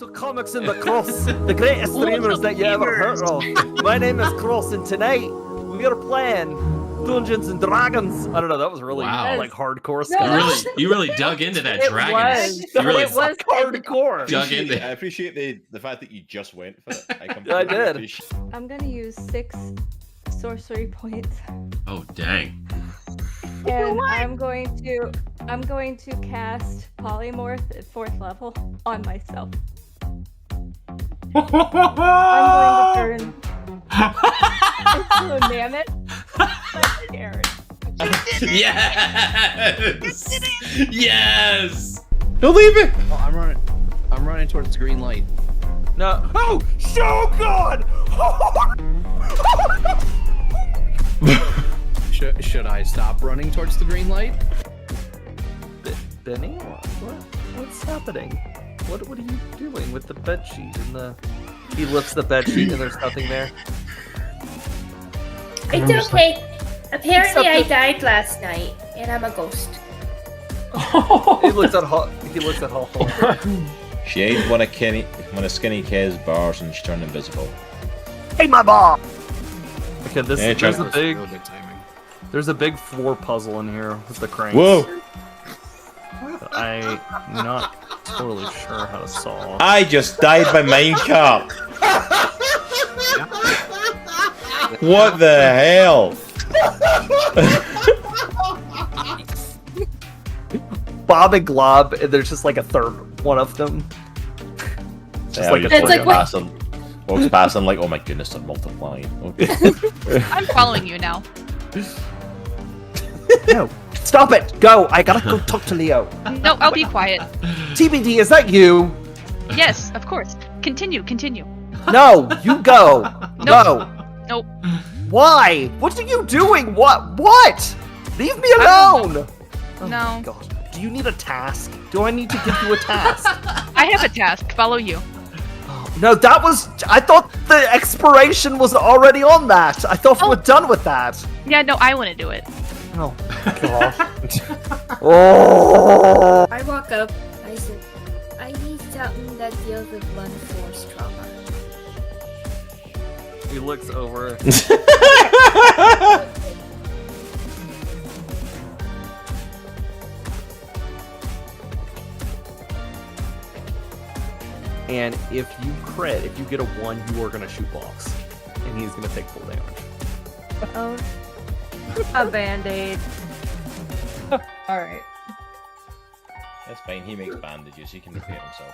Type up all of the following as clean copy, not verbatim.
to Comics in the Cross, the greatest streamers that you ever heard of. My name is Cross, and tonight we are playing Dungeons and Dragons. I don't know, that was really like hardcore stuff. You really dug into that dragon. You really was hardcore. Dug into. I appreciate the fact that you just went for it. I did. I'm gonna use 6 sorcery points. Oh dang. And I'm going to cast polymorph at 4th level on myself. I'm going to turn into a mammoth. Yes! Yes! Don't leave it! Oh, I'm running towards the green light. No. Oh, so good! Should I stop running towards the green light? Benny? What's happening? What are you doing with the bedsheet and the... He lifts the bedsheet and there's nothing there. It's okay. Apparently I died last night, and I'm a ghost. He looks at Hawthorne. She ate one of Skinny K's bars and she turned invisible. Hey, my bar! Okay, Yeah, there's a big floor puzzle in here with the cranes. Whoa! I'm not totally sure how to solve. I just died by minecart. What the hell? Bob and Glob, and there's just like a third one of them. Just like it's like walks past and like, oh my goodness, they're multiplying. Okay. I'm following you now. No, stop it! Go! I gotta go talk to Leo. No, I'll be quiet. TBD, is that you? Yes, of course. Continue. No, you go. Nope. Go. Nope. Why? What are you doing? What? Leave me alone! Oh No. my God. Do you need a task? Do I need to give you a task? I have a task. Follow you. No, that was... I thought the expiration was already on that. I thought we were done with that. Yeah, no, I want to do it. Oh, God. Oh. I walk up, I said, I need something that deals with blunt force trauma. He looks over. And if you crit, if you get a 1, you are going to shoot blocks. And he's going to take full damage. Oh. A band-aid. Alright. That's fine, he makes bandages, he can repair himself.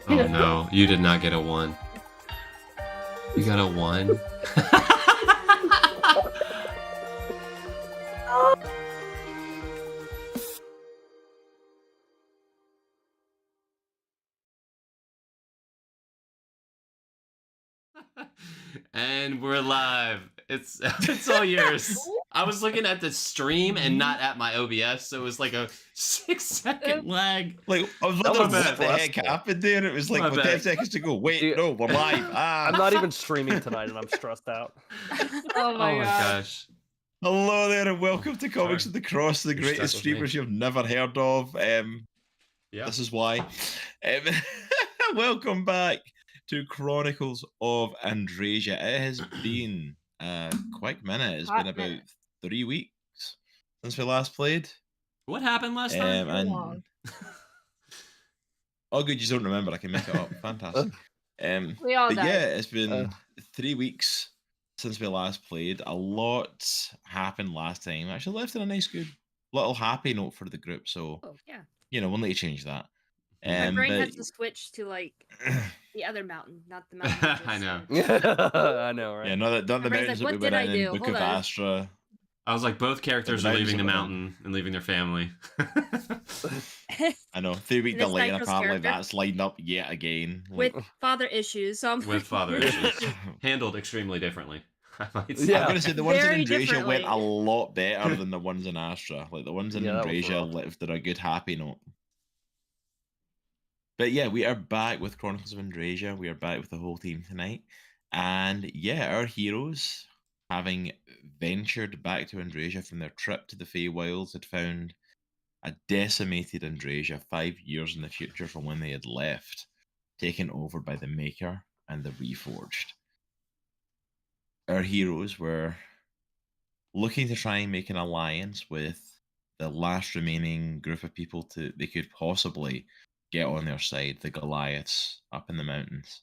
Oh no, you did not get a 1. You got a 1? And we're live. It's all yours. I was looking at the stream and not at my OBS, so it was like a 6-second lag. Like, I was wondering what the heck happened there. It was like, with 10 seconds to go. Wait, no, we're live. I'm not even streaming tonight and I'm stressed out. Oh my gosh. Hello there and welcome to Comics of the Cross, the greatest streamers you've never heard of. This is why. Welcome back to Chronicles of Andriesia. It has been a quick minute. It's been about 3 weeks since we last played. What happened last time? Oh, good, you don't remember. I can make it up. Fantastic. We all died. Yeah, it's been 3 weeks since we last played. A lot happened last time. Actually left in a nice, good little happy note for the group. So, you know, we'll need to change that. My brain has to switch to like the other mountain, not the mountain. I know. I know, right? Yeah, not the mountains that we went in Book of Astra. I was like, both characters are leaving the mountain and leaving their family. I know. 3 week delay, and apparently that's lined up yet again. With father issues. So with father issues. Handled extremely differently. I'm going to say the ones in Andriesia went a lot better than the ones in Astra. Like, the ones in Andriesia lived at a good happy note. But yeah, we are back with Chronicles of Andriesia. We are back with the whole team tonight. And yeah, our heroes, having ventured back to Andriesia from their trip to the Feywilds, had found a decimated Andriesia 5 years in the future from when they had left taken over by the Maker and the Reforged. Our heroes were looking to try and make an alliance with the last remaining group of people they could possibly get on their side, the Goliaths up in the mountains.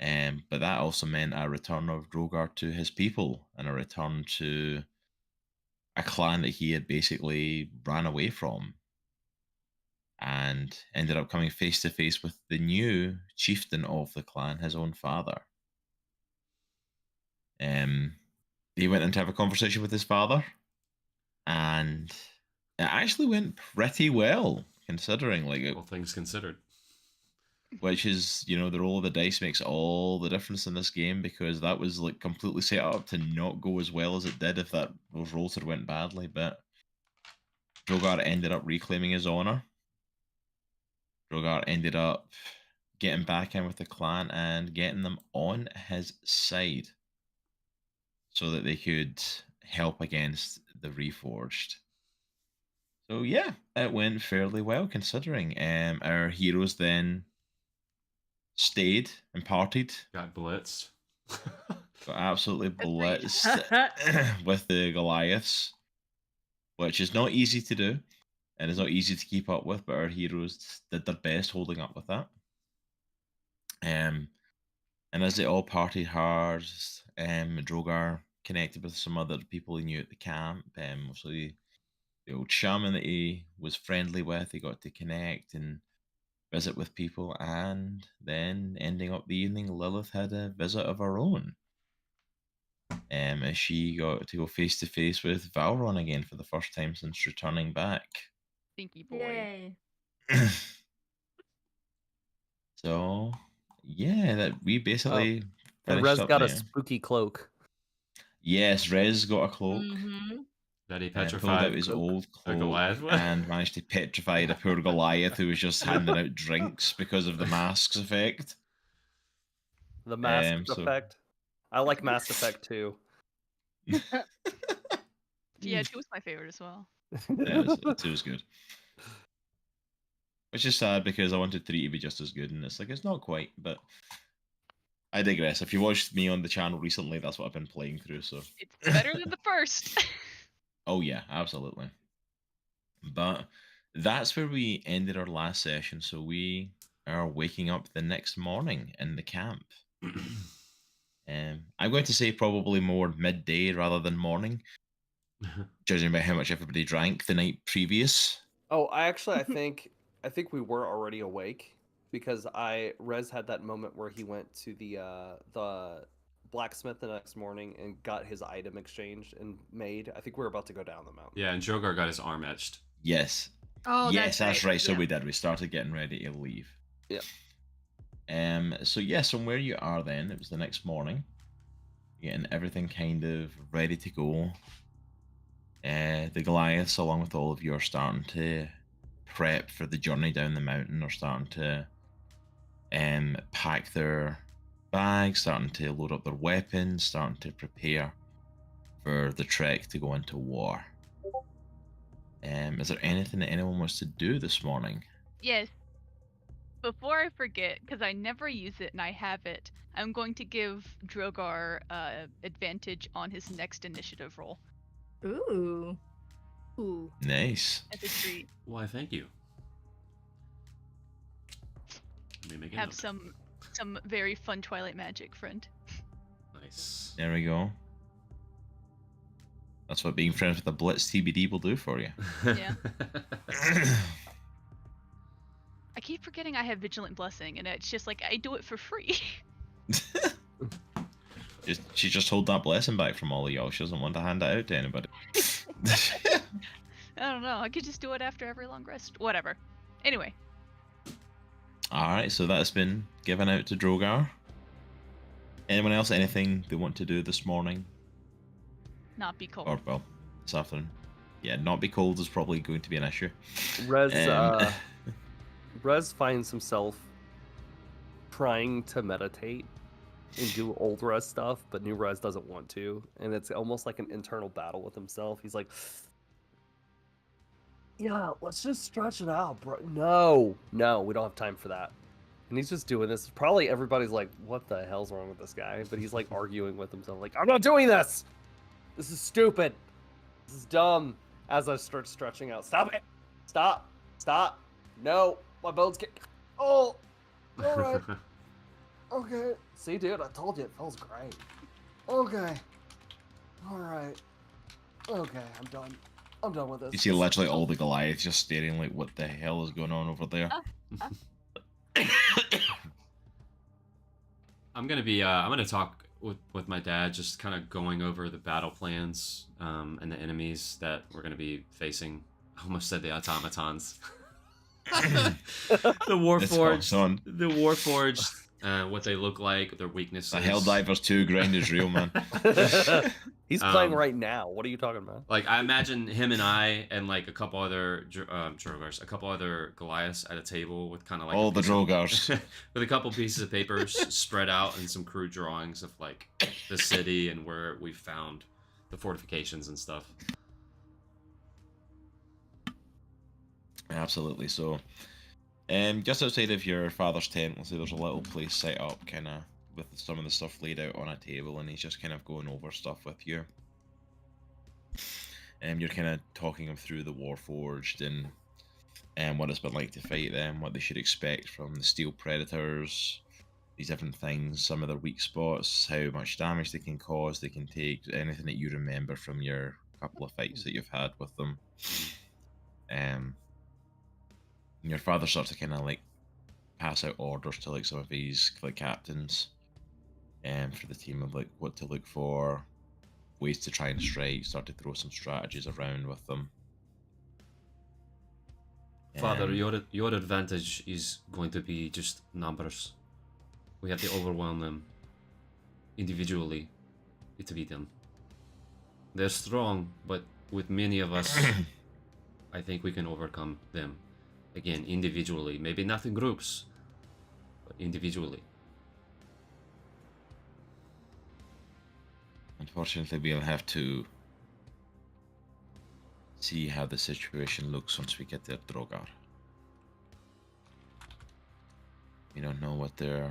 But that also meant a return of Drogar to his people and a return to a clan that he had basically ran away from, and ended up coming face to face with the new chieftain of the clan, his own father. He went in to have a conversation with his father, and it actually went pretty well, considering, like, All things considered. Which is, the roll of the dice makes all the difference in this game, because that was like completely set up to not go as well as it did if those rolls had went badly. But Drogar ended up reclaiming his honor. Drogar ended up getting back in with the clan and getting them on his side so that they could help against the Reforged. So yeah, it went fairly well, considering. Our heroes then stayed and partied. Got blitzed. Got absolutely blitzed with the Goliaths, which is not easy to do, and it's not easy to keep up with, but our heroes did their best holding up with that. And as they all partied hard, Drogar connected with some other people he knew at the camp, mostly the old shaman that he was friendly with. He got to connect and visit with people, and then ending up the evening, Lilith had a visit of her own. As she got to go face to face with Valron again for the first time since returning back. Stinky boy. Yay. So yeah, that we basically And finished Rez up got a there. spooky cloak. Yes, Rez got a cloak. That he Pulled petrified out his old a cloak Goliath with. and managed to petrify the poor Goliath who was just handing out drinks because of the mask's effect. The Mask so- Effect. I like Mass Effect too. Yeah, 2 was my favorite as well. Yeah, it was good. Which is sad because I wanted 3 to be just as good, and it's not quite, but I digress. If you watched me on the channel recently, that's what I've been playing through, so... It's better than the first. Oh yeah, absolutely. But that's where we ended our last session, so we are waking up the next morning in the camp. I'm going to say probably more midday rather than morning, judging by how much everybody drank the night previous. Oh, I think we were already awake because Rez had that moment where he went to the blacksmith the next morning and got his item exchanged and made. I think we were about to go down the mountain. Yeah, and Drogar got his arm etched. Yes. Oh, yes, that's right. So Yeah. we did. We started getting ready to leave. Yeah. So yes, from where you are then, it was the next morning. Getting everything kind of ready to go. The Goliaths, along with all of you, are starting to prep for the journey down the mountain, are starting to pack their bags, starting to load up their weapons, starting to prepare for the trek to go into war. Is there anything that anyone wants to do this morning? Yes. Before I forget, because I never use it and I have it, I'm going to give Drogar advantage on his next initiative roll. Ooh. Ooh. Nice. As a treat. Why, thank you. Let me make a Have note. some very fun Twilight magic, friend. Nice. There we go. That's what being friends with a Blitz TBD will do for you. Yeah. I keep forgetting I have Vigilant Blessing, and it's just like I do it for free. She just hold that blessing back from all of y'all. She doesn't want to hand it out to anybody. I don't know. I could just do it after every long rest. Whatever. Anyway. Alright, so that's been given out to Drogar. Anyone else, anything they want to do this morning? Not be cold. Or, well, this afternoon. Yeah, not be cold is probably going to be an issue. Rez finds himself trying to meditate and do old Rez stuff, but new Rez doesn't want to, and it's almost like an internal battle with himself. He's like, "Yeah, let's just stretch it out, bro." No, we don't have time for that. And he's just doing this. Probably everybody's like, what the hell's wrong with this guy? But he's like arguing with himself, like, I'm not doing this! This is stupid! This is dumb! As I start stretching out. Stop it! Stop! Stop! No! My bones get... Oh! Alright. Okay. See, dude, I told you it feels great. Okay. Alright. Okay, I'm done. I'm done with this. You see literally all the Goliaths just staring like, what the hell is going on over there? I'm gonna talk with my dad, just kind of going over the battle plans and the enemies that we're gonna be facing. I almost said the automatons. The Warforged, what they look like, their weaknesses. The Helldivers 2 grind is real, man. He's playing right now. What are you talking about? Like, I imagine him and I and like a couple other Drogars, a couple other Goliaths at a table with kind of like all the Drogars with a couple pieces of papers spread out and some crude drawings of like the city and where we found the fortifications and stuff. Absolutely. So, just outside of your father's tent, let's say there's a little place set up, kind of with some of the stuff laid out on a table, and he's just kind of going over stuff with you. You're kind of talking him through the Warforged and what it's been like to fight them, what they should expect from the Steel Predators, these different things, some of their weak spots, how much damage they can cause, they can take, anything that you remember from your couple of fights that you've had with them. Your father starts to kind of like pass out orders to like some of these like captains for the team of like what to look for, ways to try and strike, start to throw some strategies around with them. Father, your advantage is going to be just numbers. We have to overwhelm them individually to beat them. They're strong, but with many of us, I think we can overcome them. Again, individually. Maybe not in groups, but individually. Unfortunately, we'll have to see how the situation looks once we get there, Drogar. We don't know what the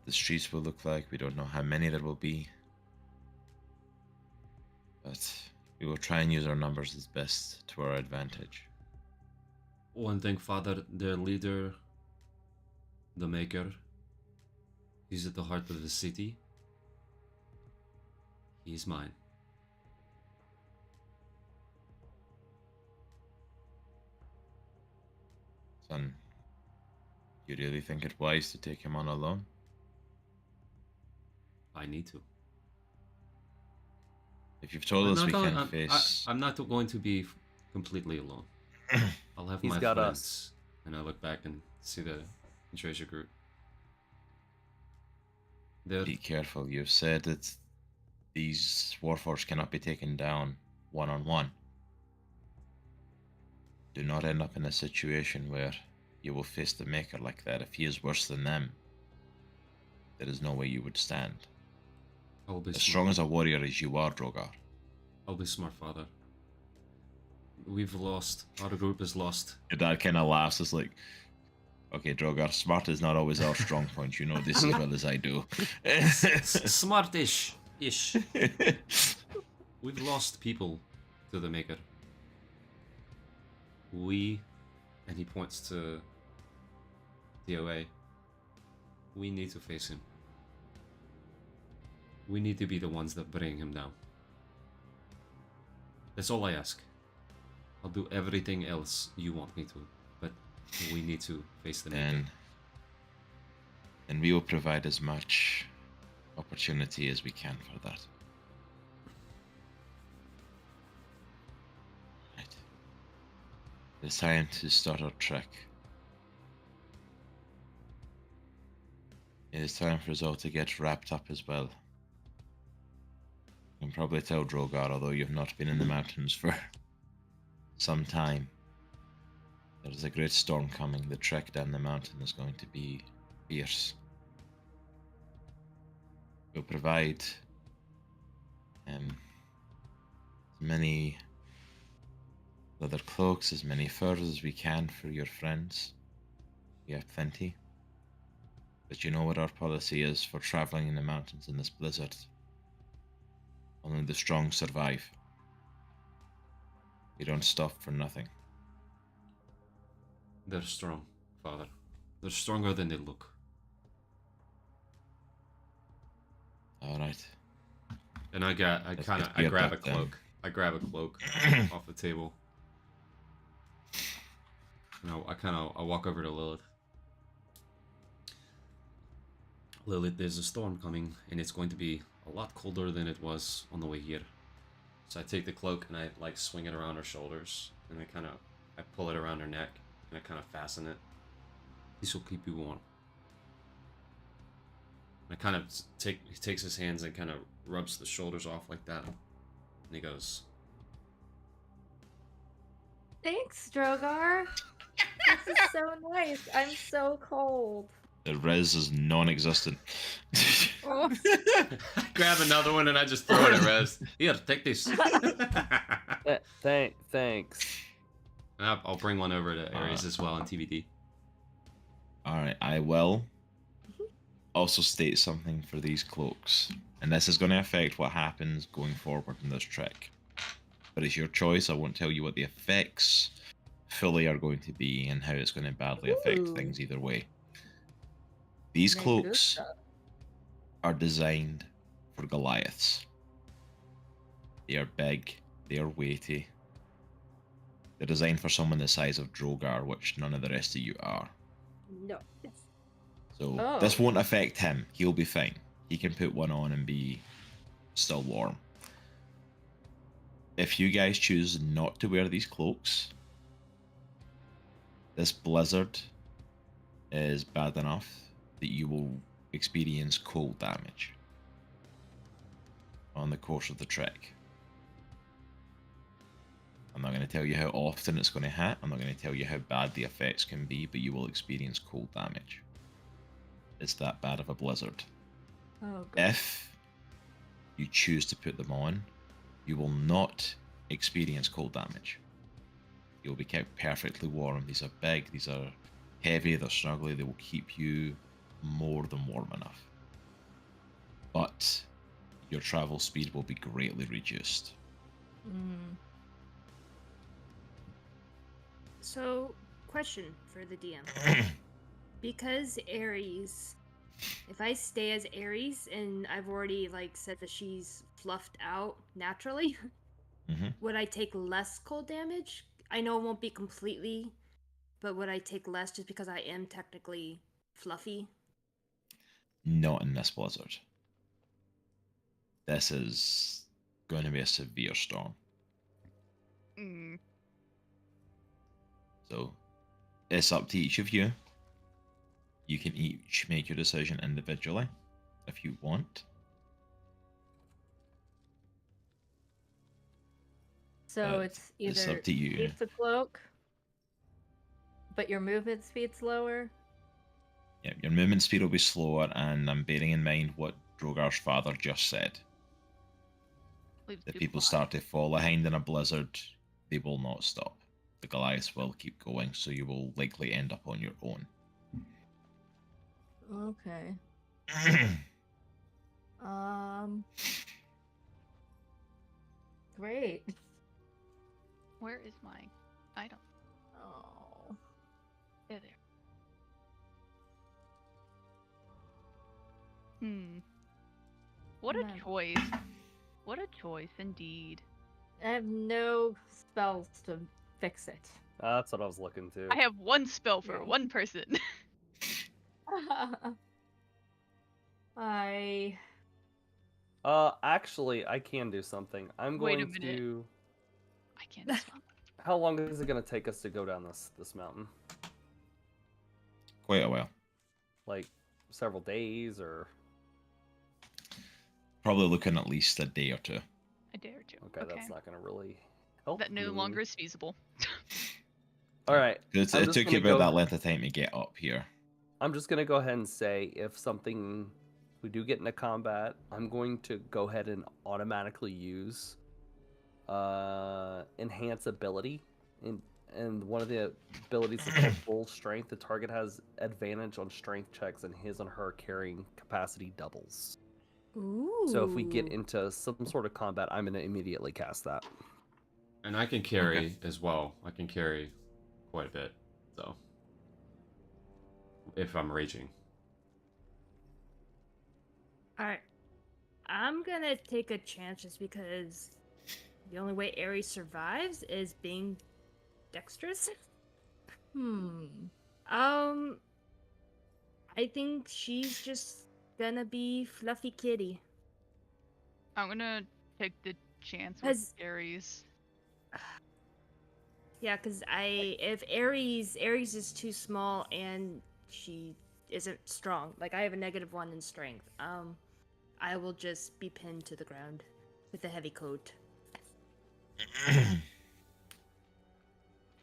streets will look like. We don't know how many there will be. But we will try and use our numbers as best to our advantage. One thing, Father, their leader, the Maker, he's at the heart of the city. He's mine. Son, you really think it wise to take him on alone? I need to. If you've told us we can face... I'm not going to be completely alone. I'll have my got friends. us. And I look back and see the treasure group. They're... Be careful. You've said that these Warforged cannot be taken down one-on-one. Do not end up in a situation where you will face the Maker like that. If he is worse than them, there is no way you would stand. I'll be as strong as a warrior as you are, Drogar. I'll be smart, Father. We've lost. Our group is lost. Your dad kind of laughs. It's like, okay, Drogar, smart is not always our strong point. You know this as well as I do. Smartish. Ish. We've lost people to the Maker. We, and he points to DOA, we need to face him. We need to be the ones that bring him down. That's all I ask. I'll do everything else you want me to, but we need to face the Maker. And we will provide as much opportunity as we can for that. Right. It's time to start our trek. It is time for us all to get wrapped up as well. You can probably tell, Drogar, although you've not been in the mountains for some time, there is a great storm coming. The trek down the mountain is going to be fierce. We'll provide as many leather cloaks, as many furs as we can for your friends. We have plenty. But you know what our policy is for traveling in the mountains in this blizzard? Only the strong survive. We don't stop for nothing. They're strong, Father. They're stronger than they look. Alright. And I grab a cloak. I grab a cloak off the table. And I walk over to Lilith. Lilith, there's a storm coming, and it's going to be a lot colder than it was on the way here. So I take the cloak and I like swing it around her shoulders, and I pull it around her neck, and I kind of fasten it. This will keep you warm. I kind of he takes his hands and kind of rubs the shoulders off like that, and he goes, Thanks, Drogar. This is so nice. I'm so cold. The res is non-existent. Oh. I grab another one and I just throw it at Rez. Here, take this. Thanks. And I'll bring one over to Ares as well on TBD. Alright, I will also state something for these cloaks. And this is going to affect what happens going forward in this trek. But it's your choice. I won't tell you what the effects fully are going to be and how it's going to badly affect things either way. These cloaks are designed for Goliaths. They are big, they are weighty. They're designed for someone the size of Drogar, which none of the rest of you are. No. So this won't affect him. He'll be fine. He can put one on and be still warm. If you guys choose not to wear these cloaks, this blizzard is bad enough that you will experience cold damage on the course of the trek. I'm not going to tell you how often it's going to hit. I'm not going to tell you how bad the effects can be, but you will experience cold damage. It's that bad of a blizzard. Oh, good. If you choose to put them on, you will not experience cold damage. You'll be kept perfectly warm. These are big, these are heavy, they're snuggly, they will keep you more than warm enough. But your travel speed will be greatly reduced. Mm. So, question for the DM. Because Ares, if I stay as Ares and I've already like said that she's fluffed out naturally, would I take less cold damage? I know it won't be completely, but would I take less just because I am technically fluffy? Not in this blizzard. This is going to be a severe storm. Mm. So it's up to each of you. You can each make your decision individually if you want. So it's it's either up to you. keep the cloak, but your movement speed's lower. Yeah, your movement speed will be slower, and I'm bearing in mind what Drogar's father just said. If people start to fall behind in a blizzard, they will not stop. The Goliaths will keep going, so you will likely end up on your own. Okay. Great. Where is my item? Oh. There. What a choice. What a choice, indeed. I have no spells to fix it. That's what I was looking to. I have one spell for one person. Actually, I can do something. I'm Wait going a minute. to. I can't stop. How long is it going to take us to go down this mountain? Quite a while. Like several days, or? Probably looking at least a day or two. A day or two. Okay, that's not going to really help. That no longer is feasible. All right. It took you about that length of time to get up here. I'm just going to go ahead and say if we do get into combat, I'm going to go ahead and automatically use enhance ability and one of the abilities is called full strength. The target has advantage on strength checks, and his and her carrying capacity doubles. Ooh. So if we get into some sort of combat, I'm gonna immediately cast that. And I can carry as well. I can carry quite a bit, so if I'm raging. Alright. I'm gonna take a chance just because the only way Ares survives is being dexterous. I think she's just gonna be Fluffy Kitty. I'm gonna take the chance Has- with Ares. Yeah, because if Ares is too small and she isn't strong, like I have a -1 in strength, I will just be pinned to the ground with a heavy coat.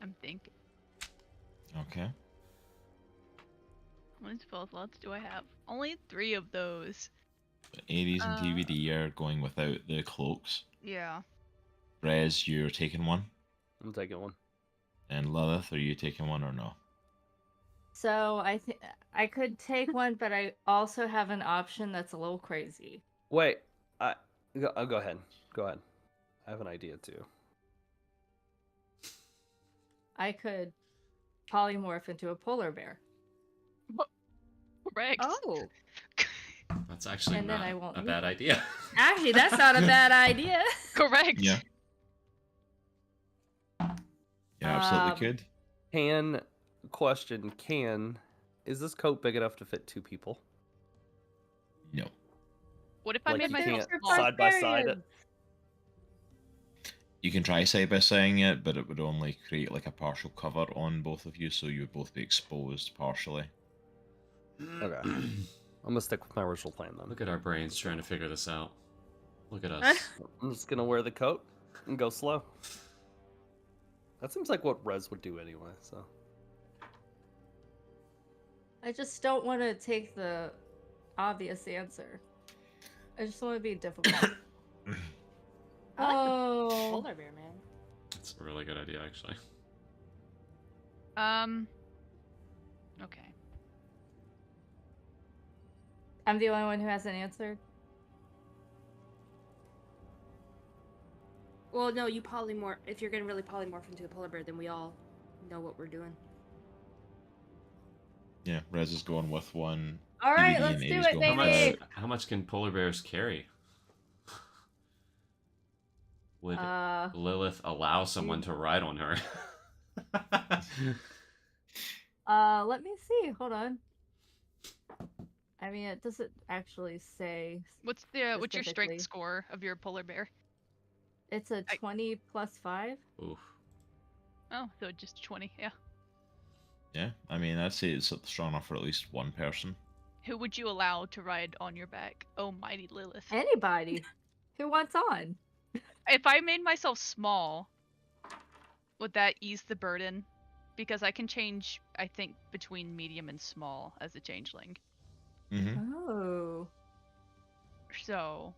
I'm thinking. Okay. How many spell slots do I have? Only 3 of those. Ares and TVD are going without the cloaks. Yeah. Rez, you're taking one. I'm taking one. And Lilith, are you taking one or no? So I could take one, but I also have an option that's a little crazy. Wait, I'll go ahead. Go ahead. I have an idea too. I could polymorph into a polar bear. Correct. Oh, That's actually And then not I won't a need bad it. idea. Actually, that's not a bad idea. Correct. Yeah. Yeah, absolutely Um, could. Is this coat big enough to fit 2 people? No. What if I Like, made you myself can't small? side by side it. barbarians. You can try side by saying it, but it would only create like a partial cover on both of you, so you would both be exposed partially. Okay. I'm gonna stick with my original plan then. Look at our brains trying to figure this out. Look at us. I'm just gonna wear the coat and go slow. That seems like what Rez would do anyway, so. I just don't want to take the obvious answer. I just want to be difficult. Oh, Polar bear, man. That's a really good idea, actually. Okay. I'm the only one who hasn't answered. Well, no, you polymorph. If you're gonna really polymorph into a polar bear, then we all know what we're doing. Yeah, Rez is going with one. All right, TVD let's and do A's it, going with baby. How much can polar bears carry? Would Lilith allow someone to ride on her? Let me see. Hold on. I mean, it doesn't actually say. What's your Specifically. strength score of your polar bear? It's a 20 plus 5. Oof. Oh, so just 20. Yeah. Yeah, I mean, I'd say it's strong enough for at least one person. Who would you allow to ride on your back? Oh, mighty Lilith. Anybody who wants on. If I made myself small, would that ease the burden? Because I can change, I think, between medium and small as a changeling. Mm-hmm. Oh. So,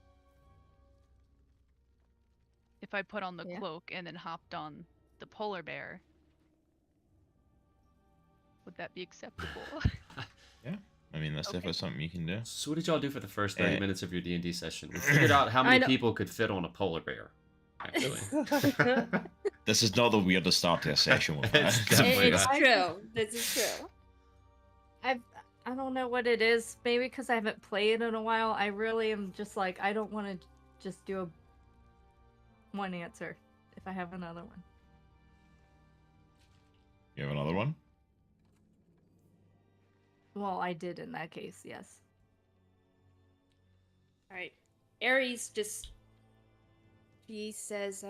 if I put on the Yeah. cloak and then hopped on the polar bear, would that be acceptable? Yeah, I mean, that's Okay. definitely something you can do. So what did y'all do for the first 30 Eh. minutes of your D&D session? We figured out how I many know. people could fit on a polar bear, actually. This is not the weirdest start to a session we've had. It's definitely It's not. true. This is true. I don't know what it is. Maybe because I haven't played in a while. I really am just like, I don't want to just do one answer if I have another one. You have another one? Well, I did in that case, yes. All right. Ares just. She says,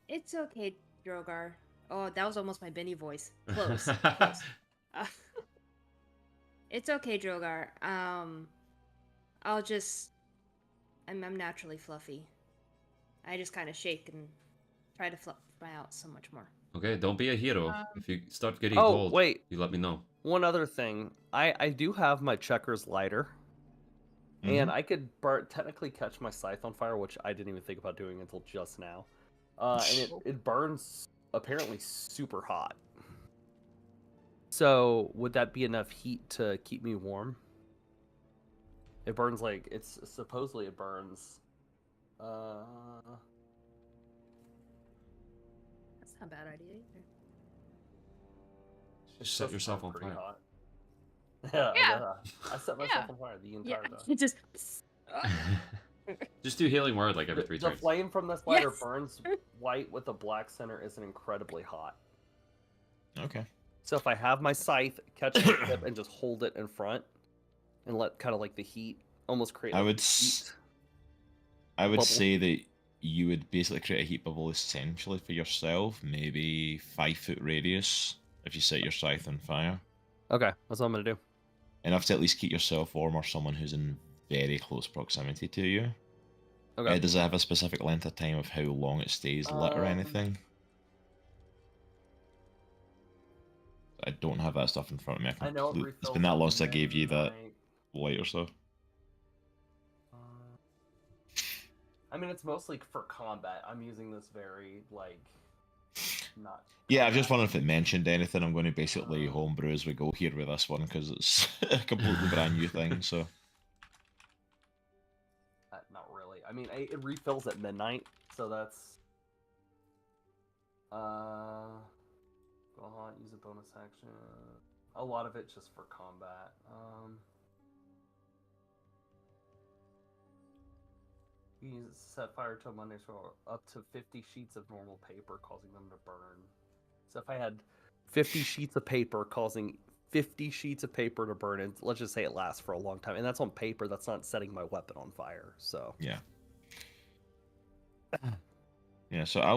It's okay, Drogar. Oh, that was almost my Benny voice. Close. Close. It's okay, Drogar. I'll just. I'm naturally fluffy. I just kind of shake and try to fluff my out so much more. Okay, don't be a hero. If you start getting Oh, gold, wait. you let me know. One other thing. I do have my checkers lighter. And I could technically catch my scythe on fire, which I didn't even think about doing until just now. And it burns apparently super hot. So would that be enough heat to keep me warm? It burns like it's supposedly it burns. That's not a bad idea either. It's Set supposed to yourself burn on pretty fire. hot. Yeah, Yeah. I set myself on fire the entire time. It just. Just do healing word like every 3 The turns. flame from this lighter Yes. burns white with a black center is incredibly hot. Okay. So if I have my scythe, catch the tip, and just hold it in front, and let kind of like the heat almost create. I Like, would heat. I would bubble. say that you would basically create a heat bubble essentially for yourself, maybe 5-foot radius if you set your scythe on fire. Okay, that's what I'm gonna do. Enough to at least keep yourself warm or someone who's in very close proximity to you. Okay. Does it have a specific length of time of how long it stays lit or anything? I don't have that stuff in front of me. I know it It's refills been that at long since I gave you that midnight. light or so. I mean, it's mostly for combat. I'm using this very like not. Yeah, I was just combat. wondering if it mentioned anything. I'm going to basically homebrew as we go here with this one because it's a completely brand new thing. So Not really. I mean, it refills at midnight, so that's. Go hot, use a bonus action. A lot of it's just for combat. You can use it to set fire to a Monday for up to 50 sheets of normal paper, causing them to burn. So if I had 50 sheets of paper causing 50 sheets of paper to burn, and let's just say it lasts for a long time, and that's on paper, that's not setting my weapon on fire. So yeah, yeah. So I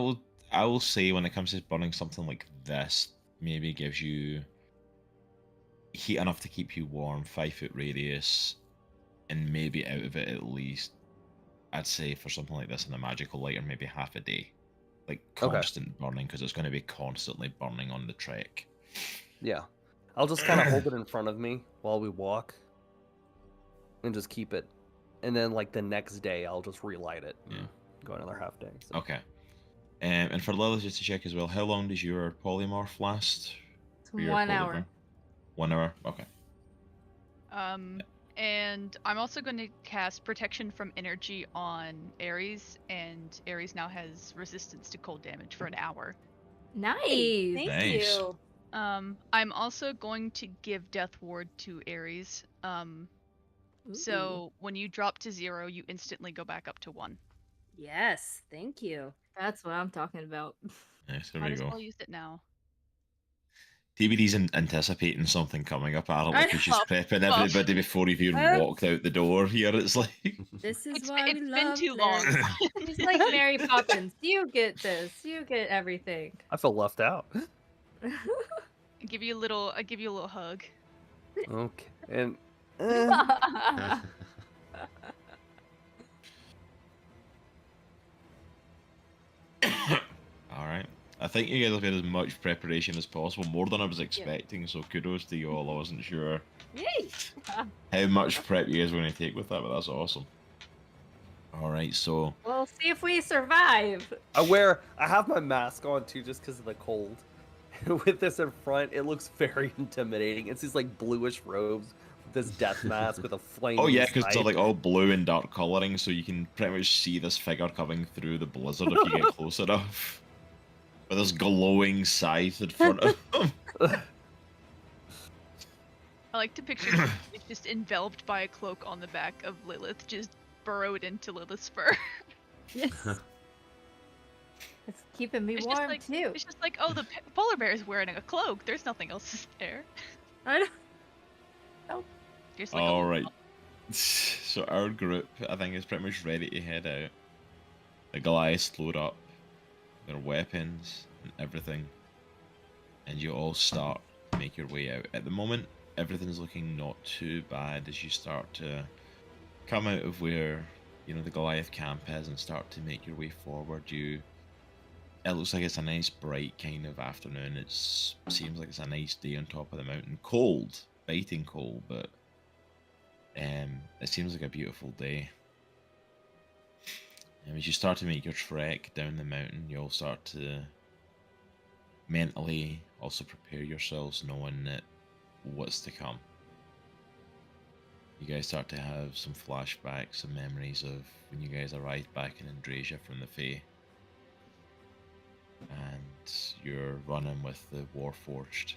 will say when it comes to burning something like this, maybe gives you heat enough to keep you warm, 5-foot radius, and maybe out of it at least. I'd say for something like this in a magical lighter, maybe half a day, like constant burning, because it's going to be constantly burning on the trek. yeah, I'll just kind of hold it in front of me while we walk, and just keep it, and then like the next day I'll just relight it. Yeah. Go another half day. So. Okay. And for Lilith, just to check as well, how long does your polymorph last? It's For your 1 hour. polymer? 1 hour. Okay. And I'm also going to cast Protection from Energy on Ares, and Ares now has resistance to cold damage for an hour. Nice. Thank Nice. you. I'm also going to give Death Ward to Ares. So when you drop to 0, you instantly go back up to 1. Yes, thank you. That's what I'm talking about. Yes, there Might we as go. well use it now. TBD's anticipating something coming up, Arnold, I because she's know. prepping Well- everybody before you've even walked out the door here. It's like, This is It's why been we love too long. Larry. He's like Mary Poppins. You get this. You get everything. I feel left out. I give you a little hug. Okay, and all right. I think you guys have had as much preparation as possible, more than I was expecting. So kudos to you all. I wasn't sure Yay! how much prep you guys were going to take with that, but that's awesome. All right, so We'll see if we survive. I have my mask on too, just because of the cold. With this in front, it looks very intimidating. It's these like bluish robes with this death mask with a flame. oh yeah, because they're like all blue and dark coloring, so you can pretty much see this figure coming through the blizzard if you get close enough. With this glowing scythe in front of him. I like to picture it's just enveloped by a cloak on the back of Lilith, just burrowed into Lilith's fur. Yes. It's keeping me It's just warm like- too. It's just like, oh, the polar bear is wearing a cloak. There's nothing else there. I don't... Just like All right. So our group, I think, is pretty much ready to head out. The Goliaths load up their weapons and everything, and you all start to make your way out. At the moment, everything's looking not too bad as you start to come out of where, you know, the Goliath camp is and start to make your way forward. It looks like it's a nice bright kind of afternoon. It seems like it's a nice day on top of the mountain. Cold, biting cold, but it seems like a beautiful day. And as you start to make your trek down the mountain, you all start to mentally also prepare yourselves knowing that what's to come. You guys start to have some flashbacks, some memories of when you guys arrived back in Andriesia from the Fae. And you're running with the Warforged.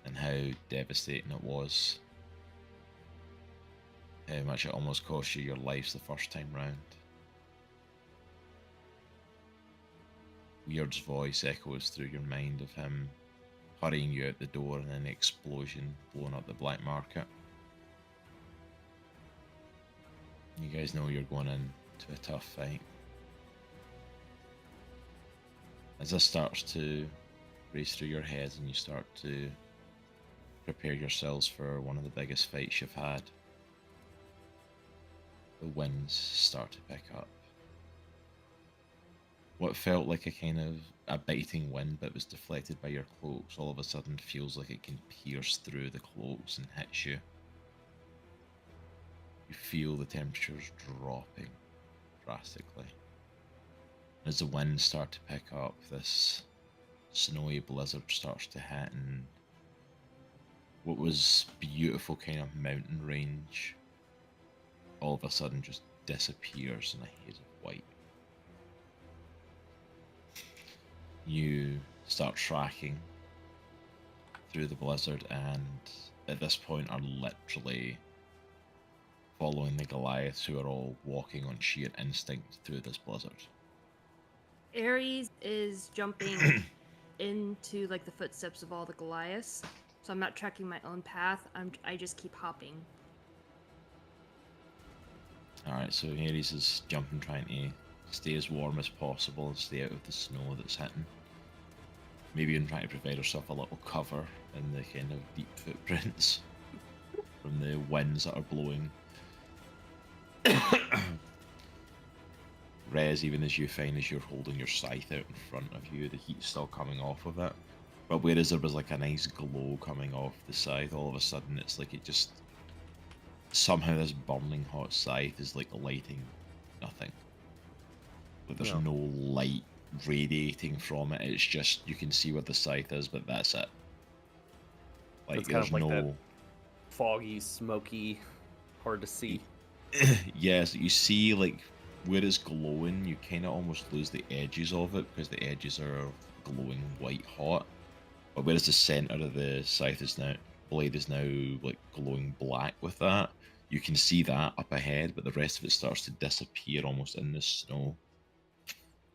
And how devastating it was. How much it almost cost you your lives the first time round. Weird's voice echoes through your mind of him hurrying you out the door and an explosion blowing up the black market. You guys know you're going into a tough fight. As this starts to race through your heads and you start to prepare yourselves for one of the biggest fights you've had, the winds start to pick up. What felt like a biting wind but was deflected by your cloaks all of a sudden feels like it can pierce through the cloaks and hit you. You feel the temperatures dropping drastically. As the winds start to pick up, this snowy blizzard starts to hit, and what was beautiful kind of mountain range all of a sudden just disappears in a haze of white. You start tracking through the blizzard, and at this point are literally following the Goliaths, who are all walking on sheer instinct through this blizzard. Ares is jumping into like the footsteps of all the Goliaths, so I'm not tracking my own path. I just keep hopping. Alright, so Ares is jumping, trying to stay as warm as possible and stay out of the snow that's hitting. Maybe even trying to provide herself a little cover in the kind of deep footprints from the winds that are blowing. Rez, even as you find as you're holding your scythe out in front of you, the heat's still coming off of it. But whereas there was like a nice glow coming off the scythe, all of a sudden it's like it just... somehow this burning hot scythe is like lighting nothing. Like there's no light radiating from it, it's just, you can see where the scythe is, but that's it. Like It's kind there's of like that no... foggy, smoky, hard to see. Yes, you see like where it's glowing, you kind of almost lose the edges of it because the edges are glowing white hot. But whereas the center of the scythe is now, blade is now like glowing black with that, you can see that up ahead, but the rest of it starts to disappear almost in the snow.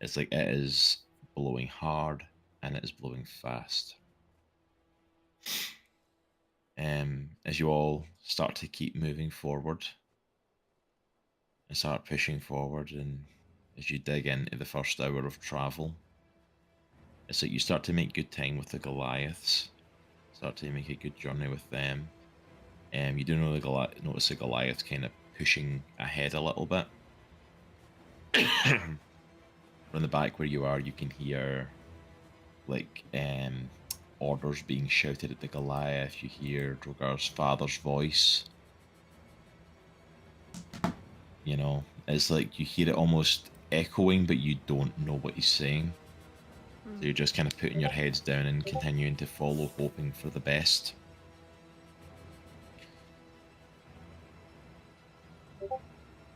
It's like it is blowing hard and it is blowing fast. As you all start to keep moving forward and start pushing forward, and as you dig into the first hour of travel, it's like you start to make good time with the Goliaths, start to make a good journey with them. You do know notice the Goliaths kind of pushing ahead a little bit. From the back where you are, you can hear like orders being shouted at the Goliath. You hear Drogar's father's voice. You know, it's like you hear it almost echoing, but you don't know what he's saying. So you're just kind of putting your heads down and continuing to follow, hoping for the best.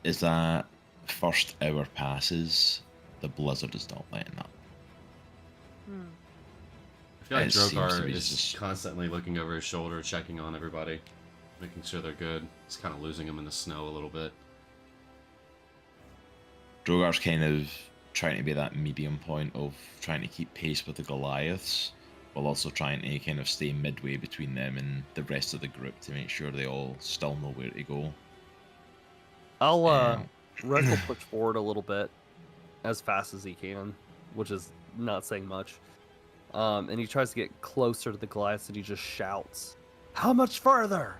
As that first hour passes, the blizzard is not letting up. I feel like It seems to Drogar be is just- constantly looking over his shoulder, checking on everybody, making sure they're good. He's kind of losing them in the snow a little bit. Drogar's kind of trying to be that medium point of trying to keep pace with the Goliaths, while also trying to kind of stay midway between them and the rest of the group to make sure they all still know where to go. I'll Rez will push forward a little bit, as fast as he can, which is not saying much. And he tries to get closer to the Goliaths, and he just shouts, "How much further?"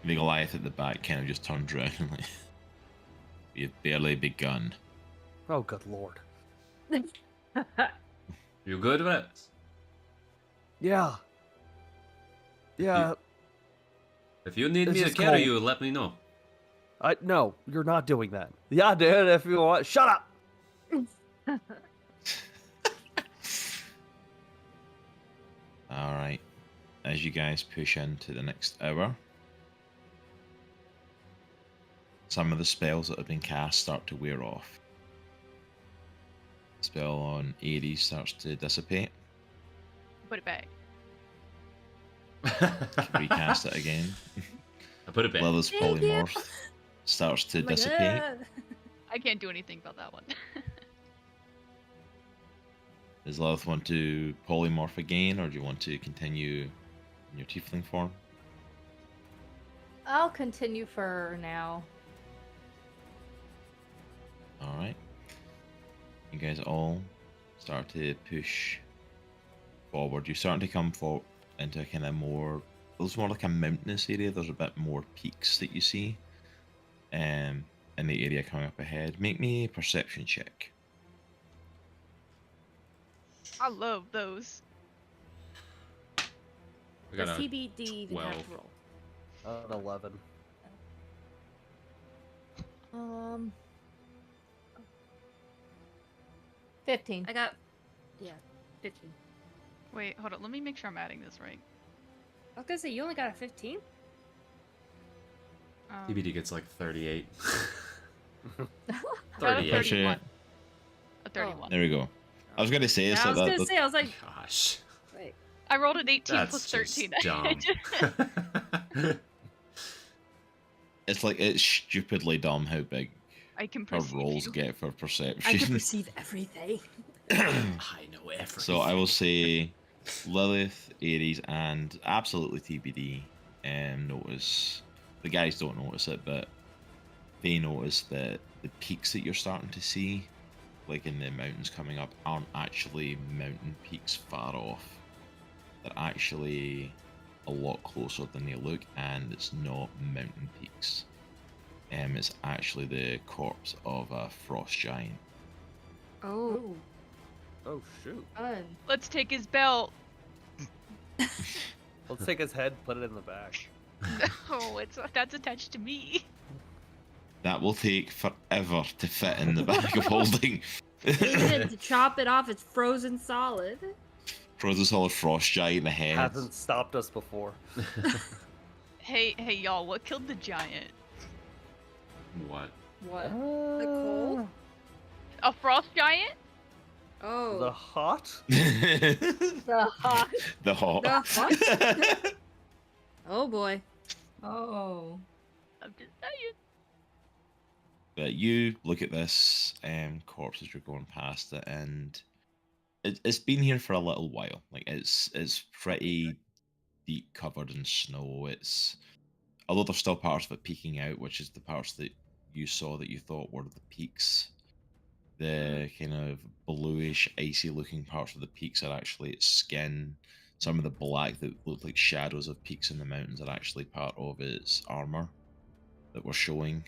The Goliath at the back kind of just turns around and like, "We've barely begun." Oh, good lord. You good, Rex? Yeah. Yeah. If you need It's me to just carry cold. you, let me know. No, you're not doing that. Yeah, dude, if you want. Shut up! All right. As you guys push into the next hour, some of the spells that have been cast start to wear off. Spell on Ares starts to dissipate. Put it back. Recast it again. I put it back. Lilith's Thank you. polymorph starts to I'm like, dissipate. I can't do anything about that one. Does Lilith want to polymorph again, or do you want to continue in your tiefling form? I'll continue for now. Alright. You guys all start to push forward. You're starting to come forward into a kind of more... There's more like a mountainous area. There's a bit more peaks that you see in the area coming up ahead. Make me a perception check. I love those. We Does got a TBD even have 12. to roll? An 11. 15. I got, yeah, 15. Wait, hold on. Let me make sure I'm adding this right. I was gonna say you only got a 15. TBD gets like 38. I got a 38. 31. A 31. There we go. I was going to say Yeah, it's I like was that. gonna say, I was like, Gosh. wait. I rolled an 18 That's plus just 13. dumb. It's like it's stupidly dumb how big I can our perceive rolls you. get for I can perception. perceive everything. I know everything. So I will say Lilith, Ares, and absolutely TBD notice. The guys don't notice it, but they notice that the peaks that you're starting to see, like in the mountains coming up, aren't actually mountain peaks far off. They're actually a lot closer than they look, and it's not mountain peaks. It's actually the corpse of a frost giant. Oh. Oh shoot. Fun. Let's take his belt. Let's take his head, put it in the back. Oh, that's attached to me. That will take forever to fit in the bag of holding. Even to chop it off, it's frozen solid. Frozen solid frost giant in the head. Hasn't stopped us before. Hey, y'all, what killed the giant? What? What? The cold? A frost giant? Oh. The hot? The hot. The hot. The hot? Oh boy. Oh. I'm just saying. But you look at this corpse as you're going past it, and it's been here for a little while. Like it's pretty deep covered in snow. It's although there's still parts of it peeking out, which is the parts that you saw that you thought were the peaks. The kind of bluish, icy looking parts of the peaks are actually its skin. Some of the black that look like shadows of peaks in the mountains are actually part of its armor that we're showing.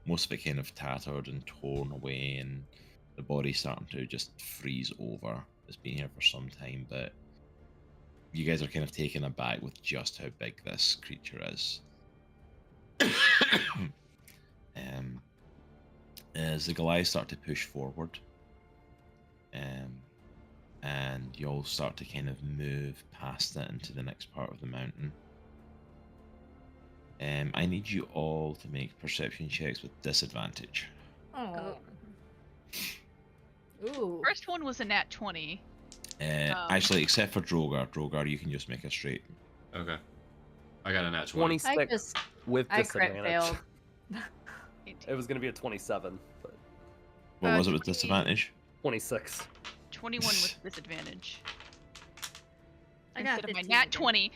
Most of it kind of tattered and torn away, and the body starting to just freeze over. It's been here for some time, but you guys are kind of taken aback with just how big this creature is. As the Goliaths start to push forward, and you'll start to kind of move past it into the next part of the mountain. I need you all to make perception checks with disadvantage. Oh. Ooh. First one was a nat 20. Actually, except for Drogar. Drogar, you can just make a straight. Okay. I got a nat 20. 26 I just with I crit disadvantage. failed. It was gonna be a 27, but What was it with 20. disadvantage? 26. 21 with disadvantage. I got Instead of my 15 nat again. 20.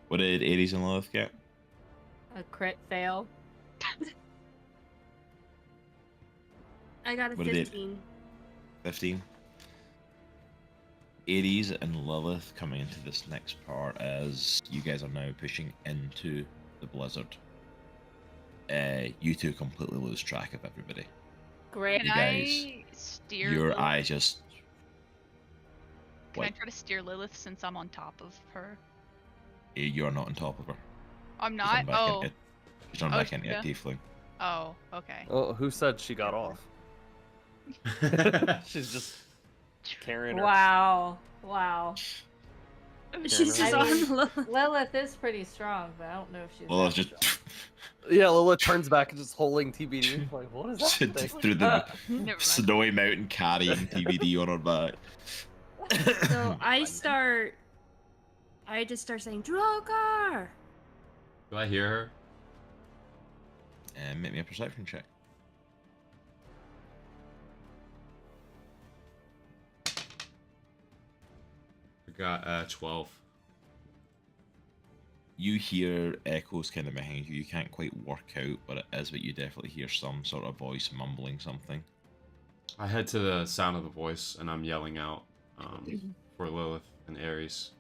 What did Ares and Lilith get? A crit fail. I got a What did it- 15. 15. Ares and Lilith coming into this next part as you guys are now pushing into the blizzard. You two completely lose track of everybody. Great. Can You I steer Your Lilith? eye just... Can I What? try to steer Lilith since I'm on top of her? You're not on top of her. I'm She's not? on back Oh. She's on Oh, back into a yeah. tiefling. Oh, okay. Oh, who said she got off? She's just carrying her. Wow. Wow. She's just I on mean, Lilith. Lilith is pretty strong, but I don't know if she's. Well, that it's just strong. Yeah, Lila turns back and just holding TBD. Like, what is that thing? through the Never mind. snowy mountain carrying TBD on her back. So I just start saying Drogar. Do I hear her? And make me a perception check. I got 12. You hear echoes kind of behind you. You can't quite work out what it is, but you definitely hear some sort of voice mumbling something. I head to the sound of the voice and I'm yelling out for Lilith and Ares.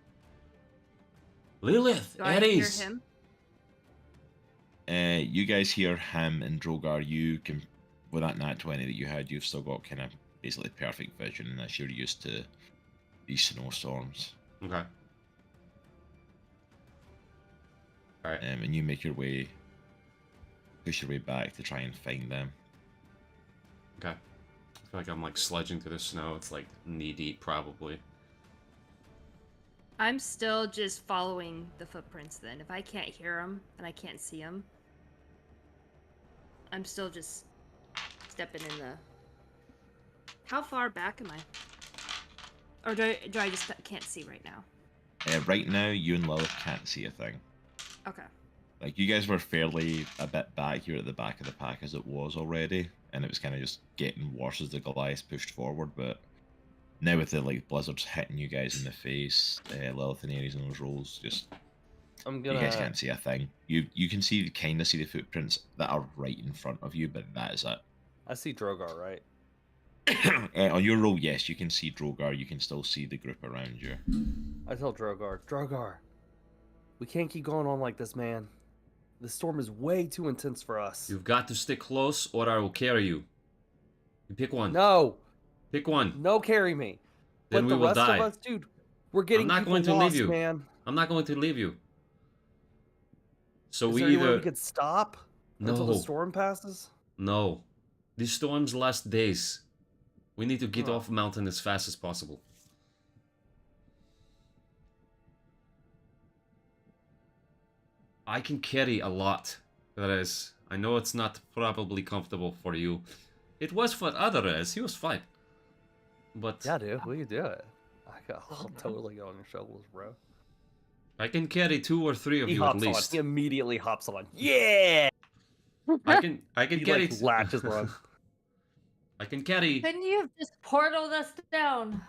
Lilith, Do I hear Ares. him? You guys hear him and Drogar. You can, with that nat 20 that you had, you've still got kind of basically perfect vision unless you're used to these snowstorms. Okay. All right. And you make your way, push your way back to try and find them. Okay. I feel like I'm like sledging through the snow. It's like knee deep, probably. I'm still just following the footprints then. If I can't hear them and I can't see them, I'm still just stepping in the... How far back am I? Or do I just can't see right now? Right now, you and Lilith can't see a thing. Okay. Like, you guys were fairly a bit back. You're at the back of the pack as it was already, and it was kind of just getting worse as the Goliath pushed forward, but now with the, like, blizzards hitting you guys in the face, Lilith and Ares in those rolls, just... I'm You guys gonna. can't see a thing. You can see, kind of see the footprints that are right in front of you, but that is it. I see Drogar, right? On your roll, yes, you can see Drogar. You can still see the group around you. I tell Drogar, we can't keep going on like this, man. The storm is way too intense for us. You've got to stick close or I will carry you. You pick one. No, Pick one. no, carry me. Then but we the will rest die. of us, dude, we're getting not people going to leave lost, you. man. I'm not going to leave you. So Is we there anywhere either... we could stop until No. the storm passes? No. These storms last days. We need to get Huh. off the mountain as fast as possible. I can carry a lot. That is, I know it's not probably comfortable for you. It was for others. He was fine. But Yeah, dude, we could do it. I'll totally get on your shoulders, bro. I can carry 2 or 3 of He you at hops on. least. He immediately hops on. Yeah. I can He carry. like latches on. I can carry. Couldn't you have just portaled us down?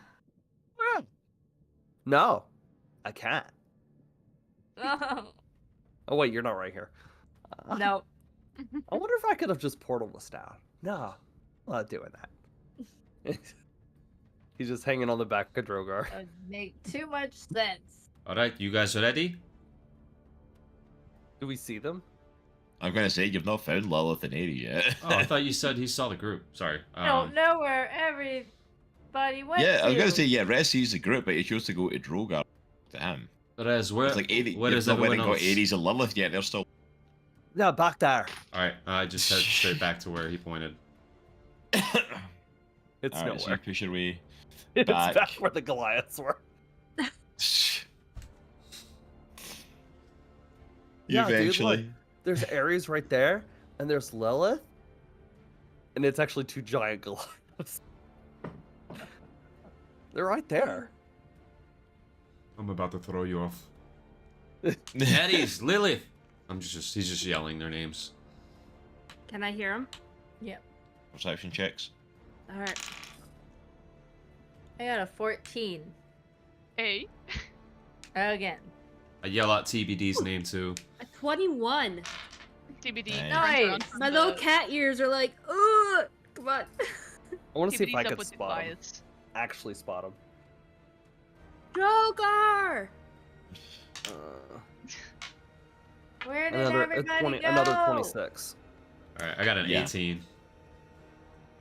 No, I can't. Oh, Oh wait, you're not right here. no. I wonder if I could have just portaled us down. No, I'm not doing that. He's just hanging on the back of Drogar. That would make too much sense. Alright, you guys ready? Do we see them? I'm gonna say you've not found Lilith and Ares yet. Oh, I thought you said he saw the group. Sorry. I don't know where everybody went Yeah, I was to. gonna say, yeah, Rest sees the group, but he chose to go to Drogar to him. Rez, where, It's like Ares, where you've is not went everyone and got else? Ares and Lilith yet, they're still... Yeah, back there. Alright, I just head straight back to where he pointed. It's Alright, so you nowhere. push your way It's back. back where the Goliaths were. You Yeah, dude, eventually... look. There's Ares right there, and there's Lilith, and it's actually 2 giant Goliaths. They're right there. I'm about to throw you off. Ares, Lilith! He's just yelling their names. Can I hear him? Yep. Perception checks. All right. I got a 14. A. Again. I yell out TBD's name too. A 21. TBD. Nice. runs around from My little the- cat ears are like, ugh, come on. I want to see if TBD's I up could with the spot him. bias. Actually spot him. Drogar! Where did Another everybody go? another 26. Alright, I got an Yeah. 18.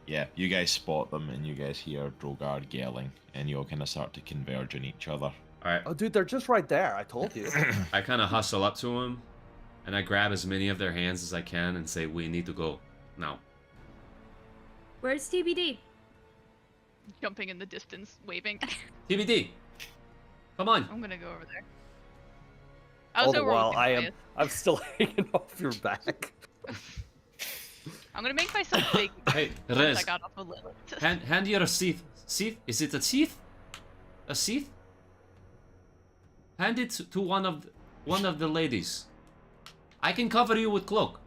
Yeah, you guys spot them, and you guys hear Drogar yelling, and you all kind of start to converge on each other. Alright, Oh, dude, they're just right there. I told you. I kind of hustle up to him, and I grab as many of their hands as I can and say, "We need to go now." Where's TBD? Jumping in the distance, waving. TBD, come on. I'm gonna go over there. All the Also, while, I'm still hanging off your back. I'm gonna make myself big. Hey, once I Rez, got off a little. hand your sheath. Sheath? Is it a sheath? A sheath? Hand it to one of the ladies. I can cover you with cloak.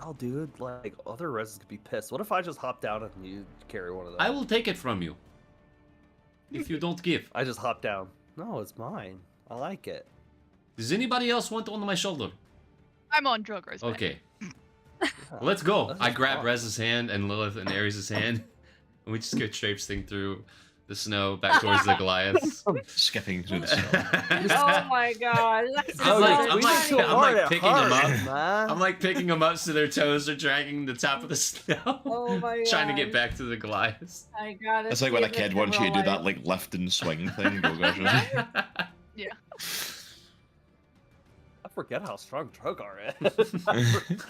Oh, dude, like, other residents could be pissed. What if I just hop down and you carry one of them? I will take it from you. If you don't give. I just hop down. No, it's mine. I like it. Does anybody else want on my shoulder? I'm on Drogar's back. Okay. Let's go. This is I grab fun. Rez's hand and Lilith and Ares' hand. And we just go traipsing through the snow back towards the Goliaths. Skipping through the snow. Oh my god. That's I'm like- I'm so like- funny. I'm like picking them up. Man. I'm like picking them up so their toes are dragging the top of the snow. Oh my god. Trying to get back to the Goliaths. I gotta It's like when a save kid it wants for you to do real that life. like lift and swing thing. Drogar. Yeah. I forget how strong Drogar is.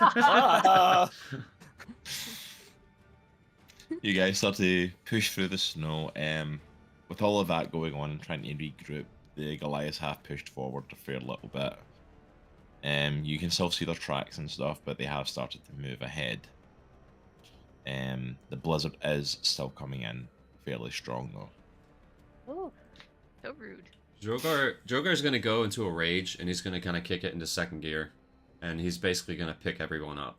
Ah. You guys start to push through the snow. With all of that going on and trying to regroup, the Goliaths have pushed forward a fair little bit. You can still see their tracks and stuff, but they have started to move ahead. The blizzard is still coming in fairly strong though. Oh, so rude. Drogar's gonna go into a rage and he's gonna kind of kick it into second gear, and he's basically gonna pick everyone up.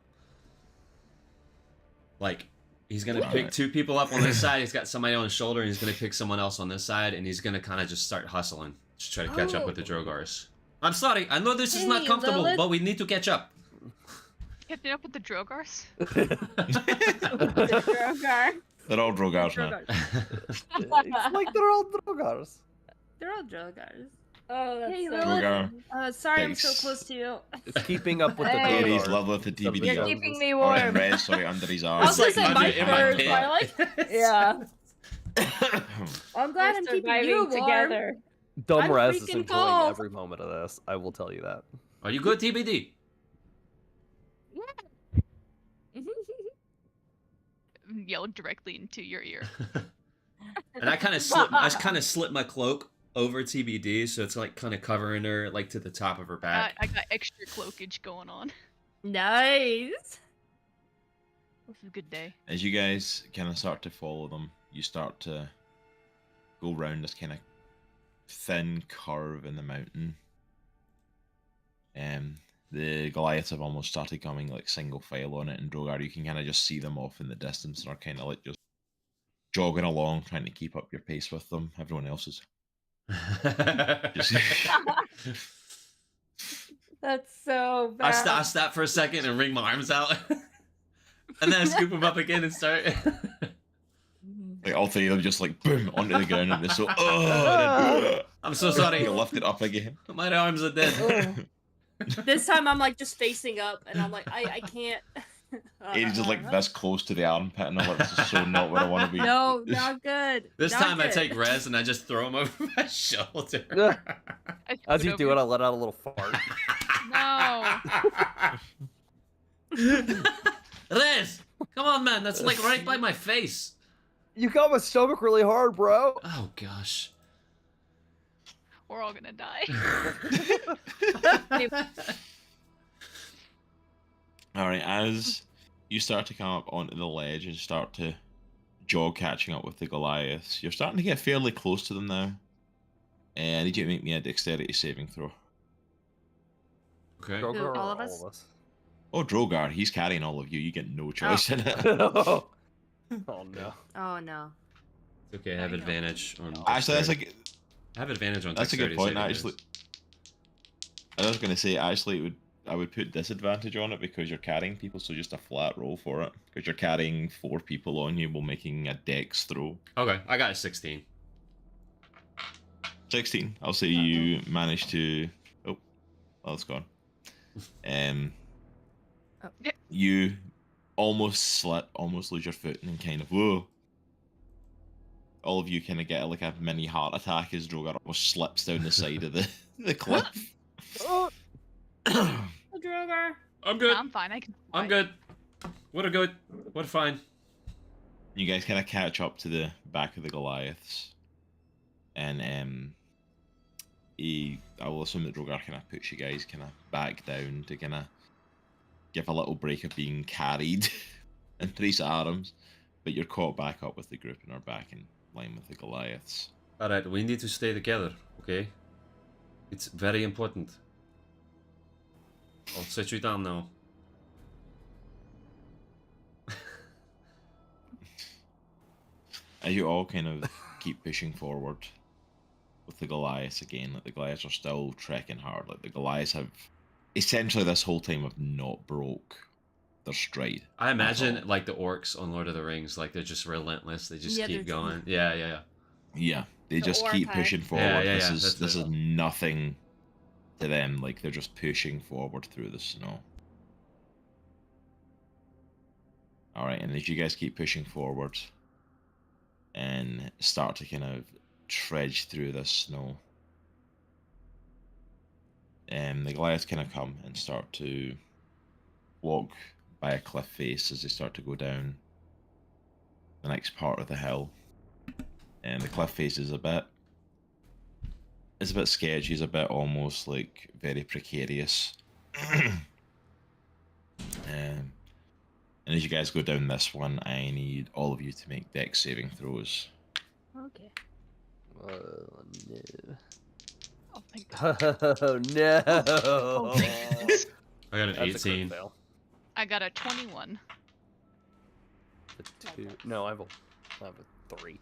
Like, he's gonna pick two people up on this side, he's got somebody on his shoulder, and he's gonna pick someone else on this side, and he's gonna kind of just start hustling to try to catch up with the Drogars. I'm sorry, I know this is not Hey, comfortable, Lilith. but we need to catch up. Catching up with the Drogars? Drogar. They're all Drogars now. It's like they're all Drogars. They're all Drogars. Oh, that's Hey, so Lilith. Drogar, Sorry, I'm so Thanks. close to you. It's keeping up with the Hey. Ares, Drogar. Lilith, the TBD. You're Joneses. keeping me Oh, and warm. Rez, sorry, under his I arm. was gonna say under- my in my bird, pit. but I like. Yeah. I'm glad I'm We're keeping surviving you warm. together. Dumb I'm Rez is freaking enjoying cold. every moment of this. I will tell you that. Are you good, TBD? Yelled directly into your ear. And I kind of slip my cloak over TBD, so it's like kind of covering her like to the top of her back. I got extra cloakage going on. Nice. This is a good day. As you guys kind of start to follow them, you start to go round this kind of thin curve in the mountain. The Goliaths have almost started coming like single file on it, and Drogar, you can kind of just see them off in the distance and are kind of like just jogging along, trying to keep up your pace with them. Everyone else is just... That's so I bad. stop for a second and wring my arms out, and then I scoop them up again and start. like all three of them just like boom onto the ground, and they're so and then, I'm so sorry. you lift it up again. My arms are dead. This time I'm like just facing up, and I'm like, I can't. It's just like this close to the armpit, and I'm like, this is so not where I want to be. No, not good. This Not time I good. take Rez and I just throw him over my shoulder. I As scoot you over. do it, I let out a little fart. No. Rez, come on, man. That's like right by my face. You got my stomach really hard, bro. Oh gosh. We're all gonna die. Alright, as you start to come up onto the ledge and start to jog catching up with the Goliaths, you're starting to get fairly close to them now. And I need you to make me a dexterity saving throw. Okay. Drogar or all of us? Oh, Drogar, he's carrying all of you. You get no choice in it. Oh no. Oh no. It's okay. I have advantage on. Actually, that's dexterity. like I have advantage on. that's a good dexterity point. saving Actually, throws. I was gonna say actually I would put disadvantage on it because you're carrying people, so just a flat roll for it because you're carrying 4 people on you while making a dex throw. Okay, I got a 16. 16. I'll say you managed to. Oh, well, it's gone. You almost slip, almost lose your foot, and kind of whoa. All of you kind of get like a mini heart attack as Drogar almost slips down the side of the cliff. Drogar. I'm good. I'm fine. I can. I'm fly. good. We're good. We're fine. You guys kind of catch up to the back of the Goliaths, and I will assume that Drogar kind of puts you guys kind of back down to kind of give a little break of being carried in Three's arms, but you're caught back up with the group and are back in line with the Goliaths. Alright, we need to stay together, okay? It's very important. I'll set you down now. As you all kind of keep pushing forward with the Goliaths again, like the Goliaths are still trekking hard. Like the Goliaths have essentially this whole time have not broke their stride. I imagine at all. like the orcs on Lord of the Rings, like they're just relentless. They just Yeah, keep they're- going. Yeah. Yeah, they The just keep Orcai. pushing forward. Yeah, this that's is it. nothing to them. Like they're just pushing forward through the snow. All right, and as you guys keep pushing forward and start to kind of trudge through this snow, the Goliaths kind of come and start to walk by a cliff face as they start to go down the next part of the hill. And the cliff face is a bit sketchy, it's a bit almost like very precarious. And as you guys go down this one, I need all of you to make dex saving throws. Okay. Oh no. Oh my god. Oh no. I got an That's a crit 18. fail. I got a 21. A 2. No, I have a 3.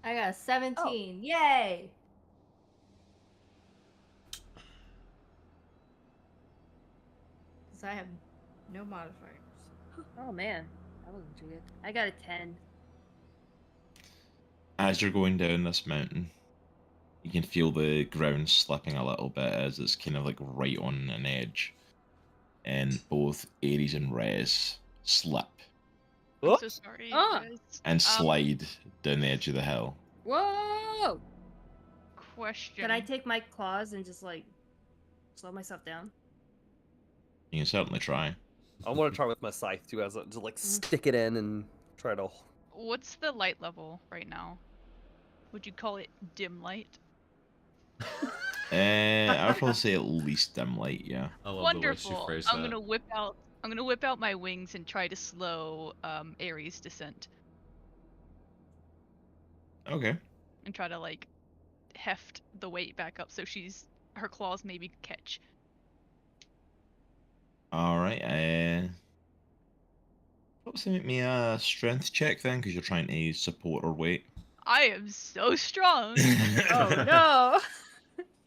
I got a 17. Yay! Because I have no modifiers. Oh man, that wasn't too good. I got a 10. As you're going down this mountain, you can feel the ground slipping a little bit as it's kind of like right on an edge. And both Ares and Rez slip I'm Oops. so sorry. Ah. guys. and slide down the edge of the hill. Whoa! Question. Can I take my claws and just like slow myself down? You can certainly try. I want to try with my scythe too, as to like stick it in and try to. What's the light level right now? Would you call it dim light? I would probably say at least dim light, yeah. I love the way she Wonderful. phrased I'm that. gonna whip out my wings and try to slow Ares' descent Okay. and try to like heft the weight back up so her claws maybe catch. Alright, let's make me a strength check then, because you're trying to support her weight. I am so strong. Oh no!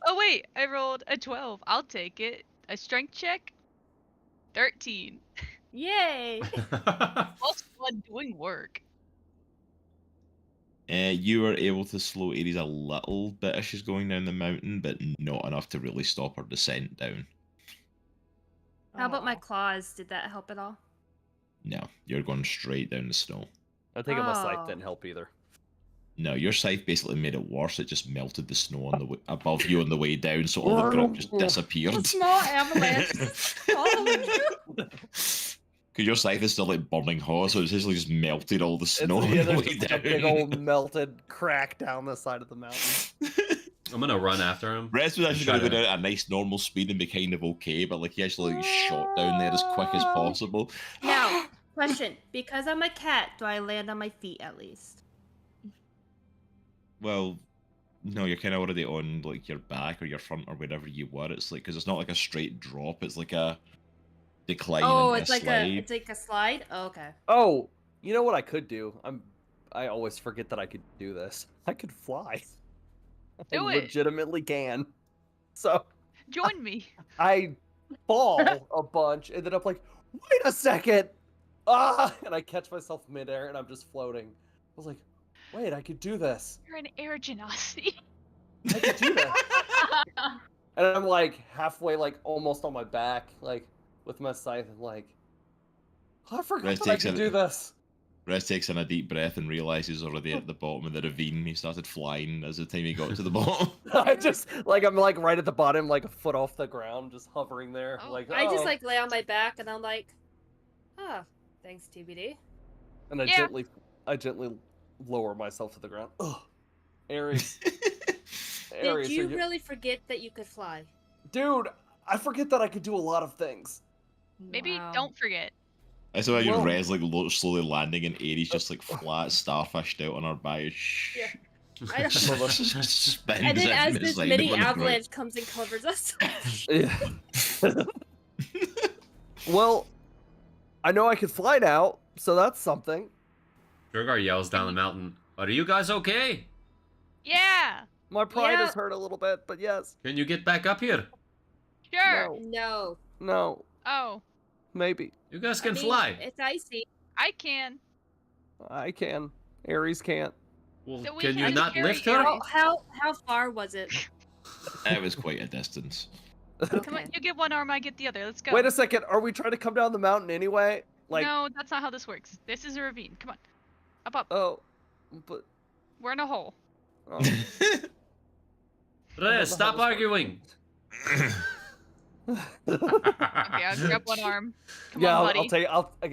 Oh wait, I rolled a 12. I'll take it. A strength check. 13. Yay! Plus 1 doing work. You are able to slow Ares a little bit as she's going down the mountain, but not enough to really stop her descent down. How about my Aw. claws? Did that help at all? No, you're going straight down the snow. I think my scythe Oh. didn't help either. No, your scythe basically made it worse. It just melted the snow on the way, above you on the way down, so all the grip just disappeared. Small avalanche. Because your scythe is still like burning hot, so it's essentially just melted all the snow Yeah, on the there's way just down. a big old melted crack down the side of the mountain. I'm gonna run after him. Rest was actually Try going to to- go down at a nice normal speed and be kind of okay, but like he actually like, shot down there as quick as possible. Now, question: because I'm a cat, do I land on my feet at least? Well, no, you're kind of already on like your back or your front or wherever you were. It's like because it's not like a straight drop; it's like a decline. Oh, and it's a like slide. it's like a slide. Oh, okay. Oh, you know what I could do? I always forget that I could do this. I could fly. I Do it. legitimately can. So Join me. I fall a bunch, and then I'm like, wait a second! Ah! And I catch myself midair, and I'm just floating. I was like, wait, I could do this. You're an air genasi. I could do that. And I'm like halfway, like almost on my back, like with my scythe, and like, oh, I forgot That that I takes could a- do this. Rez takes in a deep breath and realizes already at the bottom of the ravine. He started flying as the time he got to the bottom. I just like I'm like right at the bottom, like a foot off the ground, just hovering there. Oh. Like I just oh. like lay on my back and I'm like, ah, thanks TBD. And I Yeah. gently lower myself to the ground. Ugh. Aries. Did Aries, you are you... really forget that you could fly? Dude, I forget that I could do a lot of things. Maybe Wow. don't forget. I saw you Whoa. Rez like slowly landing and Aries just like flat starfished out on her back. Yeah. I don't- Spins And then it as and this it's like mini on the ground. avalanche comes and covers us. Yeah. Well, I know I can fly now, so that's something. Drogar yells down the mountain, "Are you guys okay? Yeah. My pride Yeah. is hurt a little bit, but yes. Can you get back up here? Sure. No. No. No. Oh, Maybe. You guys I can mean, fly." It's icy. I can. I can. Aries can't. Well, So we can you have to not carry lift her? Aries. How far was it? It was quite a distance. Come on, you get one arm, I get the other. Let's go. Wait a second. Are we trying to come down the mountain anyway? Like, No, that's not how this works. This is a ravine. Come on. Up. oh, but We're in a hole. oh, Rez, stop arguing. Okay, I'll grab one arm. Come yeah, on, I'll buddy.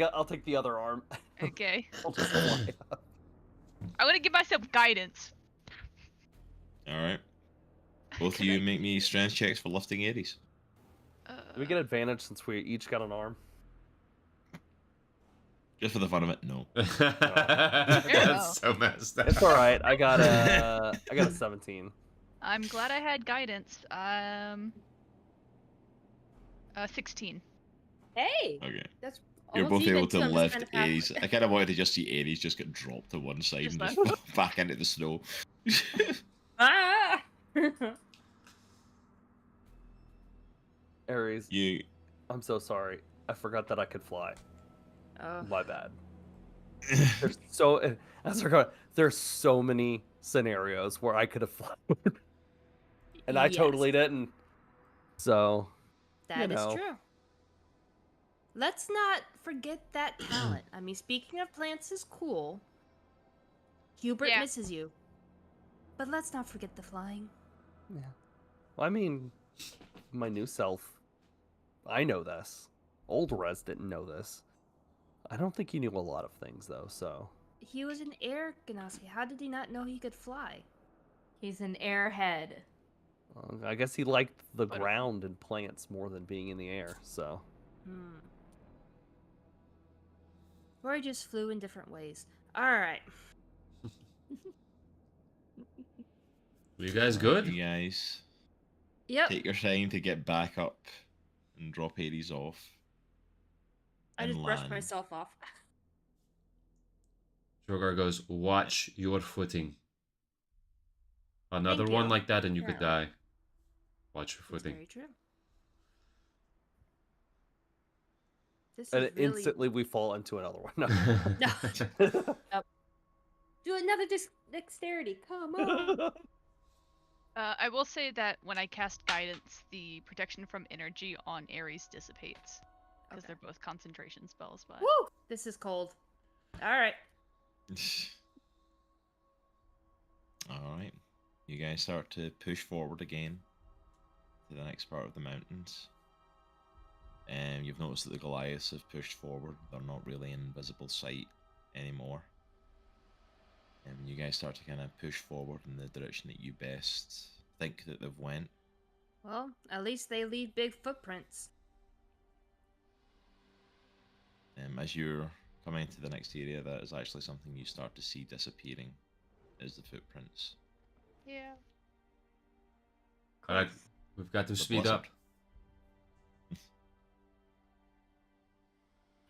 I'll take the other arm. Okay. I'll just fly up. I'm gonna give myself guidance. Alright. Both of you make me strength checks for lifting Aries. Do we get advantage since we each got an arm? Just for the fun of it, no. That's so messed up. It's all right. I got a 17. I'm glad I had guidance. 16. Hey, Okay. that's You're almost both able even, to so I'm just lift kind of half- Aries. I kind of wanted to just see Aries just get dropped to one side Just and just fall back into the snow. Ah! Aries, You. I'm so sorry. I forgot that I could fly. Oh. My bad. There's there's so many scenarios where I could have flown, and I Yes. totally didn't. So That is know. true. Let's not forget that talent. I mean, speaking of plants is cool. Hubert Yeah. misses you. But let's not forget the flying. yeah. Well, I mean, my new self. I know this. Old Rez didn't know this. I don't think he knew a lot of things though. So He was an air ganassi. How did he not know he could fly? He's an airhead. I guess he liked the But- ground and plants more than being in the air. So Or he just flew in different ways. Alright. You guys good? You guys Yep. take your time to get back up and drop Aries off. I and just brushed land. myself off. Drogar goes, "Watch your footing. Another Thank one you. like that and you could Apparently. die. Watch your That's footing." very true. This and is really... instantly we fall into another one. No. Do another dexterity. Come on. I will say that when I cast guidance, the protection from energy on Aries dissipates. Because Okay. they're both concentration spells, but... Woo! This is cold. Alright. Alright. You guys start to push forward again to the next part of the mountains. And you've noticed that the Goliaths have pushed forward. They're not really in visible sight anymore. And you guys start to kind of push forward in the direction that you best think that they've went. Well, at least they leave big footprints. As you're coming to the next area, that is actually something you start to see disappearing, is the footprints. Yeah. Alright, we've got to The speed blizzard. up.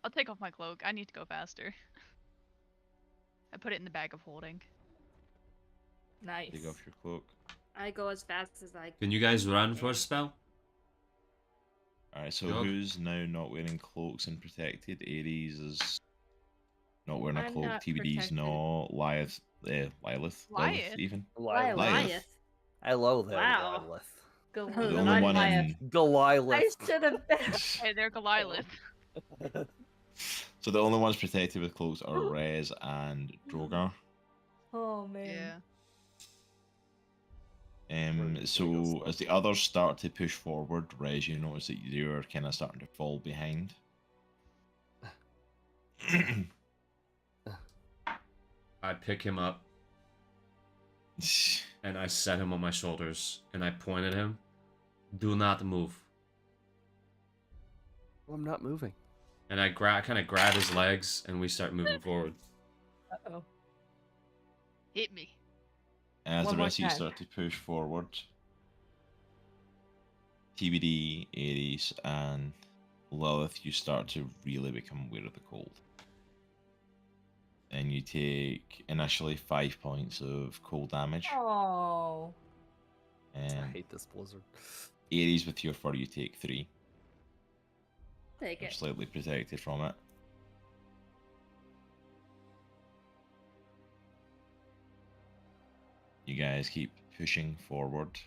I'll take off my cloak. I need to go faster. I put it in the bag of holding. Nice. Take off your cloak. I go as fast as I Can you guys run for a spell? Alright, so Yep. who's now not wearing cloaks and protected? Aries is not wearing a I'm cloak. not TBD's protected. not. Lilith, Lilith Lilith? even. Goliath. Goliath. Hello there, Wow. Goliath. Go The only one in. Goliath. I should have been. Hey, there, Goliath. So the only ones protected with cloaks are Rez and Drogar. Oh man. Yeah. So as the others start to push forward, Rez, you notice that you're kind of starting to fall behind. I pick him up and I set him on my shoulders and I point at him. Do not move. Well, I'm not moving. And I kind of grab his legs and we start moving forward. Uh-oh. Hit me. As One the more rest of you time. start to push forward, TBD, Ares, and Lilith, you start to really become aware of the cold. And you take initially 5 points of cold damage. Oh. I And hate this blizzard. Ares, with your fur, you take 3. Take You're it. slightly protected from it. You guys keep pushing forward.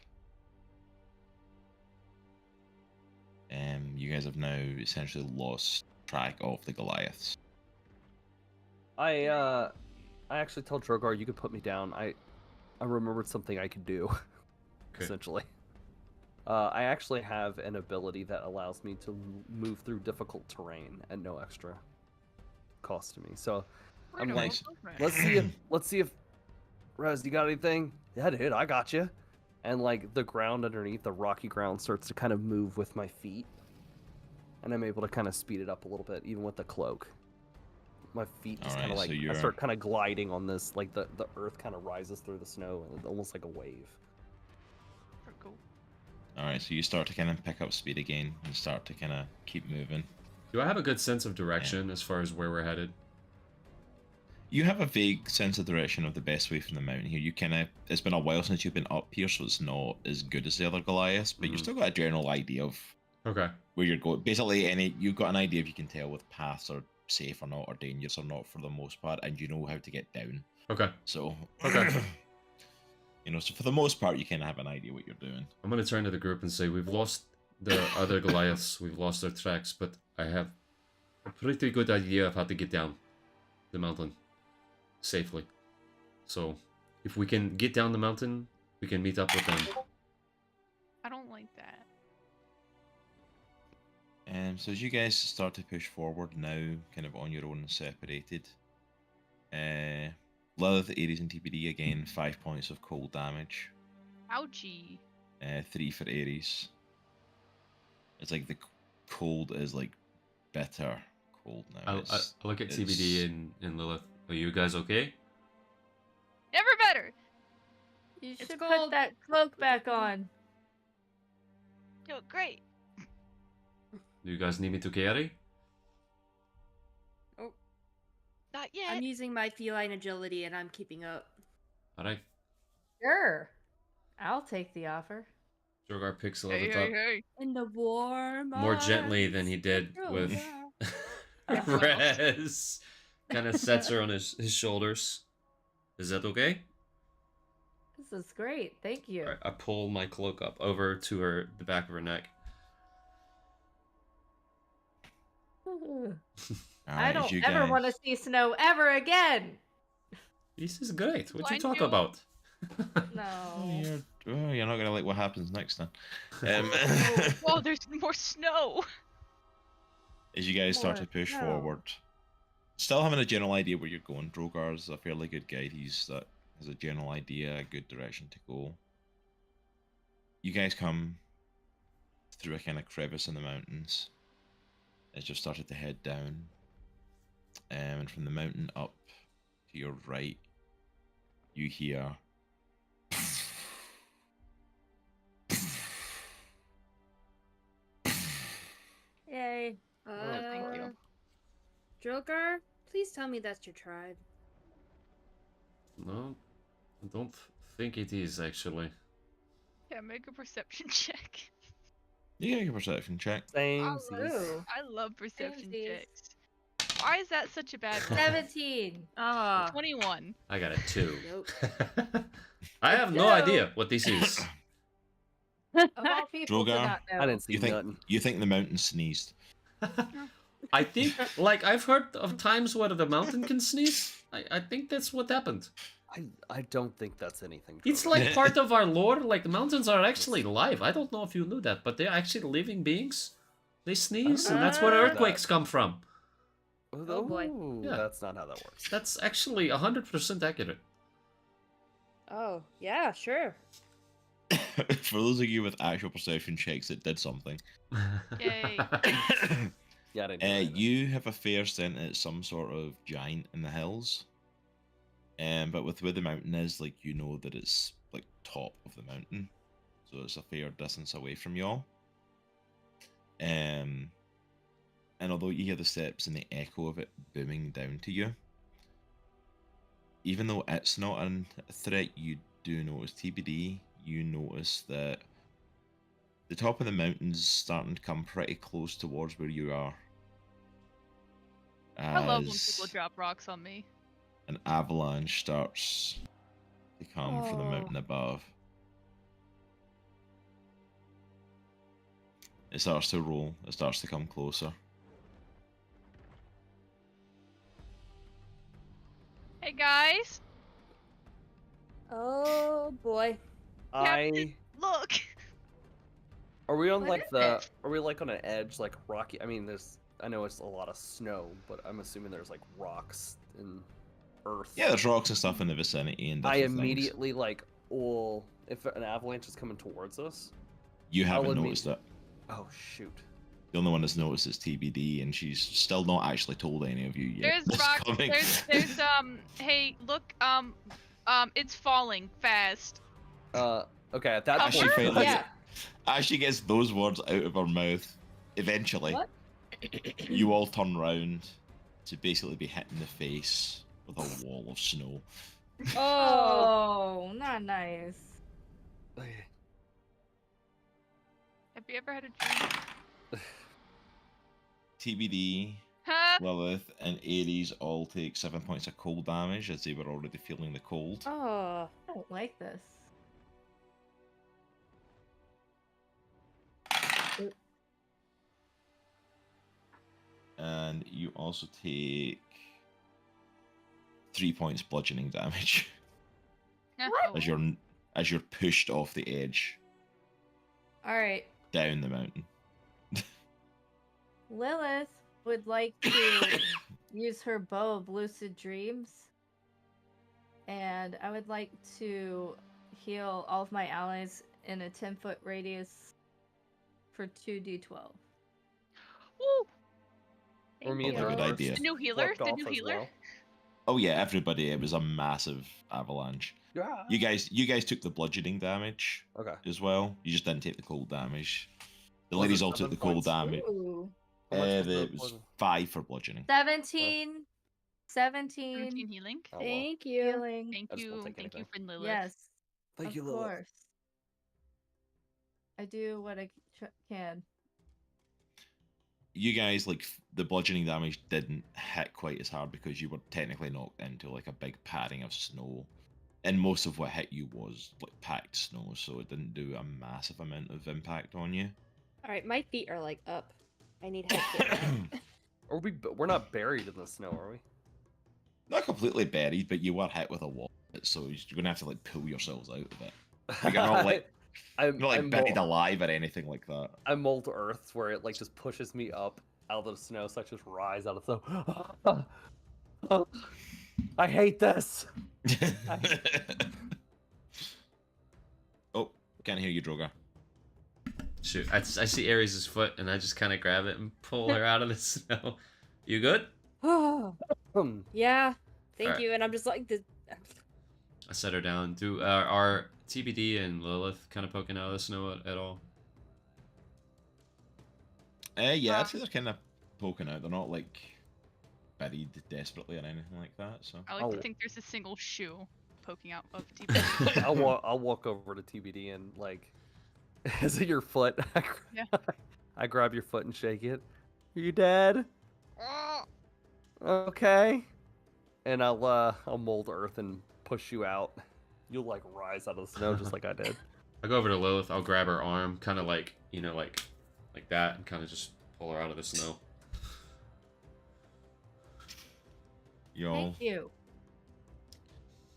You guys have now essentially lost track of the Goliaths. I actually tell Drogar you could put me down. I remembered something I could do. Okay. Essentially. I actually have an ability that allows me to move through difficult terrain at no extra cost to me. So We're I'm gonna like, roll over. let's see if Rez, you got anything? Yeah, dude, I got you. And like the ground underneath, the rocky ground starts to kind of move with my feet, and I'm able to kind of speed it up a little bit, even with the cloak. My feet just kind of Alright, like so I start kind of gliding on this, like the earth kind of rises through the snow, and almost like a wave. Pretty cool. Alright, so you start to kind of pick up speed again and start to kind of keep moving. Do I have a good sense of direction as far as where we're headed? You have a vague sense of direction of the best way from the mountain here. You kind of, it's been a while since you've been up here, so it's not as good as the other Goliaths, but you've Mhm. still got a general idea of Okay. where you're going. Basically, you've got an idea if you can tell with paths are safe or not, or dangerous or not for the most part, and you know how to get down. Okay. So, Okay. so for the most part, you kind of have an idea what you're doing. I'm gonna turn to the group and say we've lost the other Goliaths, we've lost their tracks, but I have a pretty good idea of how to get down the mountain safely. So if we can get down the mountain, we can meet up with them. I don't like that. So as you guys start to push forward now, kind of on your own, separated, Lilith, Ares, and TPD again, 5 points of cold damage. Ouchie. 3 for Ares. It's like the cold is like bitter cold now. I look at TBD and Lilith. Are you guys okay? Never better. You It's should cold. put that cloak back on. Yo, great. Do you guys need me to carry? Not yet. I'm using my feline agility and I'm keeping up. Alright. Sure. I'll take the offer. Drogar picks Hey, Lilith hey, up hey. In the warm more gently than he arms did of with Drogar. Rez. Kind of sets her on his shoulders. Is that okay? This is great. Thank you. Alright, I pull my cloak up over to the back of her neck. I Alright, don't you ever guys- want to see snow ever again. This is great. What you Blind talk you. about? No. You're not gonna like what happens next then. Whoa, there's more snow. As you guys start to More push snow. forward, still having a general idea where you're going. Drogar's a fairly good guide. Has a general idea, a good direction to go. You guys come through a kind of crevice in the mountains. It's just started to head down, and from the mountain up to your right, you hear. Yay. thank you. Drogar, please tell me that's your tribe. No, I don't think it is actually. Yeah, make a perception check. You get a perception check. Same. Ooh. I love perception Samesies. checks. Why is that such a bad roll? 17. Ah. 21. I got a 2. Nope. I have no idea what this is. Of all people to Drogar, not know. I didn't see You think nothing. you think the mountain sneezed? I think, like, I've heard of times where the mountain can sneeze. I think that's what happened. I don't think that's anything. It's Drogo. like part of our lore. Like, the mountains are actually live. I don't know if you knew that, but they're actually living beings. They sneeze, and that's where Ah. earthquakes come from. Oh, boy. Ooh, Yeah. That's not how that works. That's actually 100% accurate. Oh, yeah, sure. For those of you with actual perception checks, it did something. Yay. Yeah, I didn't. do anything. You have a fair sense it's some sort of giant in the hills. But with where the mountain is, like, you know that it's like top of the mountain, so it's a fair distance away from y'all. And although you hear the steps and the echo of it booming down to you, even though it's not a threat, you do notice, TBD, you notice that the top of the mountain's starting to come pretty close towards where you are. I love when As people drop rocks on me. an avalanche starts to come from the Oh. mountain above. It starts to roll, it starts to come closer. Hey guys, Oh, boy. look. Are we on What like is the? it? Are we like on an edge, like rocky? I mean, I know it's a lot of snow, but I'm assuming there's like rocks and earth. Yeah, there's rocks and stuff in the vicinity and I different things. immediately like, well, if an avalanche is coming towards us. You haven't I'll noticed it. Oh shoot. The only one that's noticed is TBD, and she's still not actually told any of you yet. There's it's rocks. coming. There's hey, look, it's falling fast. Okay. At that As she point, finally, Yeah. as she gets those words out of her mouth, eventually, What? you all turn round to basically be hit in the face with a wall of snow. Oh, not nice. Have you ever had a dream? TBD, Huh? Lilith, and Ares all take 7 points of cold damage as they were already feeling the cold. Oh. I don't like this. And you also take 3 points bludgeoning damage Oh, as you're pushed off the edge All right. down the mountain. Lilith would like to use her bow of lucid dreams. And I would like to heal all of my allies in a 10-foot radius for 2d12. Woo! Or me and Probably a good Earth idea. The new healer. flipped The off new as healer. well. Oh yeah, everybody! It was a massive avalanche. Yeah. You guys took the bludgeoning damage Okay. as well. You just didn't take the cold damage. The Was it ladies all took 7 the cold points? damage. Ooh. How much was the It was poison? 5 for bludgeoning. 17. 17 17. healing. Oh, well. Thank you. Healing. Thank I just won't you. take Thank you, anything. friend Lilith. Yes. Thank of you, Lilith. course. I do what I can. You guys, like, the bludgeoning damage didn't hit quite as hard because you were technically knocked into like a big padding of snow, and most of what hit you was like packed snow, so it didn't do a massive amount of impact on you. Alright, my feet are like up. I need help getting out. We're not buried in the snow, are we? Not completely buried, but you were hit with a wall, so you're gonna have to like pull yourselves out of it. Like, you're not like I'm not like I'm buried mol- alive or anything like that. I'm mold earth where it like just pushes me up out of the snow, so I just rise out of the snow. I hate this. Oh, can't hear you, Droga. Shoot, I see Ares' foot, and I just kind of grab it and pull her out of the snow. You good? Oh, yeah. Thank Alright. you. And I'm just like, I set her down. Do are TBD and Lilith kind of poking out of the snow at all? Yeah, I'd say they're kind of poking out. They're not like buried desperately or anything like that. So I like Oh. to think there's a single shoe poking out of TB. I'll walk over to TBD and like, is it your foot? Yeah. I grab your foot and shake it. Are you dead? Okay. And I'll mold earth and push you out. You'll like rise out of the snow just like I did. I go over to Lilith. I'll grab her arm, kind of like like that, and kind of just pull her out of the snow. You all Thank you.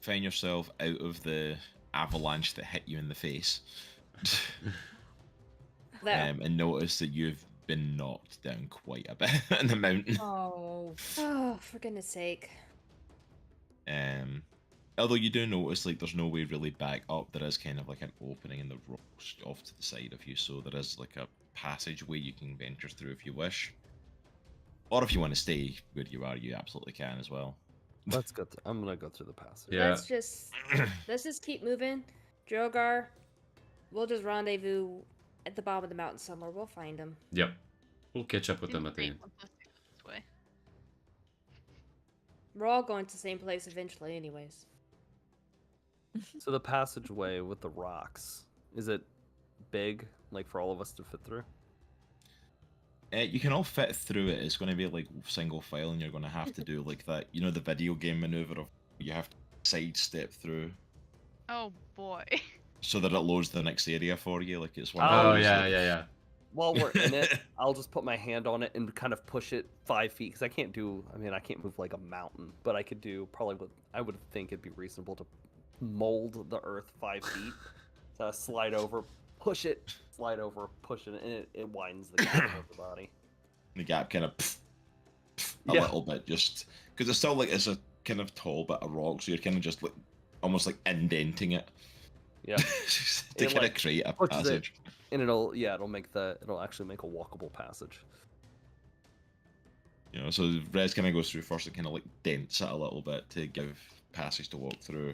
find yourself out of the avalanche that hit you in the face. There. And notice that you've been knocked down quite a bit in the mountain. Oh. Oh, for goodness sake. Although you do notice like there's no way really back up. There is kind of like an opening in the rocks off to the side of you, so there is like a passageway you can venture through if you wish. Or if you want to stay where you are, you absolutely can as well. Let's go. I'm gonna go through the passage. Yeah. Let's just keep moving. Drogar, we'll just rendezvous at the bottom of the mountain somewhere. We'll find him. Yep. We'll catch up with them Seems at the great end. once us do it this way. We're all going to the same place eventually, anyways. So the passageway with the rocks, is it big, like for all of us to fit through? You can all fit through it. It's going to be like single file, and you're going to have to do like that. You know the video game maneuver of you have to sidestep through Oh boy. so that it loads the next area for you. Like it's one. Oh, of those, yeah, like- yeah. While we're in it, I'll just put my hand on it and kind of push it 5 feet because I can't move like a mountain, but I could do probably what I would think it'd be reasonable to mold the earth 5 feet. So I slide over, push it, slide over, push it, and it widens the gap of the body. The gap kind of a Yeah. little bit, just because it's still like it's a kind of tall bit of rock, so you're kind of just like almost like indenting it. Yeah. To It, kind of like, create a pushes it. passage. And it'll actually make a walkable passage. You know, so Rez kind of goes through first and kind of like dents it a little bit to give passage to walk through.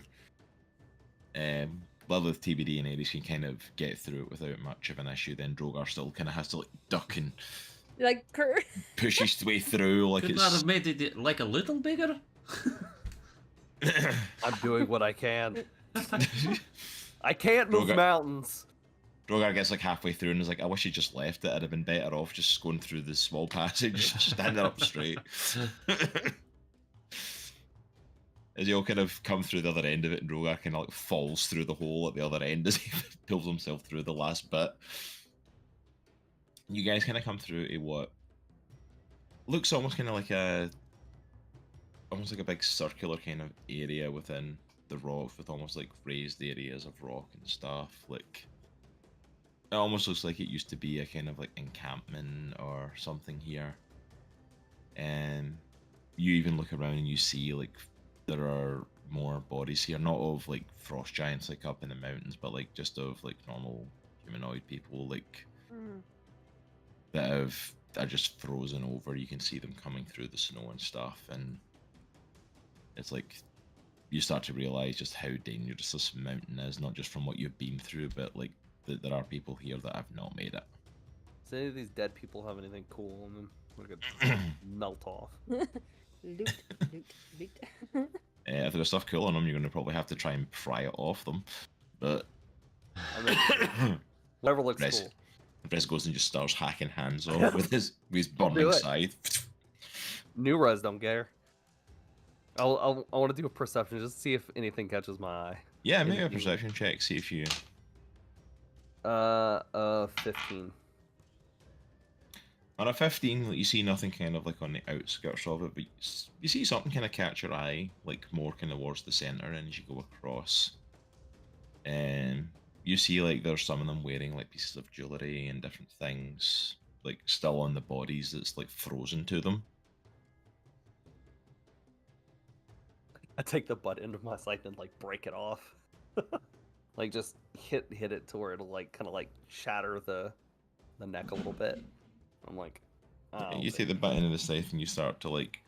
Lilith, TBD, and Ares can kind of get through it without much of an issue. Then Drogar still kind of has to like duck and Like, Kurt. push his way through like Could it's. not have made it like a little bigger? I'm doing what I can. I can't move Drogar- mountains. Drogar gets like halfway through and is like, I wish he just left it. I'd have been better off just going through the small passage, standing up straight. As you all kind of come through the other end of it, and Drogar kind of like falls through the hole at the other end as he pulls himself through the last bit. You guys kind of come through a what looks almost kind of like almost like a big circular kind of area within the rock with almost like raised areas of rock and stuff. Like it almost looks like it used to be a kind of like encampment or something here. And you even look around and you see like there are more bodies here, not of like frost giants like up in the mountains, but like just of like normal humanoid people like that are just frozen over. You can see them coming through the snow and stuff, and it's like you start to realize just how dangerous this mountain is, not just from what you've been through, but like that there are people here that have not made it. Does any of these dead people have anything cool on them? We're gonna melt off. Loot. If there's stuff cool on them, you're going to probably have to try and pry it off them. But I mean, whatever looks Rez, cool. Rez goes and just starts hacking hands off with his burning it. scythe. New Res don't care. I want to do a perception just to see if anything catches my eye. Yeah, make a Anything- perception check. See if you. 15. On a 15, like, you see nothing kind of like on the outskirts of it, but you see something kind of catch your eye, like more kind of towards the center, and as you go across, you see like there's some of them wearing like pieces of jewelry and different things, like still on the bodies that's like frozen to them. I take the butt end of my scythe and like break it off. Like just hit it to where it'll like kind of like shatter the neck a little bit. I'm like, oh, You take the butt end of the scythe and you start to like.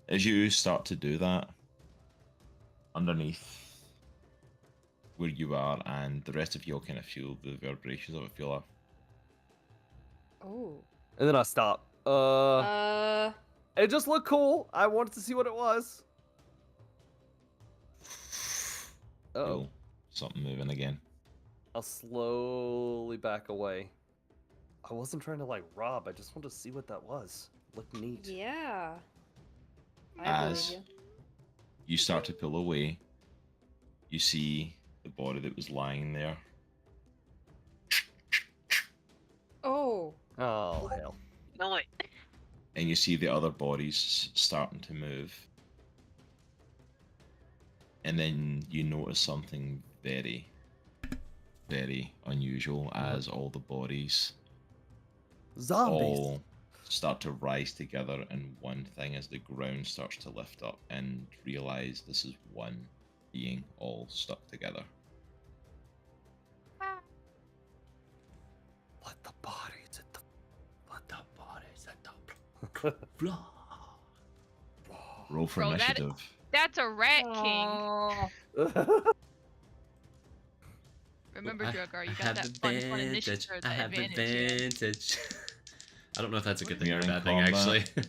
As you start to do that, underneath where you are, and the rest of you all kind of feel the vibrations of it feel off. Oh. And then I stop. It just looked cool. I wanted to see what it was. Oh, Feel something moving again. I'll slowly back away. I wasn't trying to like rob. I just wanted to see what that was. Looked neat. Yeah. I As believe you start to pull away, you see the body that was lying there. you. Oh. Oh hell. No, it. and you see the other bodies starting to move. And then you notice something very, very unusual as all the bodies Zombies. all start to rise together in one thing as the ground starts to lift up and realize this is one being all stuck together. Let the bodies at the Blah. Roll for Bro, initiative. That's a rat king. Oh, Remember, I Drogar, you got that fun initiative. I have advantage. I don't know if that's a good thing or a You're in bad thing, combat. actually.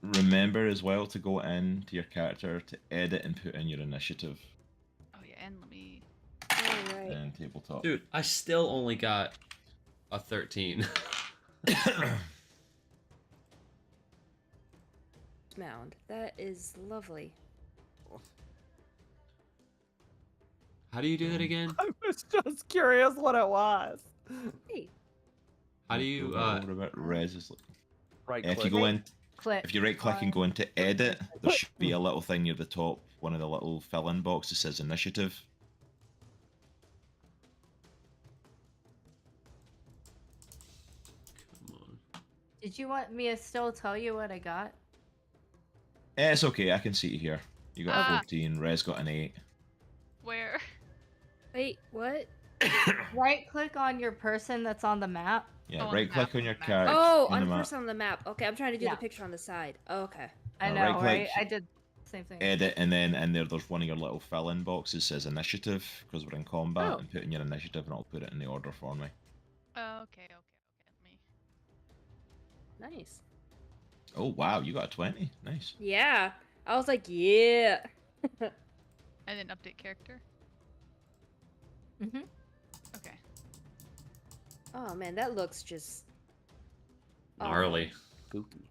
Remember as well to go into your character to edit and put in your initiative Oh yeah, and let me. Alright. and tabletop. Dude, I still only got a 13. Mound. That is lovely. How do you do that again? I was just curious what it was. Hey. How do you, What about res? Is like, Right if click. you go in, click. if you right click and go into edit, there should be a little thing near the top, one of the little fill-in boxes says initiative. Come on. Did you want me to still tell you what I got? It's okay, I can see it here. You got a Ah. 14, res got an 8. Where? Wait, what? Right click on your person that's on the map. Yeah, Oh, on right the click map, on your on the map. character. Oh, in on the the map. person on the map. Okay, I'm trying to do Yeah. the picture on the side. Oh, okay. I know, right-click. right? I did the same thing. Edit, and then in there's one of your little fill-in boxes says initiative, because we're in combat, Oh. and put in your initiative and it'll put it in the order for me. Oh, okay. Let me. Nice. Oh wow, you got a 20. Nice. Yeah. I was like, yeah. And then update character. Mm-hmm. Okay. Oh man, that looks just Gnarly. Spooky.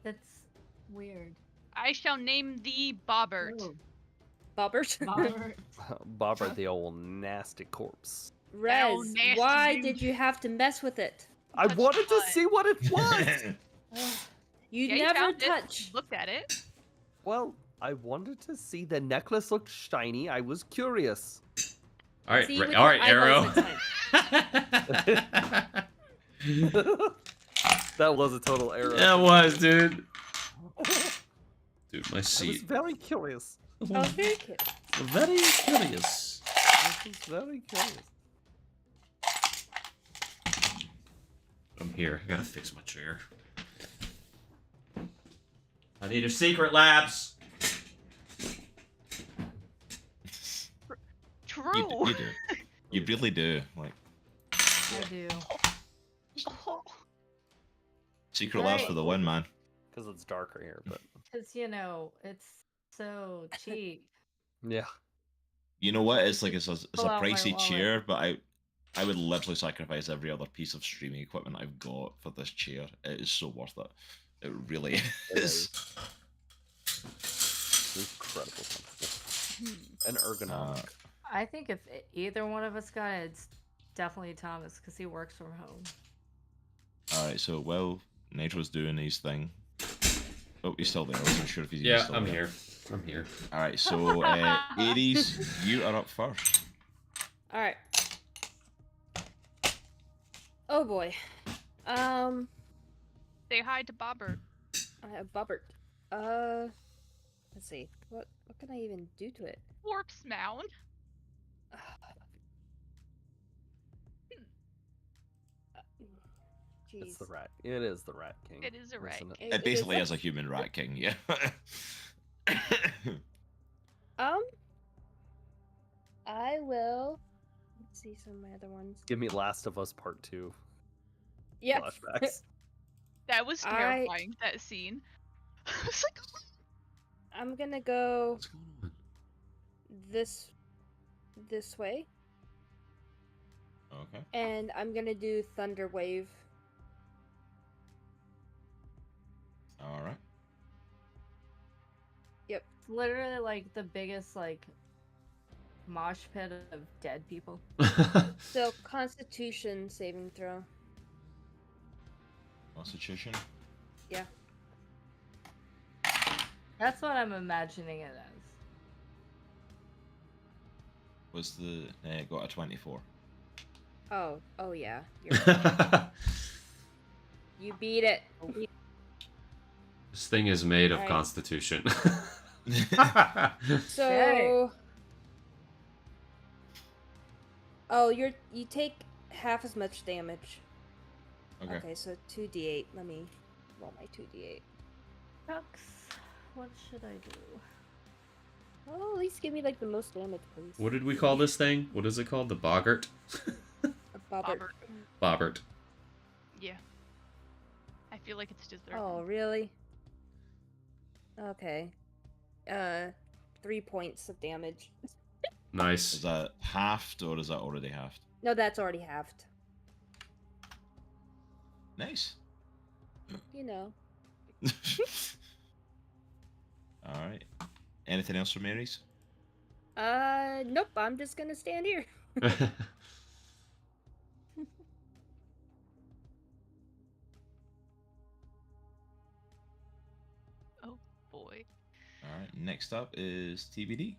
That's weird. I shall name thee Bobbert. Oh, Bobbert. Robert. Bobber, the old nasty corpse. Ow, Rez, nasty why dude. did you have to mess with it? I Touch wanted to blood. see what it was. You Yeah, you never found it. touch. Looked at it. Well, I wanted to see the necklace looked shiny. I was curious. All right, See, with all right, your Arrow. eyeballs That was a total error. Yeah, it was, dude. Dude, my I was seat. very curious. I was very cute. Very curious. I was very curious. I'm here. I gotta fix my chair. I need your secret labs. True. You do. You really do. Like, I do. secret labs for the win, man. Because it's darker here, but Because, it's so cheap. yeah. You know what? It's like it's a Pull out my pricey wallet. chair, but I would literally sacrifice every other piece of streaming equipment I've got for this chair. It is so worth it. It really It is. Incredible comfortable. And ergonomic. I think if either one of us got it, it's definitely Thomas because he works from home. Alright, so while Nitro's doing his thing. Oh, he's still there. I wasn't sure if he's Yeah, still I'm there. here. I'm here. Alright, so Ares, you are up first. Alright. Oh boy. Say hi to Bobbert. Bobbert. Let's see. What can I even do to it? Corpse mound. It's Jeez. the rat. It is the Rat King. It is a rat isn't it? king. It basically is a human rat king, yeah. I will. Let's see some of my other ones. Give me Last of Us Part 2 Yeah. flashbacks. That was I- terrifying. That scene. I was like, I'm gonna go What's going on? this way, Okay. and I'm gonna do Thunder Wave. Alright. Yep. It's literally like the biggest mosh pit of dead people. So Constitution saving throw. Constitution. That's what I'm imagining it as. Was the got a 24. Oh yeah. You're right. You beat it. This thing is made of Alright. constitution. So. Oh, you take half as much damage. Okay. Okay, so 2d8. Let me roll my 2d8. Shucks. What should I do? Oh, at least give me like the most damage, please. What did we call this thing? What is it called? The boggart? A bobbert. Bobbert. Yeah. I feel like it's deserved. Oh, really? Okay. 3 points of damage. Nice. Is that halved or is that already halved? No, that's already halved. Nice. You know. Alright. Anything else from Aries? Nope. I'm just gonna stand here. Oh boy. Alright, next up is TBD.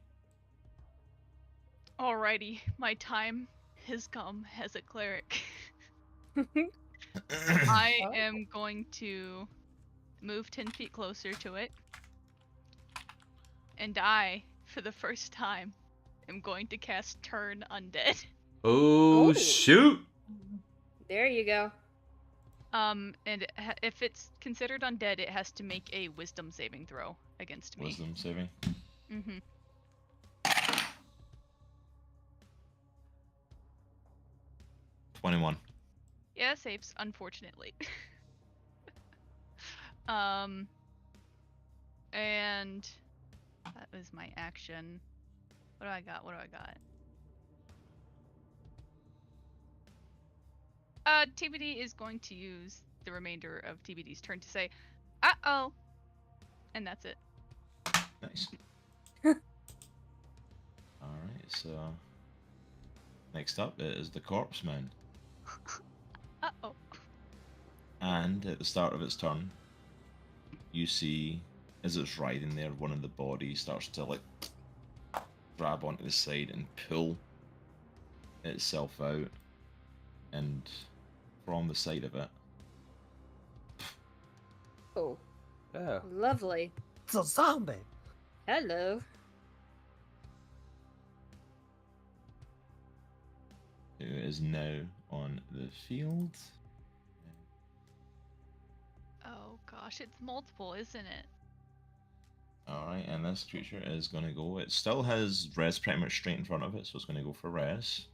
Alrighty, my time has come as a cleric. I am going to move 10 feet closer to it. And I, for the first time, am going to cast Turn Undead. Oh, Oh. shoot! There you go. And if it's considered undead, it has to make a Wisdom saving throw against me. Wisdom saving. Mm-hmm. 21. Yeah, saves, unfortunately. And that was my action. What do I got? TBD is going to use the remainder of TBD's turn to say, uh-oh, and that's it. Nice. Alright, so next up is the Corpse Mound. Uh-oh. And at the start of its turn, you see, as it's riding there, one of the bodies starts to like grab onto the side and pull itself out, and from the side of it, Oh, Oh, lovely. it's a zombie. Hello. who is now on the field. Oh gosh, it's multiple, isn't it? Alright, and this creature is going to go. It still has res pretty much straight in front of it, so it's going to go for res.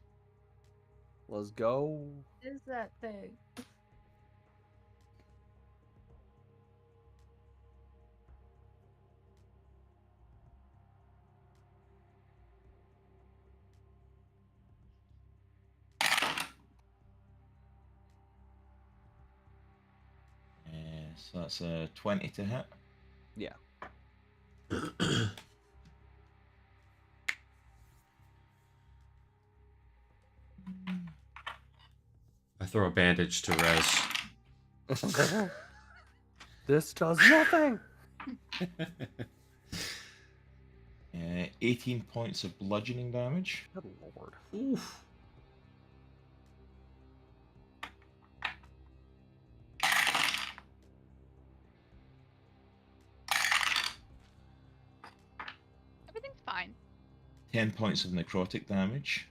Let's go. What is that thing? So that's a 20 to hit. Yeah. I throw a bandage to res. This does nothing. 18 points of bludgeoning damage. Good lord. Oof. Everything's fine. 10 points of necrotic damage.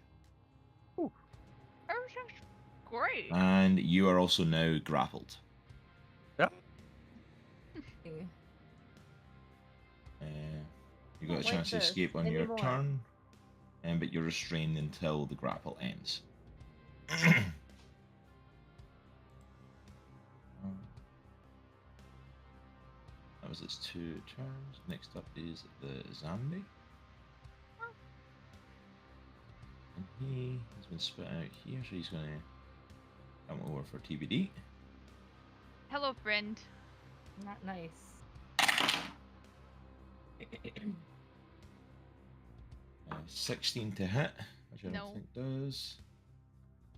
Everything's great. And you are also now grappled. Yep. You got a Like chance to this escape on your anymore. turn, but you're restrained until the grapple ends. That was its 2 turns. Next up is the zombie. And he has been spit out here, so he's going to come over for TBD. Hello, friend. Not nice. 16 to hit, which I don't No. think does.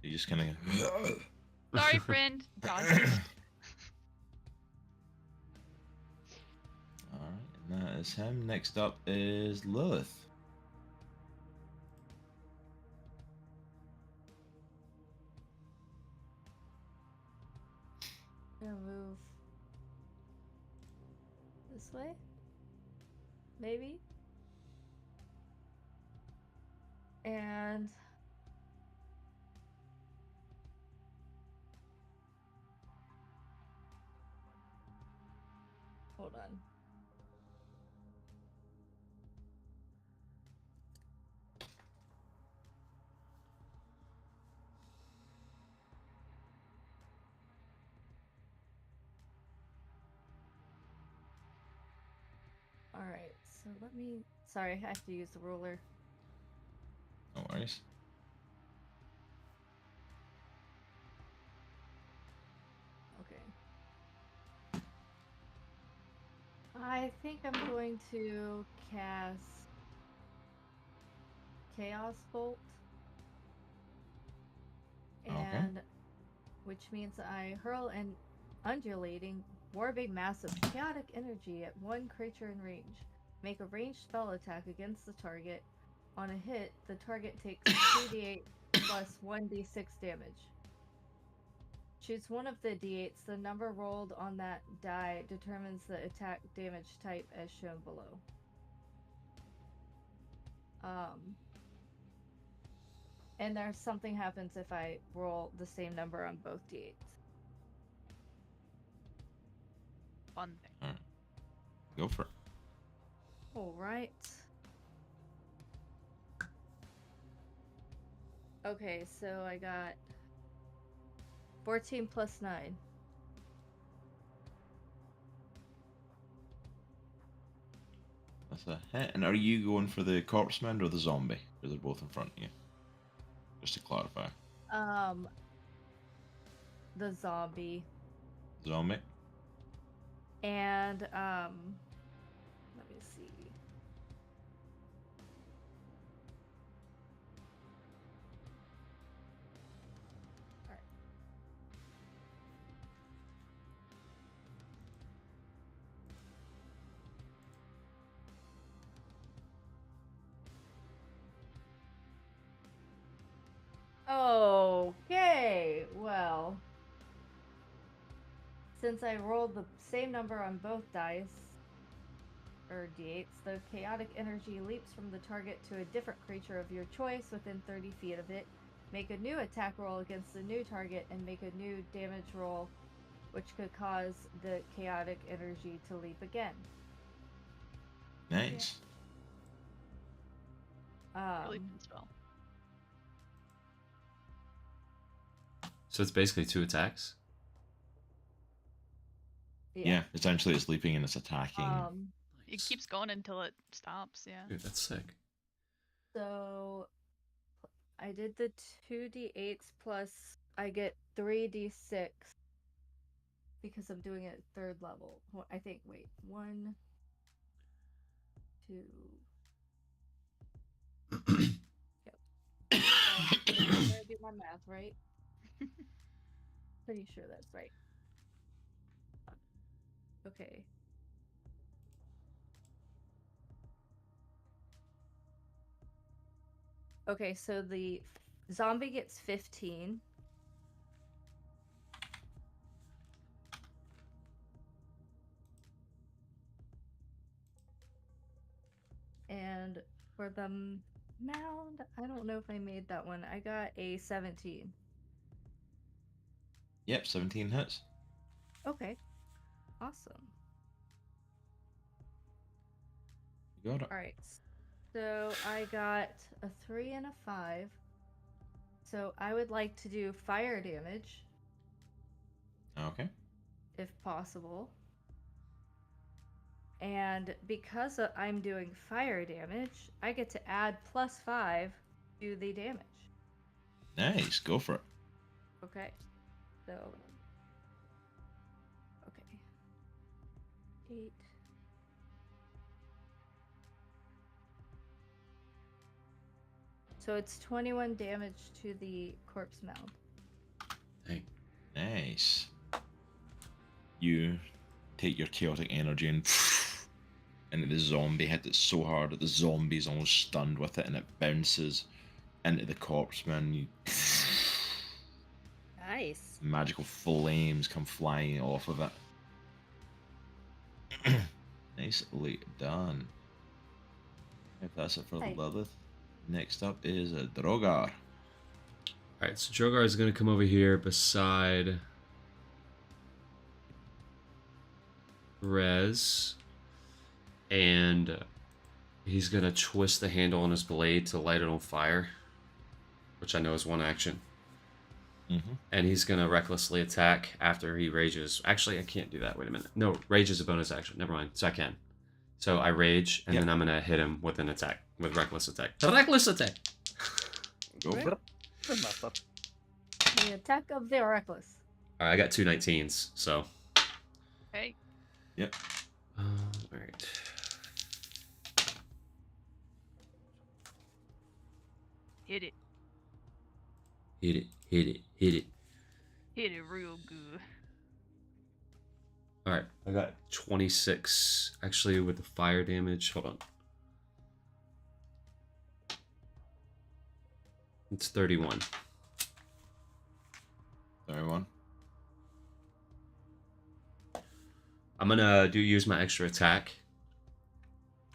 You just kind of. Sorry, friend. Dodged. Alright, and that is him. Next up is Lilith. I'm gonna move this way? Maybe? And hold on. Alright, so let me. Sorry, I have to use the ruler. No worries. Okay. I think I'm going to cast Chaos Bolt. Okay. And which means I hurl an undulating, warbing mass of chaotic energy at one creature in range. Make a ranged spell attack against the target. On a hit, the target takes 2d8 plus 1d6 damage. Choose one of the d8s. The number rolled on that die determines the attack damage type as shown below. And there's something happens if I roll the same number on both d8s. Fun thing. Alright. Go for it. Alright. Okay, so I got 14 plus 9. That's a hit. And are you going for the corpseman or the zombie? Or they're both in front of you? Just to clarify. The zombie. Zombie? And, let me see. Alright. Okay, well, since I rolled the same number on both dice, or d8s, the chaotic energy leaps from the target to a different creature of your choice within 30 feet of it. Make a new attack roll against the new target and make a new damage roll, which could cause the chaotic energy to leap again. Nice. Really fun spell. So it's basically 2 attacks. Yeah, essentially it's leaping and it's attacking. It keeps going until it stops, yeah. Dude, that's sick. So I did the 2d8s plus I get 3d6 because I'm doing it at 3rd level. I think, wait, 1, 2. Yep. I'm gonna do my math, right? Pretty sure that's right. Okay. Okay, so the zombie gets 15. And for the mound, I don't know if I made that one. I got a 17. Yep, 17 hits. Okay. Awesome. You got it. Alright. So I got a 3 and a 5. So I would like to do fire damage, Okay. if possible. And because I'm doing fire damage, I get to add +5 to the damage. Nice, go for it. Okay. So. Okay. 8. So it's 21 damage to the corpse mound. Hey. Nice. You take your chaotic energy and and the zombie hit it so hard that the zombie's almost stunned with it, and it bounces into the corpseman. Nice. Magical flames come flying off of it. Nicely done. If that's it for Hey. Lilith, next up is a Drogar. Alright, so Drogar is going to come over here beside Rez, and he's going to twist the handle on his blade to light it on fire, which I know is one action. And he's going to recklessly attack after he rages. Actually, I can't do that. Wait a minute. No, rage is a bonus action. Never mind. So I can. So I rage, and then I'm going to hit him with an attack, with reckless attack. Reckless attack! Go for it. The attack of the reckless. Alright, I got 2 19s, so. Okay. Yep. Alright. Hit it. Hit it, hit it, hit it. Hit it real good. Alright, I got 26. Actually, with the fire damage, hold on. It's 31. 31. I'm gonna use my extra attack.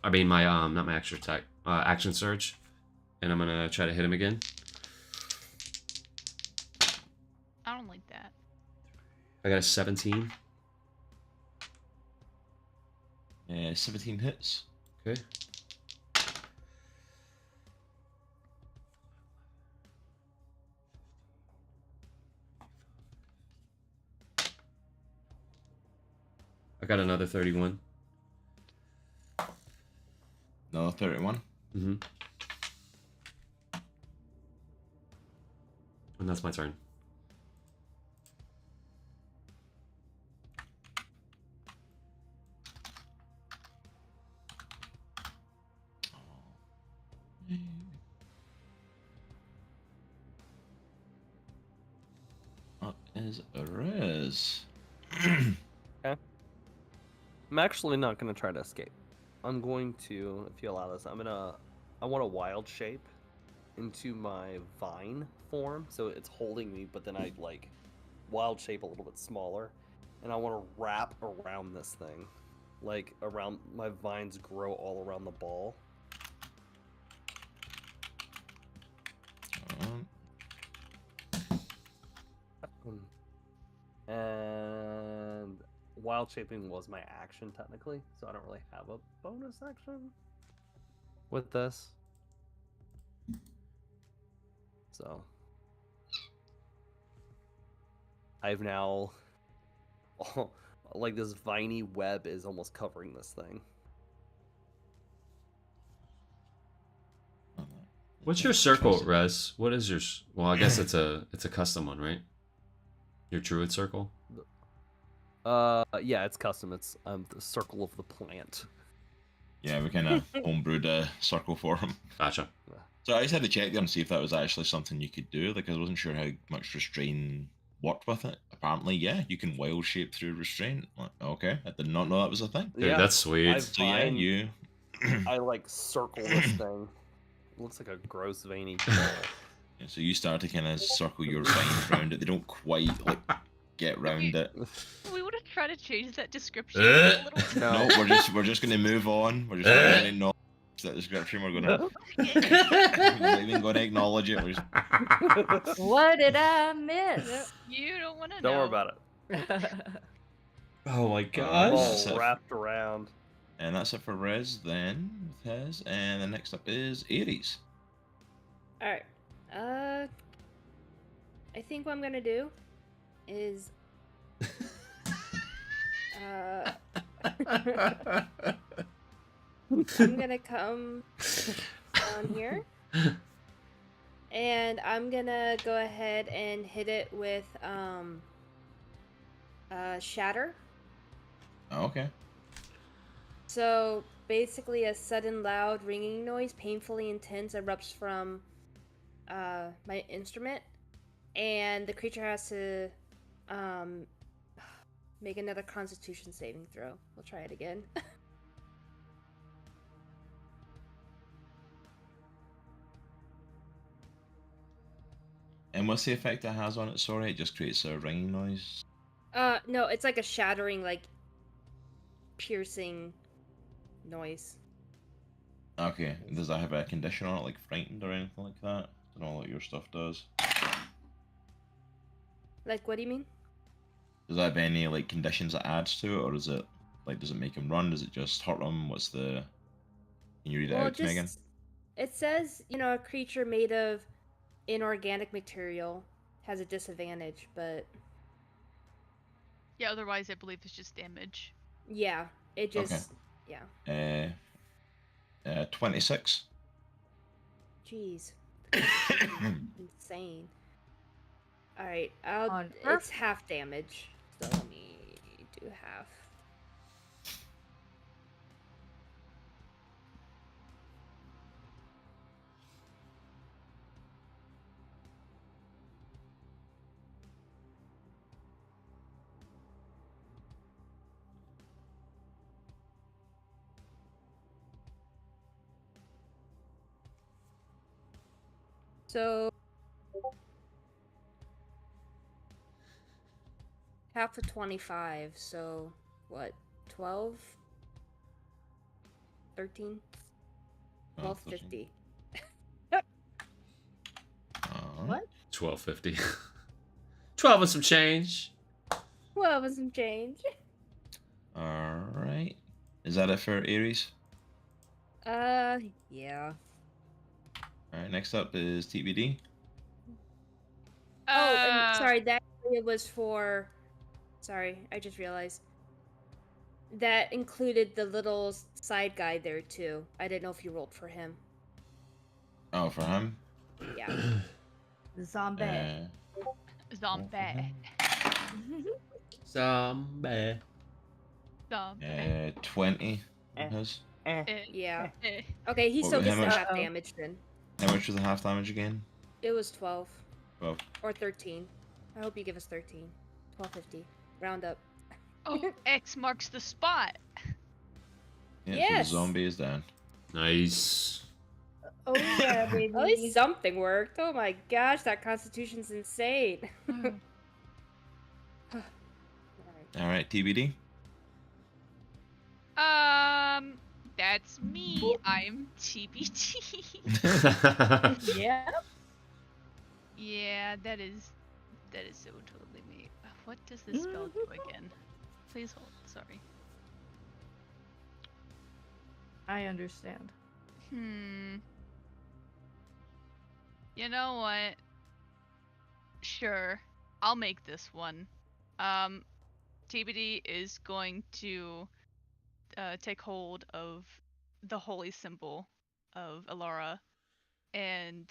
I mean my not my extra attack, action surge, and I'm gonna try to hit him again. I don't like that. I got a 17. 17 hits. Okay. I got another 31. No, 31. Mm-hmm. And that's my turn. Up is Rez. I'm actually not gonna try to escape. I'm going to, if you allow this, I want a wild shape into my vine form, so it's holding me, but then I like wild shape a little bit smaller, and I want to wrap around this thing, like around my vines grow all around the ball. And wild shaping was my action technically, so I don't really have a bonus action with this. So I've now like this viney web is almost covering this thing. What's your circle, Rez? What is your? Well, I guess it's a custom one, right? Your druid circle. Yeah, it's custom. It's the circle of the plant. Yeah, we kind of homebrewed a circle for him. Gotcha. So I just had to check there and see if that was actually something you could do. Like I wasn't sure how much restrain worked with it. Apparently, yeah, you can wild shape through restraint. Like, okay, I did not know that was a thing. Dude, that's sweet. So yeah, you. I like circle this thing. It looks like a gross veiny ball. Yeah, so you start to kind of circle your vines around it. They don't quite like get round it. We would have tried to change that description a little bit. No, we're just gonna move on. We're just gonna acknowledge that description. We're gonna we're not even gonna acknowledge it. We're just... What did I miss? You don't want to know. Don't worry about it. Oh my gosh. All wrapped around. And that's it for Rez then with his. And the next up is Ares. Alright. I think what I'm gonna do is I'm gonna come down here and I'm gonna go ahead and hit it with shatter. Oh, okay. So basically a sudden loud ringing noise, painfully intense, erupts from my instrument, and the creature has to make another Constitution saving throw. We'll try it again. And what's the effect it has on it? Sorry, it just creates a ringing noise. No, it's like a shattering, like piercing noise. Okay, does that have a condition on it, like frightened or anything like that? I don't know what your stuff does. Like, what do you mean? Does that have any like conditions that adds to it, or is it like does it make him run? Does it just hurt him? What's the? Can you read it Well, out to me again? it says, a creature made of inorganic material has a disadvantage, but Yeah, otherwise I believe it's just damage. yeah, it just, yeah. 26. Jeez. Insane. Alright, On it's Earth? half damage. So let me do half. So half of 25, so what? 12? 13? 1250. What? 1250. 12 and some change. 12 and some change. Alright. Is that it for Ares? Yeah. Alright, next up is TBD. Oh, and sorry, that area was for. Sorry, I just realized. That included the little side guy there too. I didn't know if you rolled for him. Oh, for him? Yeah. Zombie. Zombie. Zombie. Zombie. 20. His. Yeah. Eh. Okay, he What still was- gets how the much- half damage then. How much was the half damage again? It was 12. 12. Or 13. I hope you give us 13. 1250. Round up. Oh, X marks the spot. Yeah, Yes. so the zombie is down. Nice. Oh yeah, baby. At least something worked. Oh my gosh, that constitution's insane. Alright, TBD. That's me. I'm TBT. Yeah. Yeah, that is so totally me. What does this spell do again? Please hold. Sorry. I understand. You know what? Sure. I'll make this one. TBD is going to take hold of the holy symbol of Alara and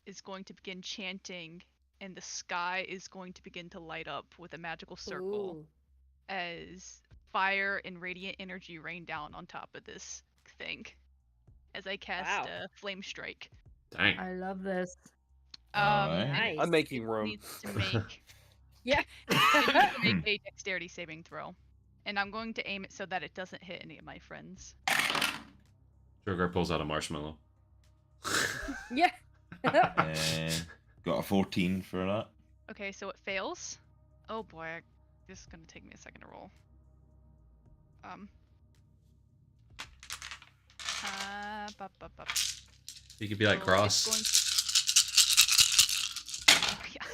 is going to begin chanting, and the sky is going to begin to light up with a magical circle Ooh. as fire and radiant energy rain down on top of this thing as I cast Wow. Flame Strike. Dang. I love this. Alright. Nice. I'm making It room. needs to make Yeah. it needs to make a dexterity saving throw. And I'm going to aim it so that it doesn't hit any of my friends. Sugar pulls out a marshmallow. Yeah. Got a 14 for that. Okay, so it fails. Oh boy, this is gonna take me a second to roll. You could be like So Cross.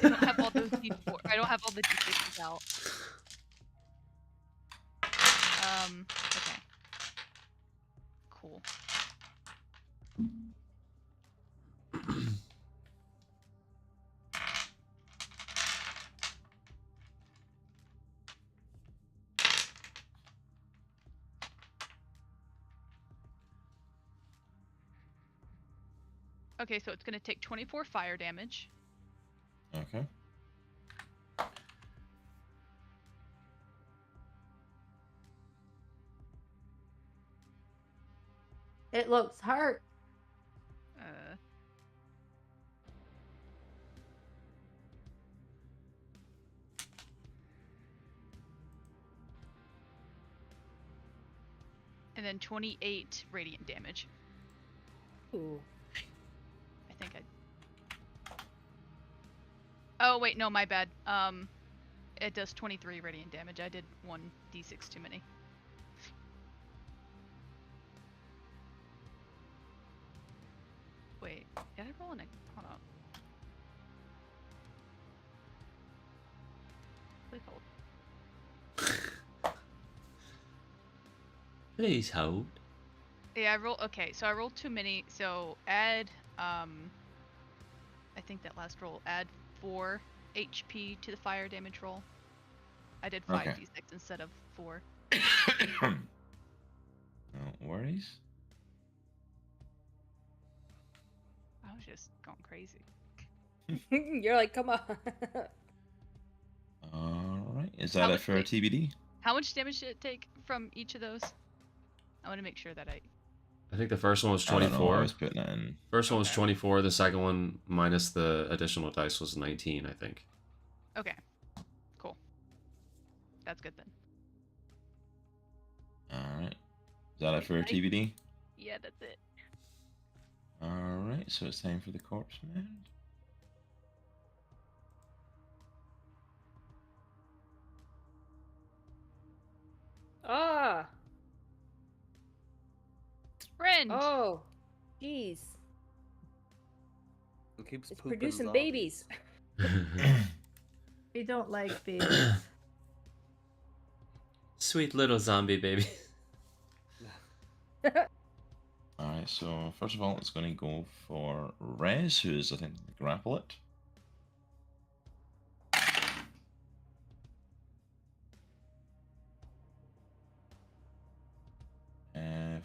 I don't have all those D4. I don't have all the D6s out. Okay. Cool. Okay, so it's gonna take 24 fire damage. Okay. It looks hurt. And then 28 radiant damage. Ooh. I think Oh wait, no, my bad. It does 23 radiant damage. I did 1d6 too many. Wait, did I roll an? Hold on. Please hold. Please hold. Yeah, I rolled. Okay, so I rolled too many. So add, I think that last roll, add 4 HP to the fire damage roll. I did 5d6 instead of 4. No worries. I was just going crazy. You're like, come on. Alright, is that How it much- for wait. TBD? How much damage did it take from each of those? I want to make sure that I. I think the first one was I don't know, 24. I was putting it in. First one was Okay. 24. The second one, minus the additional dice, was 19, I think. Okay. Cool. That's good then. Alright. Is that it for Nice. TBD? Yeah, that's it. Alright, so it's time for the corpse mound. Ah. Friend. Oh. Jeez. It keeps It's pooping producing zombies. babies. We don't like babies. Sweet little zombie baby. Alright, so first of all, it's going to go for Rez, who's, I think, the grapple it.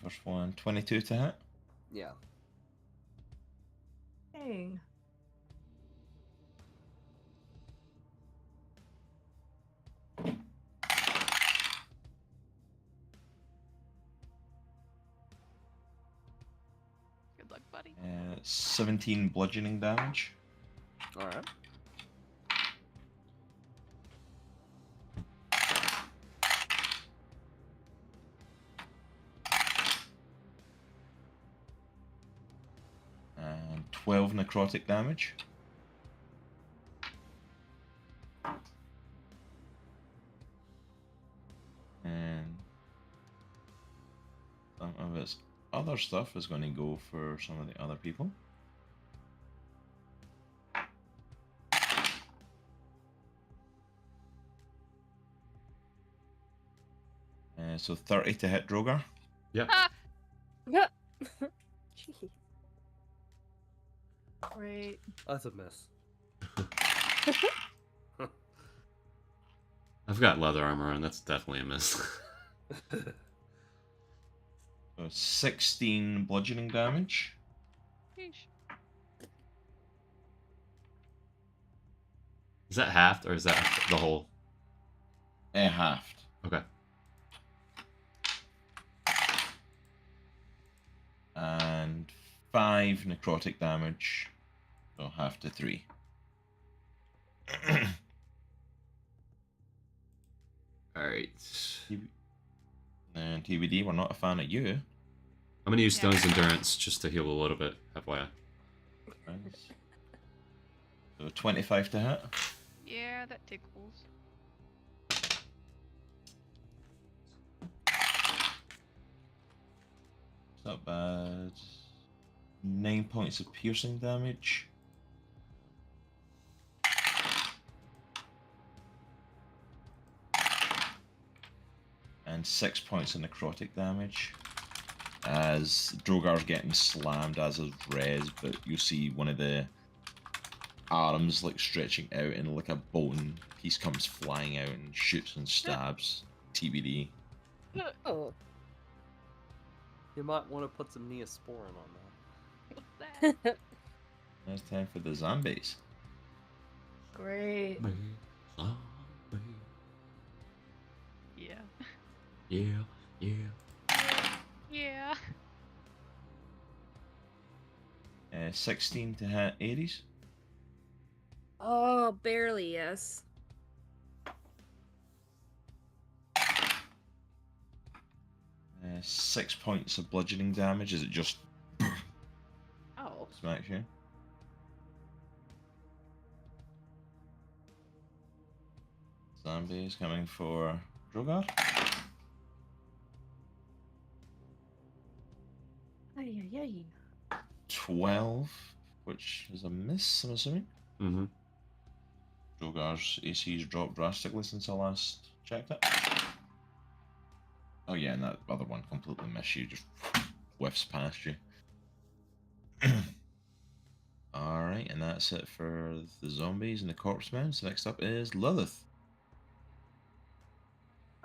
First one, 22 to hit. Yeah. Dang. Good luck, buddy. 17 bludgeoning damage. All right. And 12 necrotic damage. And some of its other stuff is going to go for some of the other people. So 30 to hit Drogar. Yep. Jeez. Great. That's a miss. I've got leather armor on. That's definitely a miss. So 16 bludgeoning damage. Sheesh. Is that halved or is that the whole? Halved. Okay. And 5 necrotic damage. So half to 3. Alright. And TBD, we're not a fan of you. I'm gonna use Yeah. Stone's Endurance just to heal a little bit, FYI. So 25 to hit. Yeah, that tickles. It's not bad. 9 points of piercing damage. And 6 points of necrotic damage. As Drogar's getting slammed, as is Rez, but you see one of the arms like stretching out and like a bone piece comes flying out and shoots and stabs TBD. Oh. You might want to put some Neosporin on that. What's that? Now it's time for the zombies. Great. Yeah. Yeah. Yeah. 16 to hit Ares. Oh, barely, yes. 6 points of bludgeoning damage. Is it just Oh. smacks you? Zombies coming for Drogar. Ay, ay, ay. 12, which is a miss, I'm assuming. Mm-hmm. Drogar's AC's dropped drastically since I last checked it. Oh yeah, and that other one completely missed you, just whiffs past you. Alright, and that's it for the zombies and the corpse men. So next up is Lilith.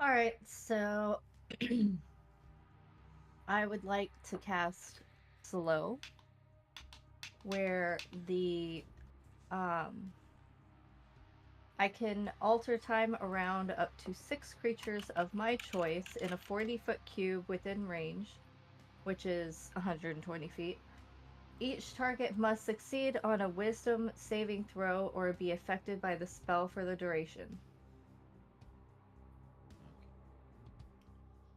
Alright, so I would like to cast Slow, where the I can alter time around up to 6 creatures of my choice in a 40-foot cube within range, which is 120 feet. Each target must succeed on a Wisdom saving throw or be affected by the spell for the duration.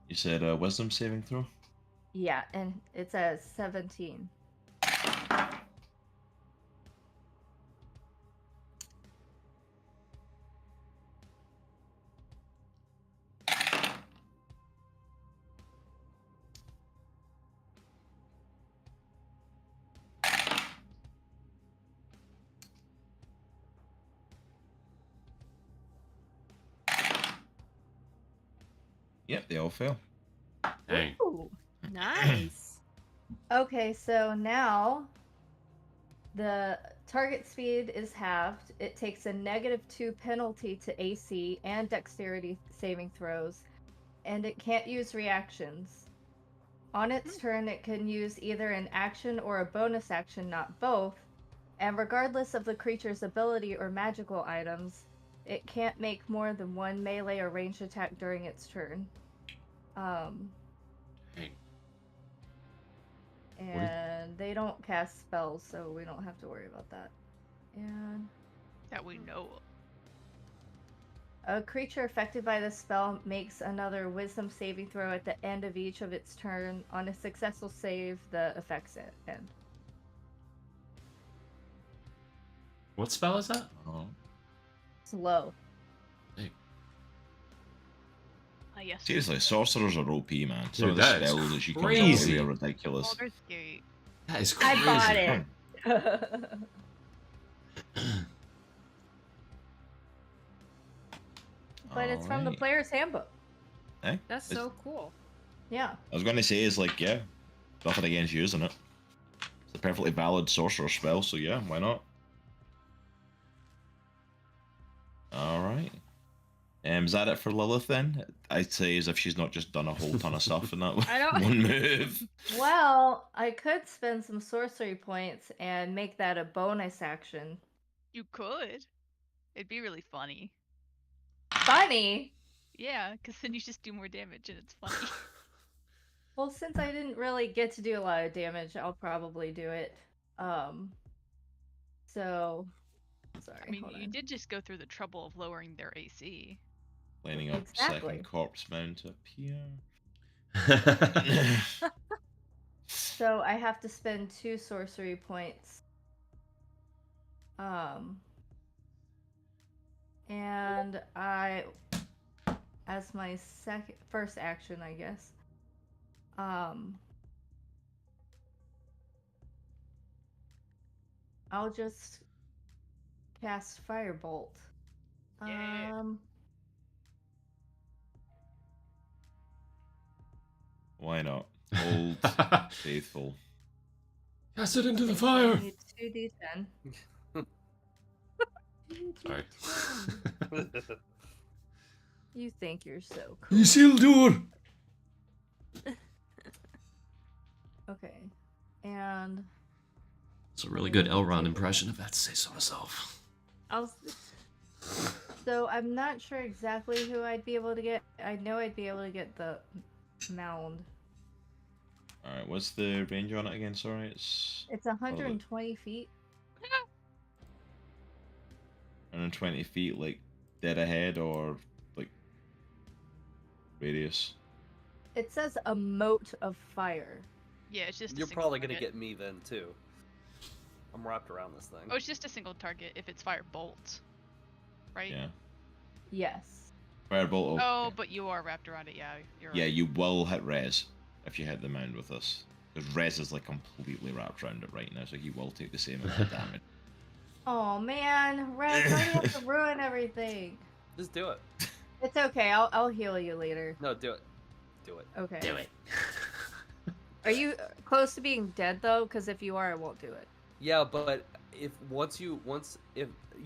You said a wisdom saving throw? Yeah, and it says 17. Yep, they all fail. Dang. Ooh. Nice. Okay, so now the target speed is halved. It takes a -2 penalty to AC and dexterity saving throws, and it can't use reactions. On its turn, it can use either an action or a bonus action, not both, and regardless of the creature's ability or magical items, it can't make more than one melee or ranged attack during its turn. Dang. And they don't cast spells, so we don't have to worry about that. And That we know of. a creature affected by this spell makes another Wisdom saving throw at the end of each of its turn. On a successful save, the effects end. What spell is that? Oh. Slow. Dang. Yes. Seriously, sorcerers are OP, man. Some of Dude, the that is spells that she comes up crazy. with are ridiculous. Baldur's Gate. That is I crazy. bought it. But it's from the Alright. player's handbook. Eh? That's It's- so cool. Yeah. I was going to say, is like, yeah, nothing against using it. It's a perfectly valid sorcerer spell, so yeah, why not? Alright. Is that it for Lilith then? I'd say as if she's not just done a whole ton of stuff in that I don't- one move. Well, I could spend some sorcery points and make that a bonus action. You could. It'd be really funny. Funny! Yeah, because then you just do more damage and it's funny. Well, since I didn't really get to do a lot of damage, I'll probably do it. So, sorry. I mean, hold you on. did just go through the trouble of lowering their AC. Lining up Exactly. second corpse mound to appear. So I have to spend 2 sorcery points. And I, as my first action, I guess. I'll just cast Firebolt. Yeah. Why not? Old faithful. Cast it into the I fire. need 2d10. Sorry. You think you're so cool. Isildur. Okay. And It's a really good Elrond impression, if I have to say so myself. so I'm not sure exactly who I'd be able to get. I know I'd be able to get the mound. Alright, what's the range on it again? Sorry, it's It's 120 feet. 120 feet, like dead ahead or like radius. It says a moat of fire. Yeah, it's just. You're a single probably gonna target. get me then too. I'm wrapped around this thing. Oh, it's just a single target if it's fire bolt, right? Yeah. Yes. Firebolt. Okay. Oh, but you are wrapped around it. Yeah, you're right. Yeah, you will hit Rez if you hit the mound with this. Because Rez is like completely wrapped around it right now, so he will take the same amount of damage. Oh man, Red, why do you have to ruin everything? Just do it. It's okay. I'll heal you later. No, do it. Do it. Okay. Do it. Are you close to being dead though? Because if you are, I won't do it. Yeah, but if you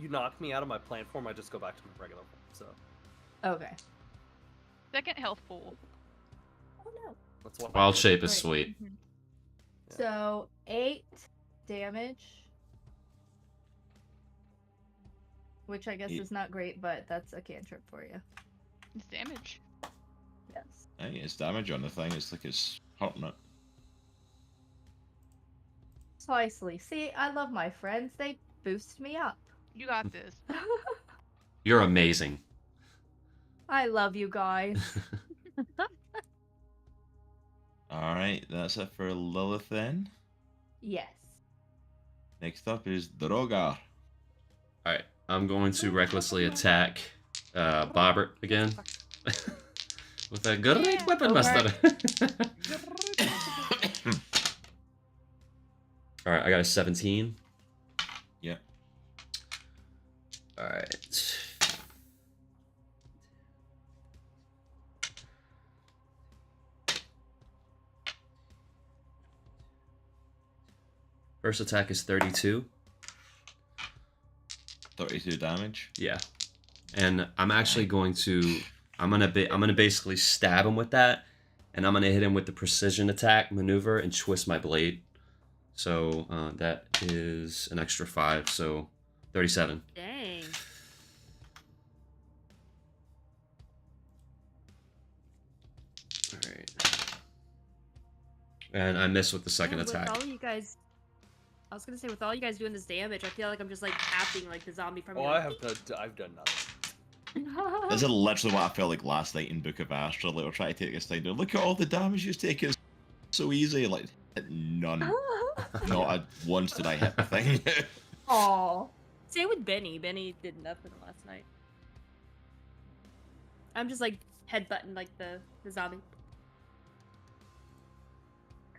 knock me out of my plant form, I just go back to my regular form. So Okay. Second health pool. Oh no. that's what. Wild I do. shape is Right. sweet. Mhm. So 8 damage, which I guess Eight. is not great, but that's a cantrip for you. It's damage. Yes. Hey, it's damage on the thing. It's like it's hurting it. Precisely. See, I love my friends. They boost me up. You got this. You're amazing. I love you guys. Alright, that's it for Lilith then. Yes. Next up is Drogar. Alright, I'm going to recklessly attack Bobbert again. With a great Yeah. weapon, Go master. Alright, I got a 17. Yep. Alright. First attack is 32. 32 damage. Yeah. And I'm actually going to I'm gonna basically stab him with that, and I'm gonna hit him with the precision attack maneuver and twist my blade. So that is an extra 5, so 37. Dang. Alright. And I miss with the second Yeah, attack. With all you guys, I was gonna say, with all you guys doing this damage, I feel like I'm just like tapping like the zombie from. Oh, your- I've done nothing. This is literally what I felt like last night in Book of Astra. Like, we're trying to take this thing down. Look at all the damage you've taken. It's so easy. Like, none. Not once did I hit the thing. Aw. Same with Benny. Benny did nothing last night. I'm just like headbutting like the zombie.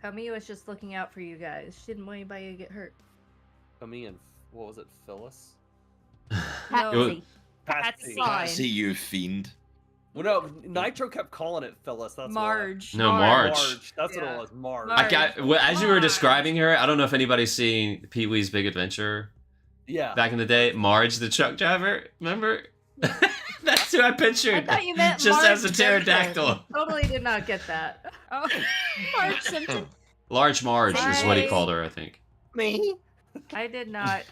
Kami was just looking out for you guys. She didn't want anybody to get hurt. Me and what was it, Phyllis? No, It was- Patsy. Patsy. Fine. See you, fiend. Well, no, Nitro kept calling it Phyllis. That's Marge. No, What Marge. Marge. That's what Yeah. it was. Marge. Marge. As you were describing her, I don't know if anybody's seen Pee Wee's Big Adventure Yeah. back in the day. Marge, the truck driver, remember? That's who I I pictured. thought you meant Just Marge as a Simpson. pterodactyl. Totally did not get that. Oh, Marge Simpson. Large Marge is what he Hey. called her, I think. Me? I did not.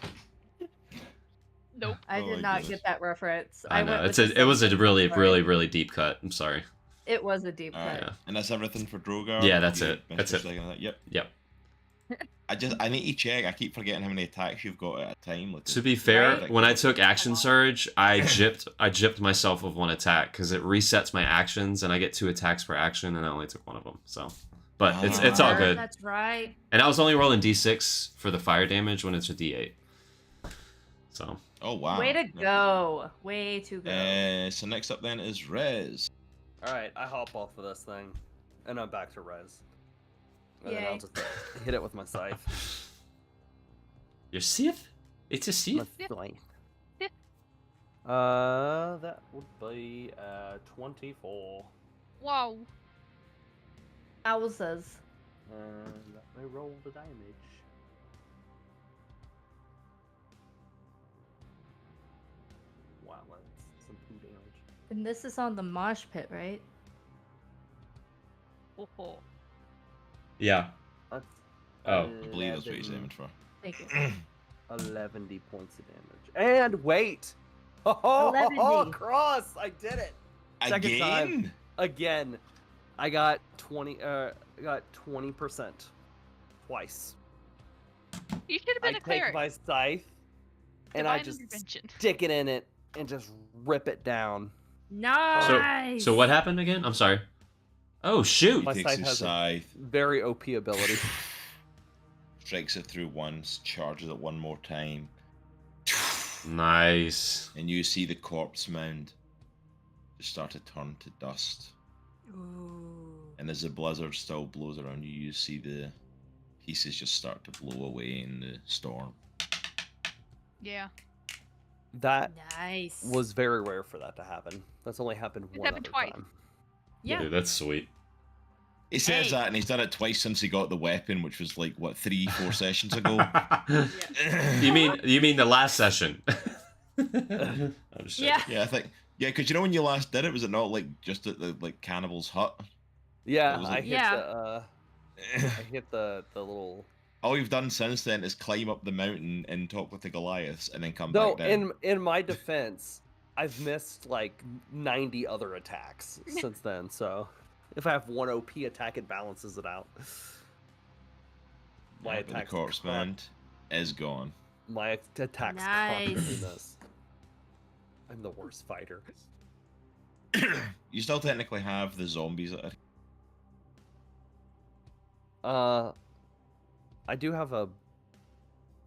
Nope. I Oh did my not goodness. get that reference. I know. went It with the was a Simpsons, really, sorry. really, really deep cut. I'm sorry. It was a deep Alright. cut. Yeah. And that's everything for Drogar? Yeah, that's You it. missed That's a it. second of that? Yep. Yep. I need to check. I keep forgetting how many attacks you've got at a time. Like, To be fair, Right. when I took Action Surge, I gypped myself with one attack because it resets my actions and I get 2 attacks per action, and I only took one of them. So, but it's all good. That's right. And I was only rolling d6 for the fire damage when it's a d8. So oh wow. Way to go. Way to go. So next up then is Rez. Alright, I hop off of this thing. And I'm back to Rez. And then I'll Yay. just hit it with my scythe. your Sith? It's a My Sith. scythe. That would be 24. Wow. Wowzers. And let me roll the damage. Wow, that's some poo damage. And this is on the mosh pit, right? Oh. Yeah. That's Oh. I believe that's what he's aiming for. Thank you. 11 points of damage. And wait! Oh, 11. cross! I did it! Second time. Again? Again. I got 20% twice. You should have I been a cleric. take my scythe and I Divine just intervention. stick it in it and just rip it down. Nice. So what happened again? I'm sorry. Oh shoot! My He takes scythe his has a- scythe, Very OP ability. strikes it through once, charges it one more time, Nice. and you see the corpse mound just start to turn to dust. Ooh. And as the blizzard still blows around you, you see the pieces just start to blow away in the storm. Yeah. That Nice. was very rare for that to happen. That's only happened It one happened other twice. time. Yeah. Dude, that's sweet. He says Hey. that, and he's done it twice since he got the weapon, which was like what 3-4 sessions ago. You mean the last session? I'm just Yeah. joking. Yeah, I think. Yeah, because you know when you last did it, was it not like just at the like cannibal's hut? Yeah, It was I like- hit Yeah. I hit the little. All you've done since then is climb up the mountain and talk with the Goliaths, and then come No, back down. in my defense, I've missed like 90 other attacks since then. So if I have one OP attack, it balances it out. My Yeah, but the attacks corpse man is gone. My attacks Nice. constantly miss. I'm the worst fighter. You still technically have the zombies that are. I do have a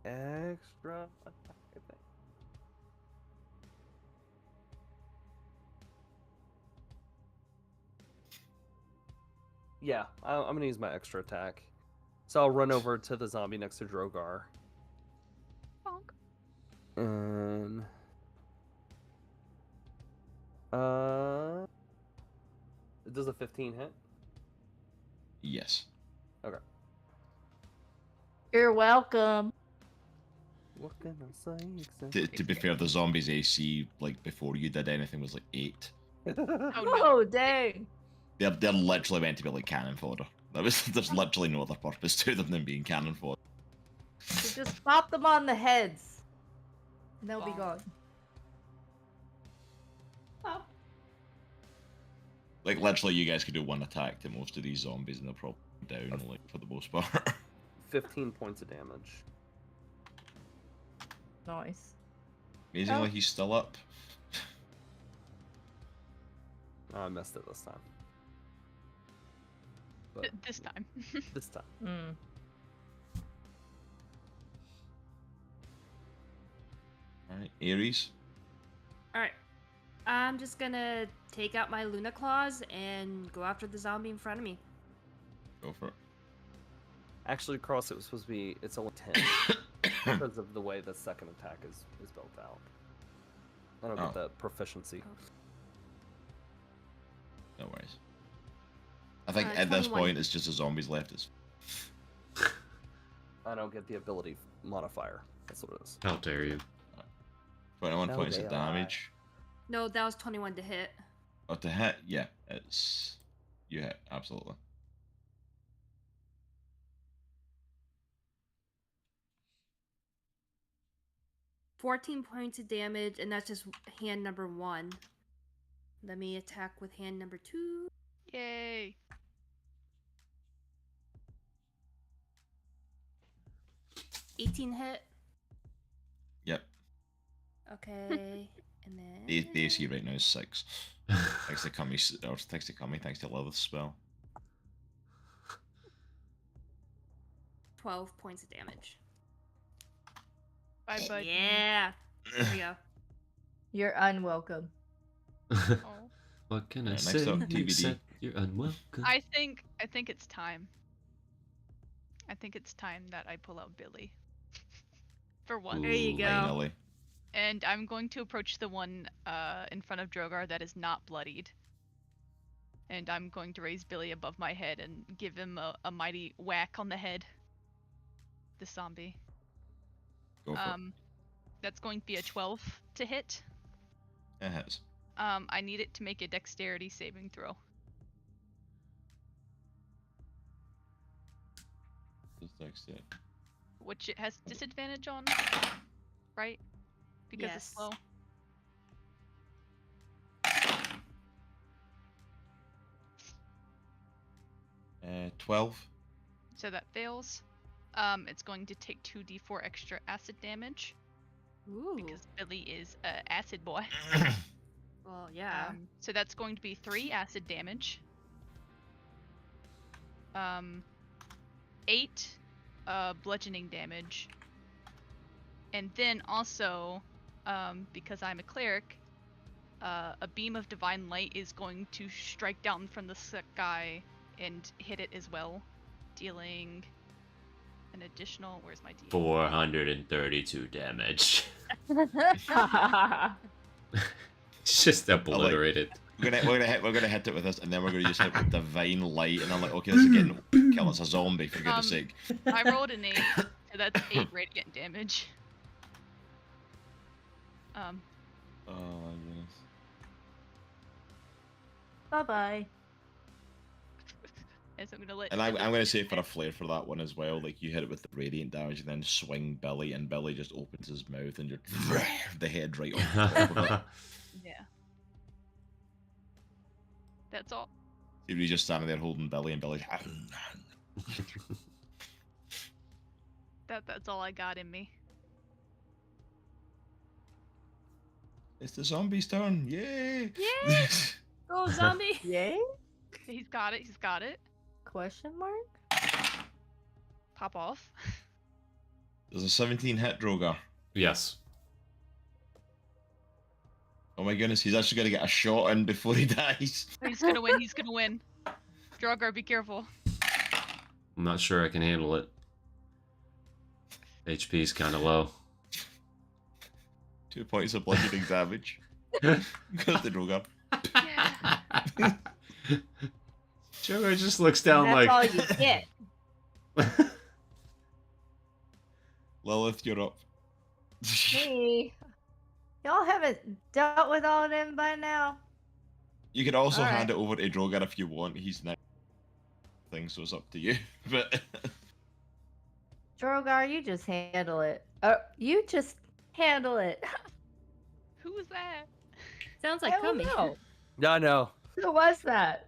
extra attack, I think. Yeah, I'm gonna use my extra attack. So I'll run over to the zombie next to Drogar. Bonk. And does a 15 hit? Yes. Okay. You're welcome. What can I say? To be fair, the zombies AC like before you did anything was like 8. Oh no. Oh, dang. They're literally meant to be like cannon fodder. There's literally no other purpose to them than being cannon fodder. You just pop them on the heads. And they'll be Bonk. gone. Oh, Like literally, you guys could do one attack to most of these zombies, and they'll probably down like for the most part. 15 points of damage. Nice. Amazingly, Oh. he's still up. Oh, I missed it this time. But This time. this time. Mm. All right, Ares. Alright. I'm just gonna take out my Luna Claws and go after the zombie in front of me. Go for it. Actually, Cross, it was supposed to be. It's only 10 because of the way the second attack is built out. I don't Oh. get the proficiency. No worries. I think Uh, at this 21. point, it's just the zombies left. It's I don't get the ability modifier. That's what it is. How dare you? 21 No, points they of lie. damage. No, that was 21 to hit. Oh, to hit, yeah, it's you hit absolutely. $14 points of damage, and that's just hand number 1. Let me attack with hand number 2. Yay. 18 hit. Yep. Okay, and then The AC right now is 6. Thanks to thanks to Lilith's spell. 12 points of damage. Bye, bud. Yeah. There we go. You're unwelcome. Oh. What can I Next say? up, TBD. Except you're unwelcome. I think it's time. I think it's time that I pull out Billy. For once. There you go. Finally. And I'm going to approach the one in front of Drogar that is not bloodied. And I'm going to raise Billy above my head and give him a mighty whack on the head. The zombie. Go for That's going to be a 12 to hit. it. It hits. I need it to make a dexterity saving throw. Just dexterity. Which it has disadvantage on, right? Because it's Yes. slow. 12. So that fails. It's going to take 2d4 extra acid damage Ooh. because Billy is a acid boy. Well, yeah. So that's going to be 3 acid damage. 8 bludgeoning damage. And then also, because I'm a cleric, a beam of divine light is going to strike down from the sky and hit it as well, dealing an additional. Where's my D? 432 damage. It's just obliterated. We're gonna hit it with this, and then we're gonna use it with divine light, and I'm like, okay, this is getting killing us a zombie for goodness sake. I rolled an 8, so that's 8 radiant damage. Oh my goodness. Bye bye. And so I'm gonna let. And I'm gonna say for a flair for that one as well, like you hit it with the radiant damage, and then swing Billy, and Billy just opens his mouth, and you're the head right off the top of it. Yeah. That's all. You're just standing there holding Billy, and Billy's. That's all I got in me. It's the zombie's turn! Yay! Yay! Go zombie! Yay? He's got it. He's got it. Question mark? Pop off. There's a 17 hit, Drogar. Yes. Oh my goodness, he's actually gonna get a shot in before he dies. He's gonna win. He's gonna win. Drogar, be careful. I'm not sure I can handle it. HP's kind of low. 2 points of bludgeoning damage. Goes to Drogar. Yeah. Joe just looks down That's like. all you get. Lilith, you're up. Me. Y'all haven't dealt with all of them by now. You can also Alright. hand it over to Drogar if you want. He's next thing, so it's up to you. But Drogar, you just handle it. You just handle it. Who was that? Sounds like I don't Kumi. know. Yeah, I know. Who was that?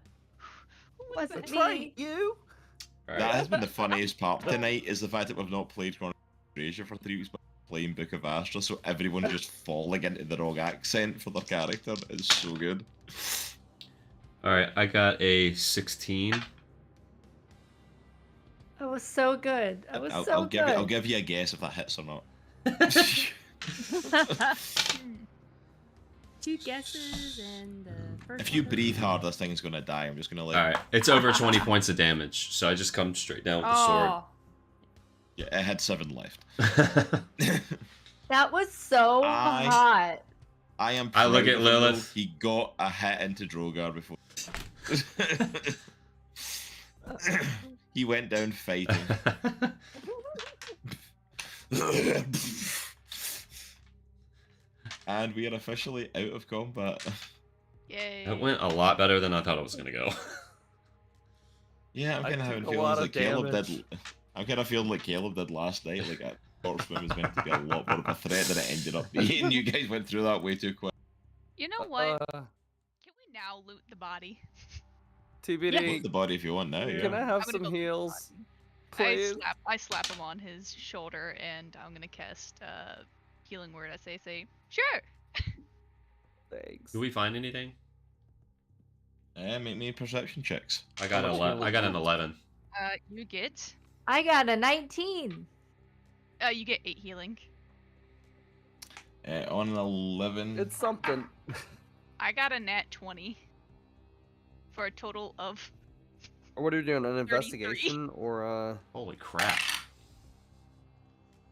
Who Was that? it Trey, me? you? that has been the funniest part tonight, is the fact that we've not played Chronicles of Andriesia for 3 weeks, but playing Book of Astra, so everyone just falling into the wrong accent for their character is so good. Alright, I got a 16. That was so good. That was I'll good. give you a guess if that hits or not. 2 guesses and first. If you one. breathe hard, this thing's gonna die. I'm just gonna let. Alright, it's over 20 points of damage, so I just come straight down with the Oh, Yeah, it had 7 left. sword. That was so I- hot. I am. I look proud at of him, though. Lilith. He got a hit into Drogar before. He went down fighting. And we are officially out of combat. Yay. That went a lot better than I thought it was going to go. Yeah, I'm I kind of took having a feelings lot of like Caleb damage. did. I'm kind of feeling like Caleb did last night. Like that Horseman was meant to be a lot more of a threat than it ended up being. You guys went through that way too quick. You know what? Can we now loot the body? TBD. Look the body if you want now. Can Yeah. I have I'm gonna some go loot the heals? body. Please. I slap him on his shoulder and I'm gonna cast healing word. I say sure. Thanks. Do we find anything? Make me perception checks. I got How an much 11. healing I got do an you 11. You get I got a 19. you get 8 healing. On an 11. It's something. I got a nat 20 for a total of Or what are you doing? An 33. investigation or Holy crap.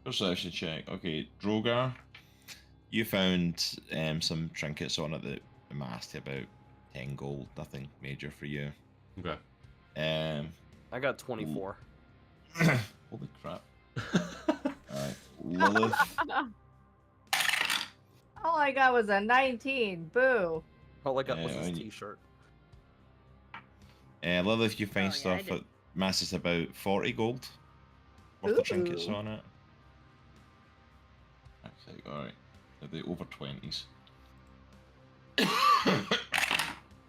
Perception check. Okay, Drogar, you found some trinkets on it that amassed to about 10 gold. Nothing major for you. Okay. I got 24. Holy crap. Alright, Lilith. All I got was a 19. Boo. All I got was Yeah, this I- t-shirt. Lilith, you find Oh, yeah, I stuff did. that masses about 40 gold worth of trinkets Ooh. on it. Okay, alright. Are they over 20s?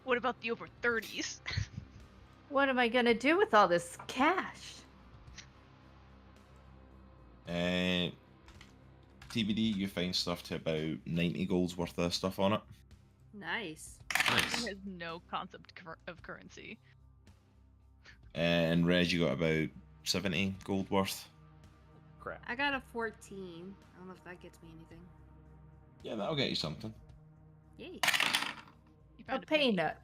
what about the over 30s? What am I gonna do with all this cash? TBD, you find stuff to about 90 gold's worth of stuff on it. Nice. Nice. He has no concept of currency. And Reg, you got about 70 gold worth. Crap. I got a 14. I don't know if that gets me anything. Yeah, that'll get you something. Yay. You A found a penny. peanut.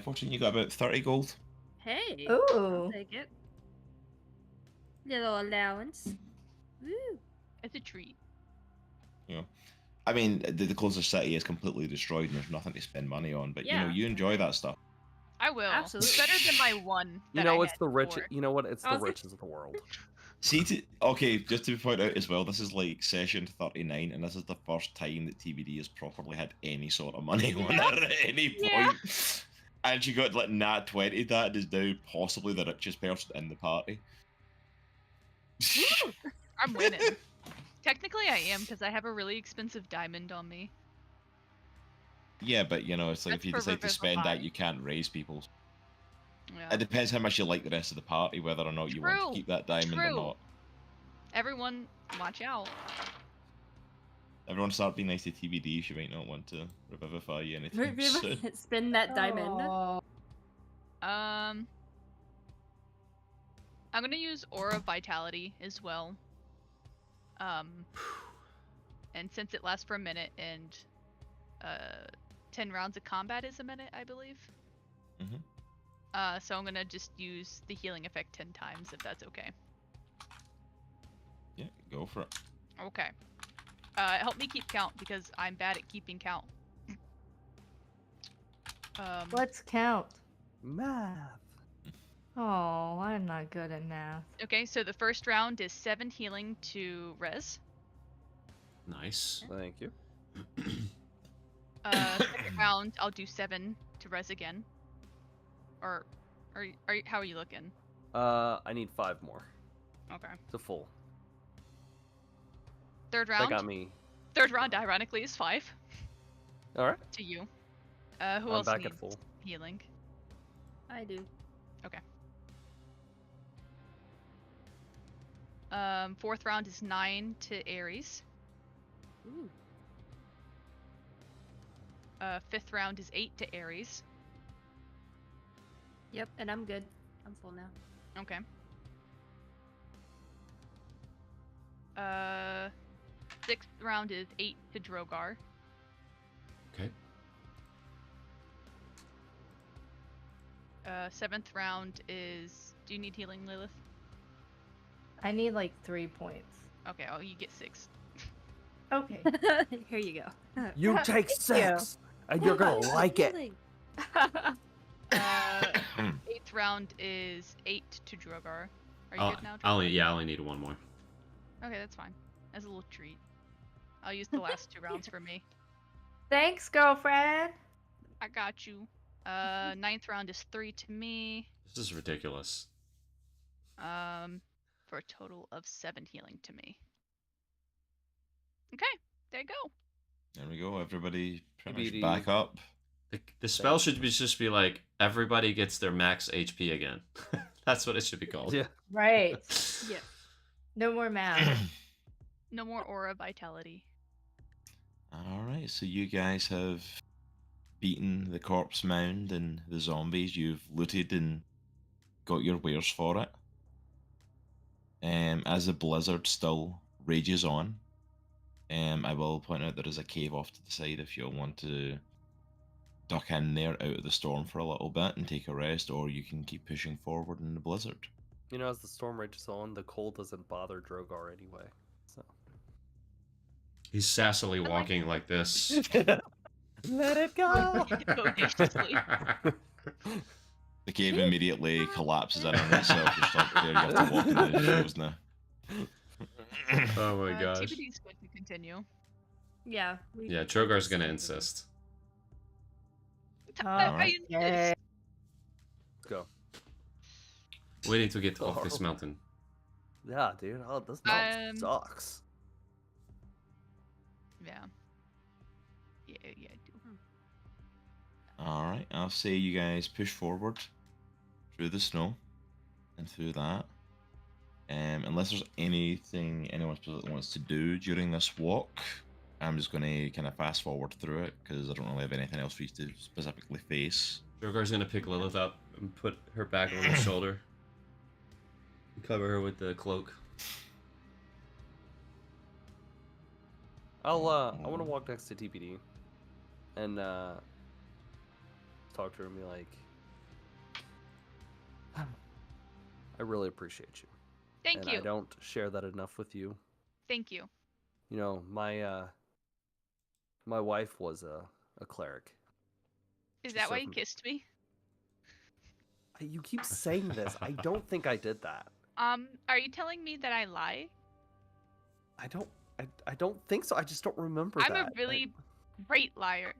14, you got about 30 gold. Hey. I'll Ooh. take it. Little allowance. Woo. It's a treat. Yeah. I mean, the closest city is completely destroyed and there's nothing to spend money on, but Yeah. you enjoy that stuff. I will. Absolutely. It's better than my one. You that know, I it's had the rich. before. You know what? It's the Also- riches of the world. See, okay, just to point out as well, this is like session 39, and this is the first time that TBD has properly had any sort of money on her at any point. Yeah. And she got like nat 20 that and is now possibly the richest person in the party. I'm winning. Technically, I am because I have a really expensive diamond on me. Yeah, but you know, it's like That's if you for decide to spend that, Revivify. you can't raise people. Yeah. It depends how much you like the rest of the party, whether or not you want True, to keep that diamond true. or not. Everyone, watch out. Everyone start being nice to TBD. She might not want to revivify you anytime soon. Spend that diamond. Oh. I'm gonna use Aura Vitality as well. And since it lasts for a minute and 10 rounds of combat is a minute, I believe. Mhm. So I'm gonna just use the healing effect 10 times if that's okay. Yeah, go for it. Okay. Help me keep count because I'm bad at keeping count. Let's count. Math. Oh, I'm not good at math. Okay, so the first round is 7 healing to Rez. Nice. Thank you. Second round, I'll do 7 to Rez again. Or, how are you looking? I need 5 more Okay. to full. Third That round. got me. Third round, ironically, is 5 All right. to you. Who I'm else back needs at full. healing? I do. Fourth round is 9 to Ares. Ooh. Fifth round is 8 to Ares. Yep, and I'm good. I'm full now. Okay. Sixth round is 8 to Drogar. Okay. Seventh round is. Do you need healing, Lilith? I need like 3 points. Okay, oh, you get 6. Okay. Here you go. You take Thank 6, and you're gonna like it. Healing. Eighth round is 8 to Drogar. Are you I'll, good now? I Drogar? I only need 1 more. Okay, that's fine. As a little treat. I'll use the last 2 rounds for me. Thanks, girlfriend. I got you. Ninth round is 3 to me. This is ridiculous. For a total of 7 healing to me. Okay, there you go. There we go. Everybody pretty TBD. much back up. The spell should be just be like everybody gets their max HP again. That's what it should be called. Yeah. Right. Yeah. No more math. No more aura vitality. All right, so you guys have beaten the corpse mound and the zombies. You've looted and got your wares for it. As the blizzard still rages on, I will point out there is a cave off to the side if you'll want to duck in there out of the storm for a little bit and take a rest, or you can keep pushing forward in the blizzard. You know, as the storm rages on, the cold doesn't bother Drogar anyway. So. He's sassily walking like this. Let it go. Audaciously. The cave immediately collapses in on itself. Just like, there, you have to walk in the shoes now. Oh my gosh. TBD's good to continue. Yeah. Yeah, Trogar's gonna insist. I Okay. Let's go. We need to get off this mountain. Yeah, dude. Oh, this mountain sucks. Yeah. Yeah, I do. Alright, I'll say you guys push forward through the snow and through that. Unless there's anything anyone specifically wants to do during this walk, I'm just going to kind of fast forward through it because I don't really have anything else for you to specifically face. Drogar's gonna pick Lilith up and put her back on his shoulder. And cover her with the cloak. I want to walk next to TPD and talk to her and be like, I really appreciate you. Thank and you. I don't share that enough with you. Thank you. You know, my wife was a cleric. Is She that why served you me. kissed me? You keep saying this. I don't think I did that. Are you telling me that I lie? I don't think so. I just don't remember I'm that. a really great liar.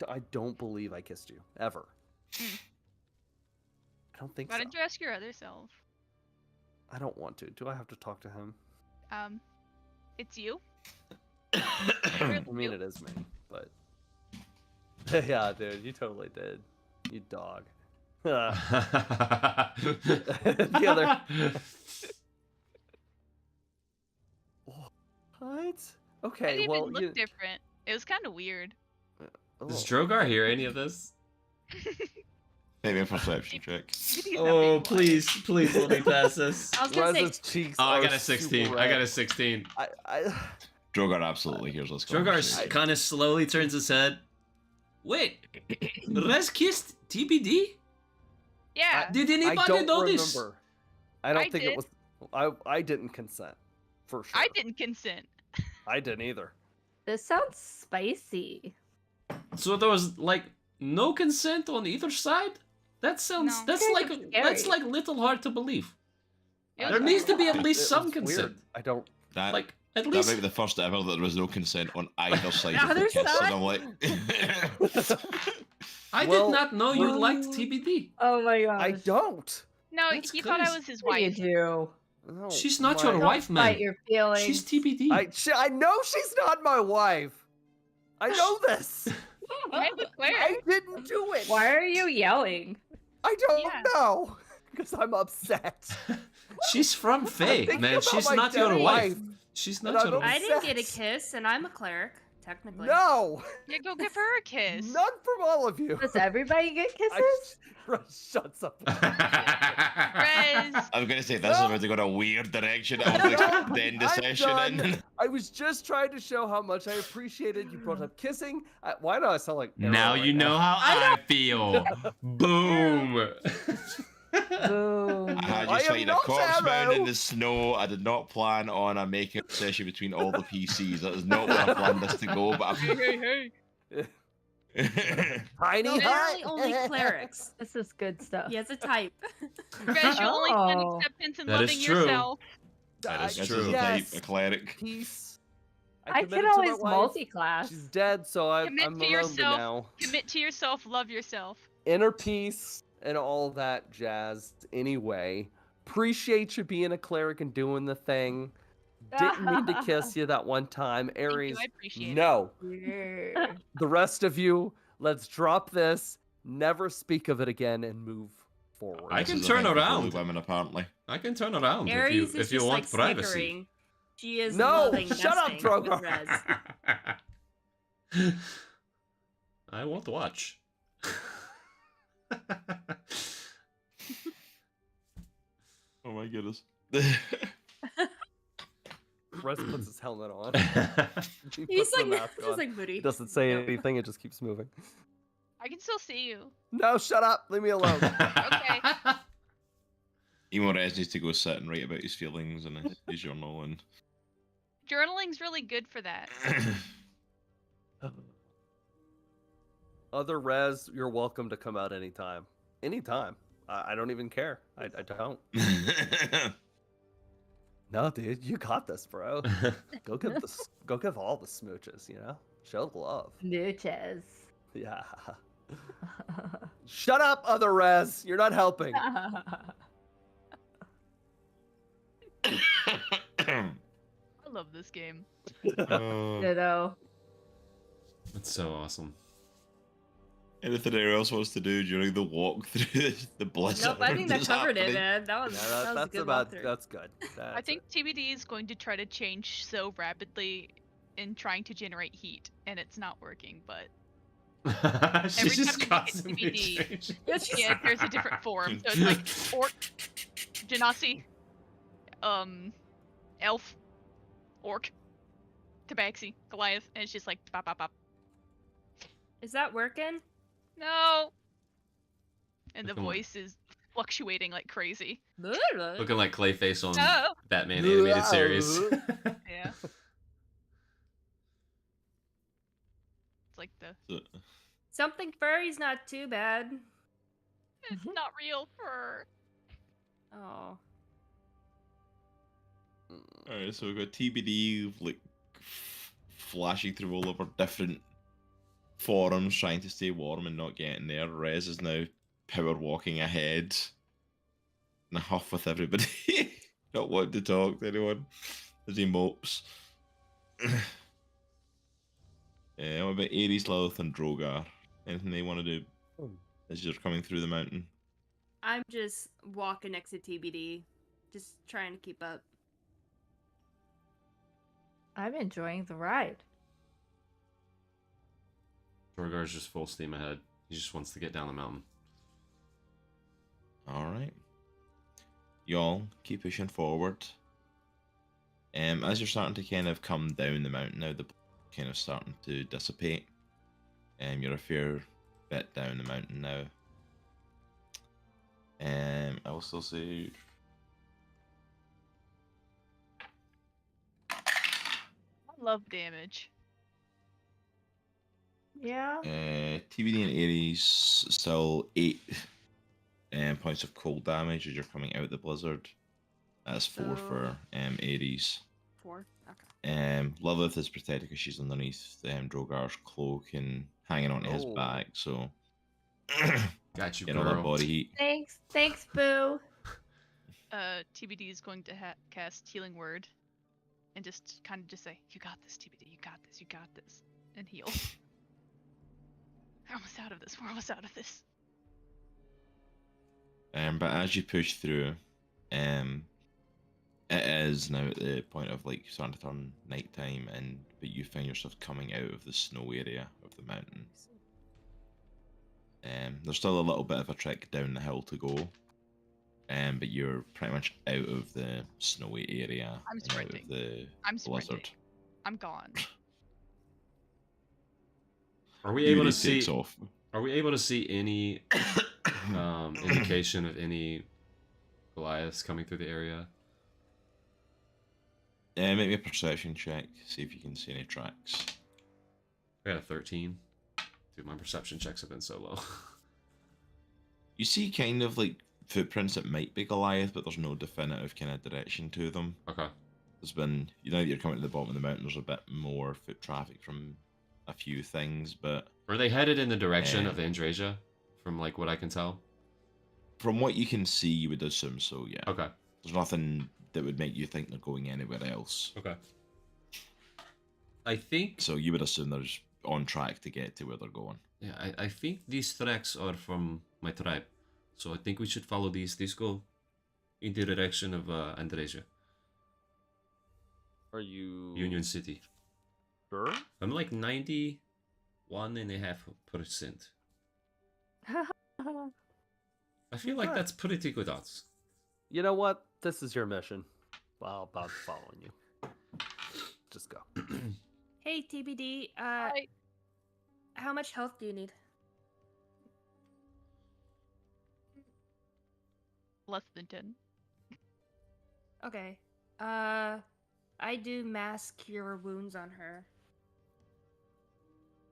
I don't believe I kissed you ever. Mm. I don't think Why so. don't you ask your other self? I don't want to. Do I have to talk to him? It's you. I mean, it is me, but yeah, dude, you totally did. You dog. The other. What? I Okay, didn't well, even look different. It was kind of weird. Does Drogar hear any of this? Maybe a perception check. Oh, please, please let me pass this. I was gonna say, Rez's cheeks. Oh, I are got a 16. super I got red. a 16. Drogar absolutely hears us. Drogar kind of slowly turns his head. Wait, Rez kissed TBD? Yeah. Did I anybody don't know remember. this? I don't I think did. it was. I didn't consent, for sure. I didn't consent. I didn't either. This sounds spicy. So there was like no consent on either side? That sounds No. that's Kind like of scary. that's like little hard to believe. It There was needs to be at It least was some weird. consent. I don't. That Like at that least might be the first ever that there was no consent on either side of the Other kiss, side? and I'm like, I Well, did not know you well- liked TBD. Oh my gosh. I don't. No, That's he thought I crazy. was his What do you wife. do? No, She's not my- your Don't wife, man. fight your feelings. She's TBD. I know she's not my wife. I know this. I'm a cleric. I didn't do it. Why are you yelling? I don't Yeah. know. Because I'm upset. She's from Fae, thinking man. about She's my not your dead wife. wife, She's and not I'm your I wife. didn't get a Upset. kiss, and I'm a cleric, technically. No. Yeah, go give her a kiss. None from all of you. Does everybody get kisses? Shuts up. Rez. I'm gonna say this is about to go in a weird direction. I was like, then the I'm session done. in. I was just trying to show how much I appreciated you brought up kissing. Why do I sound like Arrow Now right you know how I feel. Boom. Boom. I had I you am fighting a not corpse mound in Arrow. the snow. I did not plan on a makeout session between all the PCs. That is not where I planned this to go. But Hey. Tiny No, hut. literally only clerics. This is good stuff. He has a type. Rez, you only send Oh. acceptance and That is loving true. yourself. That is this true. is a Yes. type, a cleric. Peace. I committed can to my always wife. multi-class. She's dead, so I'm Commit alone to yourself. now. Commit to yourself. Love yourself. Inner peace and all that jazz. Anyway, appreciate you being a cleric and doing the thing. Didn't mean to kiss you that one time, Thank you, Aries. I appreciate it. No, Yeah. the rest of you, let's drop this. Never speak of it again and move forward. I This can is a turn thing for bully around. Women, apparently. I can turn around Aries if is you just want like privacy. snickering. She is No, loving shut up, nesting with Drogar. Rez. I won't watch. Oh my goodness. Rez puts his helmet on. He He's puts the like, mask just on. like Moody. He doesn't say No. anything, it just keeps moving. I can still see you. No, shut up. Leave me alone. Okay. Emo Rez needs to go sit and write about his feelings and his journal and. Journaling's really good for that. Other Rez, you're welcome to come out anytime. Anytime. I don't even care. I don't. No, dude, you got this, bro. Go give all the smooches, you know? Show love. Nooches. Yeah. Shut up, other Rez. You're not helping. I love this game. Ditto. That's so awesome. Anything anyone else wants to do during the walk through the blizzard? Nope, I think that that's covered it, happening? man. That was, Yeah, that was a that's good about. walkthrough. That's good. I think TBD is going to try to change so rapidly in trying to generate heat, and it's not working, but She's Every just time you get constantly TBD, changing. yeah, there's a different form. So it's like orc, genasi, elf, orc, tabaxi, Goliath, and it's just like bop bop bop. Is that working? No. And the Looking like- voice is fluctuating like crazy. Looking like Clayface on No. Batman animated series. Yeah. It's like the So, Something furry's not too bad. it's not real fur. Oh. Alright, so we've got TBD like flashing through all of our different forums, trying to stay warm and not getting there. Rez is now power walking ahead in a huff with everybody, not wanting to talk to anyone as he mopes. What about Ares, Lilith, and Drogar? Anything they want to do as you're coming through the mountain? I'm just walking next to TBD. Just trying to keep up. I'm enjoying the ride. Drogar's just full steam ahead. He just wants to get down the mountain. Alright. Y'all keep pushing forward. As you're starting to kind of come down the mountain now, the kind of starting to dissipate. You're a fair bit down the mountain now. I will still say I love damage. Yeah. TBD and Ares still 8 points of cold damage as you're coming out of the blizzard. That's 4 for Ares. 4? Okay. Lilith is protected because she's underneath Drogar's cloak and hanging onto his Oh. back, so Got you, get all that girl. body heat. Thanks, Boo. TBD is going to cast Healing Word, and just kind of just say, "You got this, TBD. You got this. You got this," and heal. We're almost out of this. We're almost out of this. But as you push through, it is now at the point of like starting to turn nighttime, but you find yourself coming out of the snow area of the mountain. There's still a little bit of a trek down the hill to go, but you're pretty much out of the snowy area. I'm and out of sprinting. the I'm sprinting. blizzard. I'm gone. Are we able to TBD takes see? off. Are we able to see any indication of any Goliaths coming through the area? Make me a perception check. See if you can see any tracks. I got a 13. Dude, my perception checks have been so low. You see kind of like footprints that might be Goliath, but there's no definitive kind of direction to them. Okay. There's been, that you're coming to the bottom of the mountain, there's a bit more foot traffic from a few things, but Are they headed in the direction of Andriesia, from like what I can tell? from what you can see, you would assume so, yeah. Okay. There's nothing that would make you think they're going anywhere else. Okay. I think. So you would assume they're just on track to get to where they're going. Yeah, I think these tracks are from my tribe, so I think we should follow these. These go in the direction of Andriesia, Are you Union City. sure? I'm like 91.5%. I feel like that's pretty good odds. You know what? This is your mission. Well, about following you. Just go. Hey, TBD. Hi. How much health do you need? Less than 10. Okay. I do mass cure wounds on her.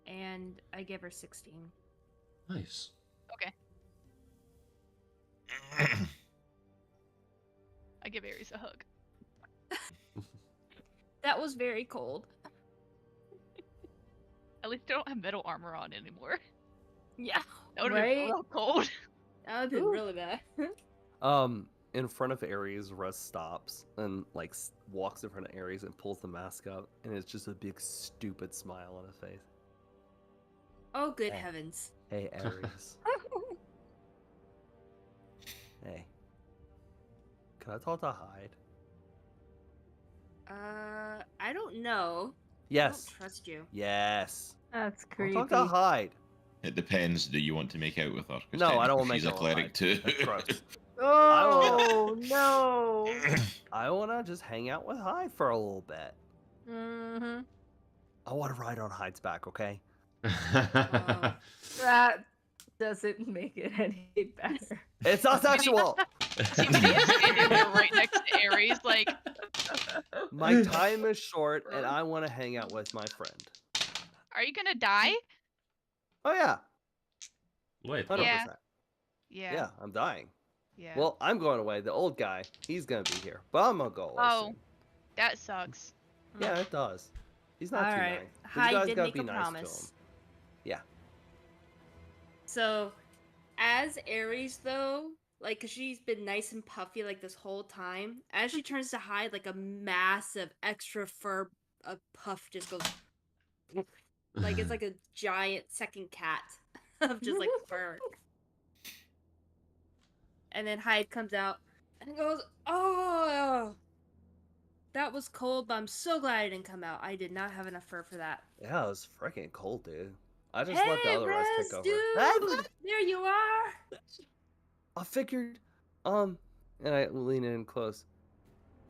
And I give her 16. Nice. Okay. I give Ares a hug. That was very cold. At least I don't have metal armor on anymore. Yeah. That would have been Right? real cold. That would have been Ooh. really bad. In front of Ares, Russ stops and like walks in front of Ares and pulls the mask up, and it's just a big stupid smile on his face. Oh, good Hey. heavens. Hey, Ares. Hey. Can I talk to Hyde? I don't know. Yes. I don't trust you. Yes. That's I'll creepy. talk to Hyde. It depends. Do you want to make out with her? 'Cause No, I don't technically wanna she's make a out with cleric Hyde. too. That's gross. Oh no. I want to just hang out with Hyde for a little bit. Mm-hmm. I want to ride on Hyde's back, okay? That doesn't make it any better. It's not sexual. TBD is standing there right next to Aries, like, My time is short, and I want to hang out with my friend. are you gonna die? Oh yeah, Wait, 100%. Yeah. Yeah. Yeah. I'm dying. Yeah. Well, I'm going away. The old guy, he's gonna be here, but I'm gonna go away Oh. soon. That sucks. Yeah, it does. He's not too Alright. nice. But Hyde you guys did gotta make be a nice to him. promise. Yeah. So, as Aries, though, like, because she's been nice and puffy, like, this whole time, as she turns to hide, like, a massive extra fur puff just goes. Like, it's like a giant second cat of just, like, fur. And then Hyde comes out and goes, "Oh, that was cold, but I'm so glad I didn't come out. I did not have enough fur for that." Yeah, it was freaking cold, dude. I just let the Hey, other Rez Rez, take over. dude! There you are! I figured, and I lean in close.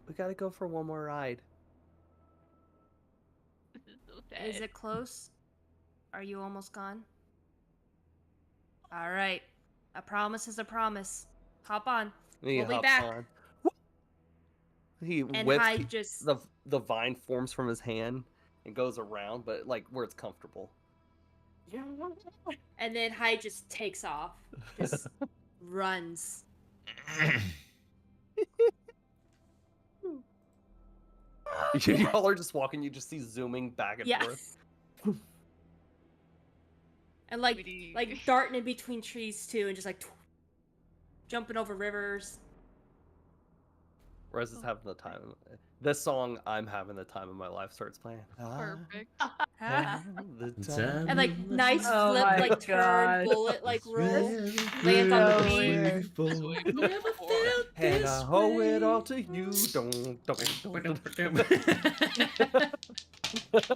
We gotta go for one more ride. This is so sad. Is it close? Are you almost gone? Alright. A promise is a promise. Hop on. And he We'll be hops back. on. He And whips. Hyde just. The vine forms from his hand and goes around, but like where it's comfortable. And then Hyde just takes off. Just runs. Y'all are just walking. You just see zooming back and Yeah. forth. And like Sweetie. darting in between trees too, and just like jumping over rivers. Rez is having the time. This song, "I'm Having the Time of My Life," starts playing. Perfect. And like nice Oh flip, my like turn, God. bullet, like roll, lands on the weird. beam. And I owe it all to you. Don't.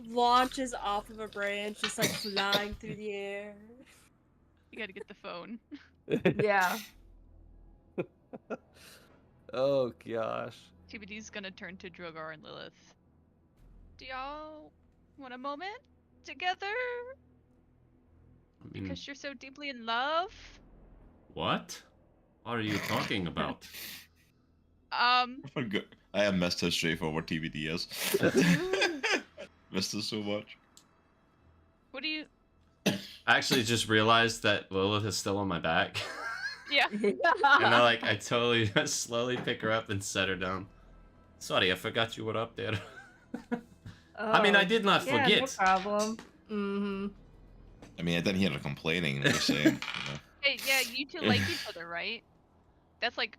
Launches off of a branch, just like flying through the air. You gotta get the phone. Yeah. Oh gosh. TBD's gonna turn to Drogar and Lilith. Do y'all want a moment together? Because you're so deeply in love? What? What are you talking about? I have missed how straightforward TBD is. Missed it so much. What do you... I actually just realized that Lilith is still on my back. Yeah. And I totally slowly pick her up and set her down. Sorry, I forgot you were up there. I mean, I did not yeah, forget. No problem. Mm-hmm. I mean, I didn't hear her complaining. I'm just saying. You know. Hey, yeah, you two like each other, right? That's like...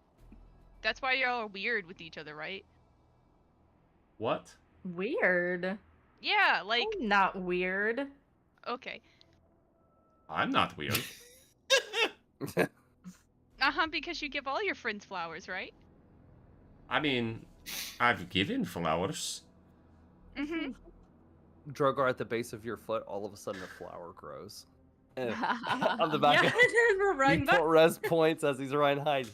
That's why y'all are weird with each other, right? What? Weird. Yeah, like... I'm not weird. Okay. I'm not weird. Uh-huh, because you give all your friends flowers, right? I mean, I've given flowers. Mm-hmm. Drogar, at the base of your foot, all of a sudden a flower grows. And on the back, Yeah, we're running back. Rez points as he's riding Hyde.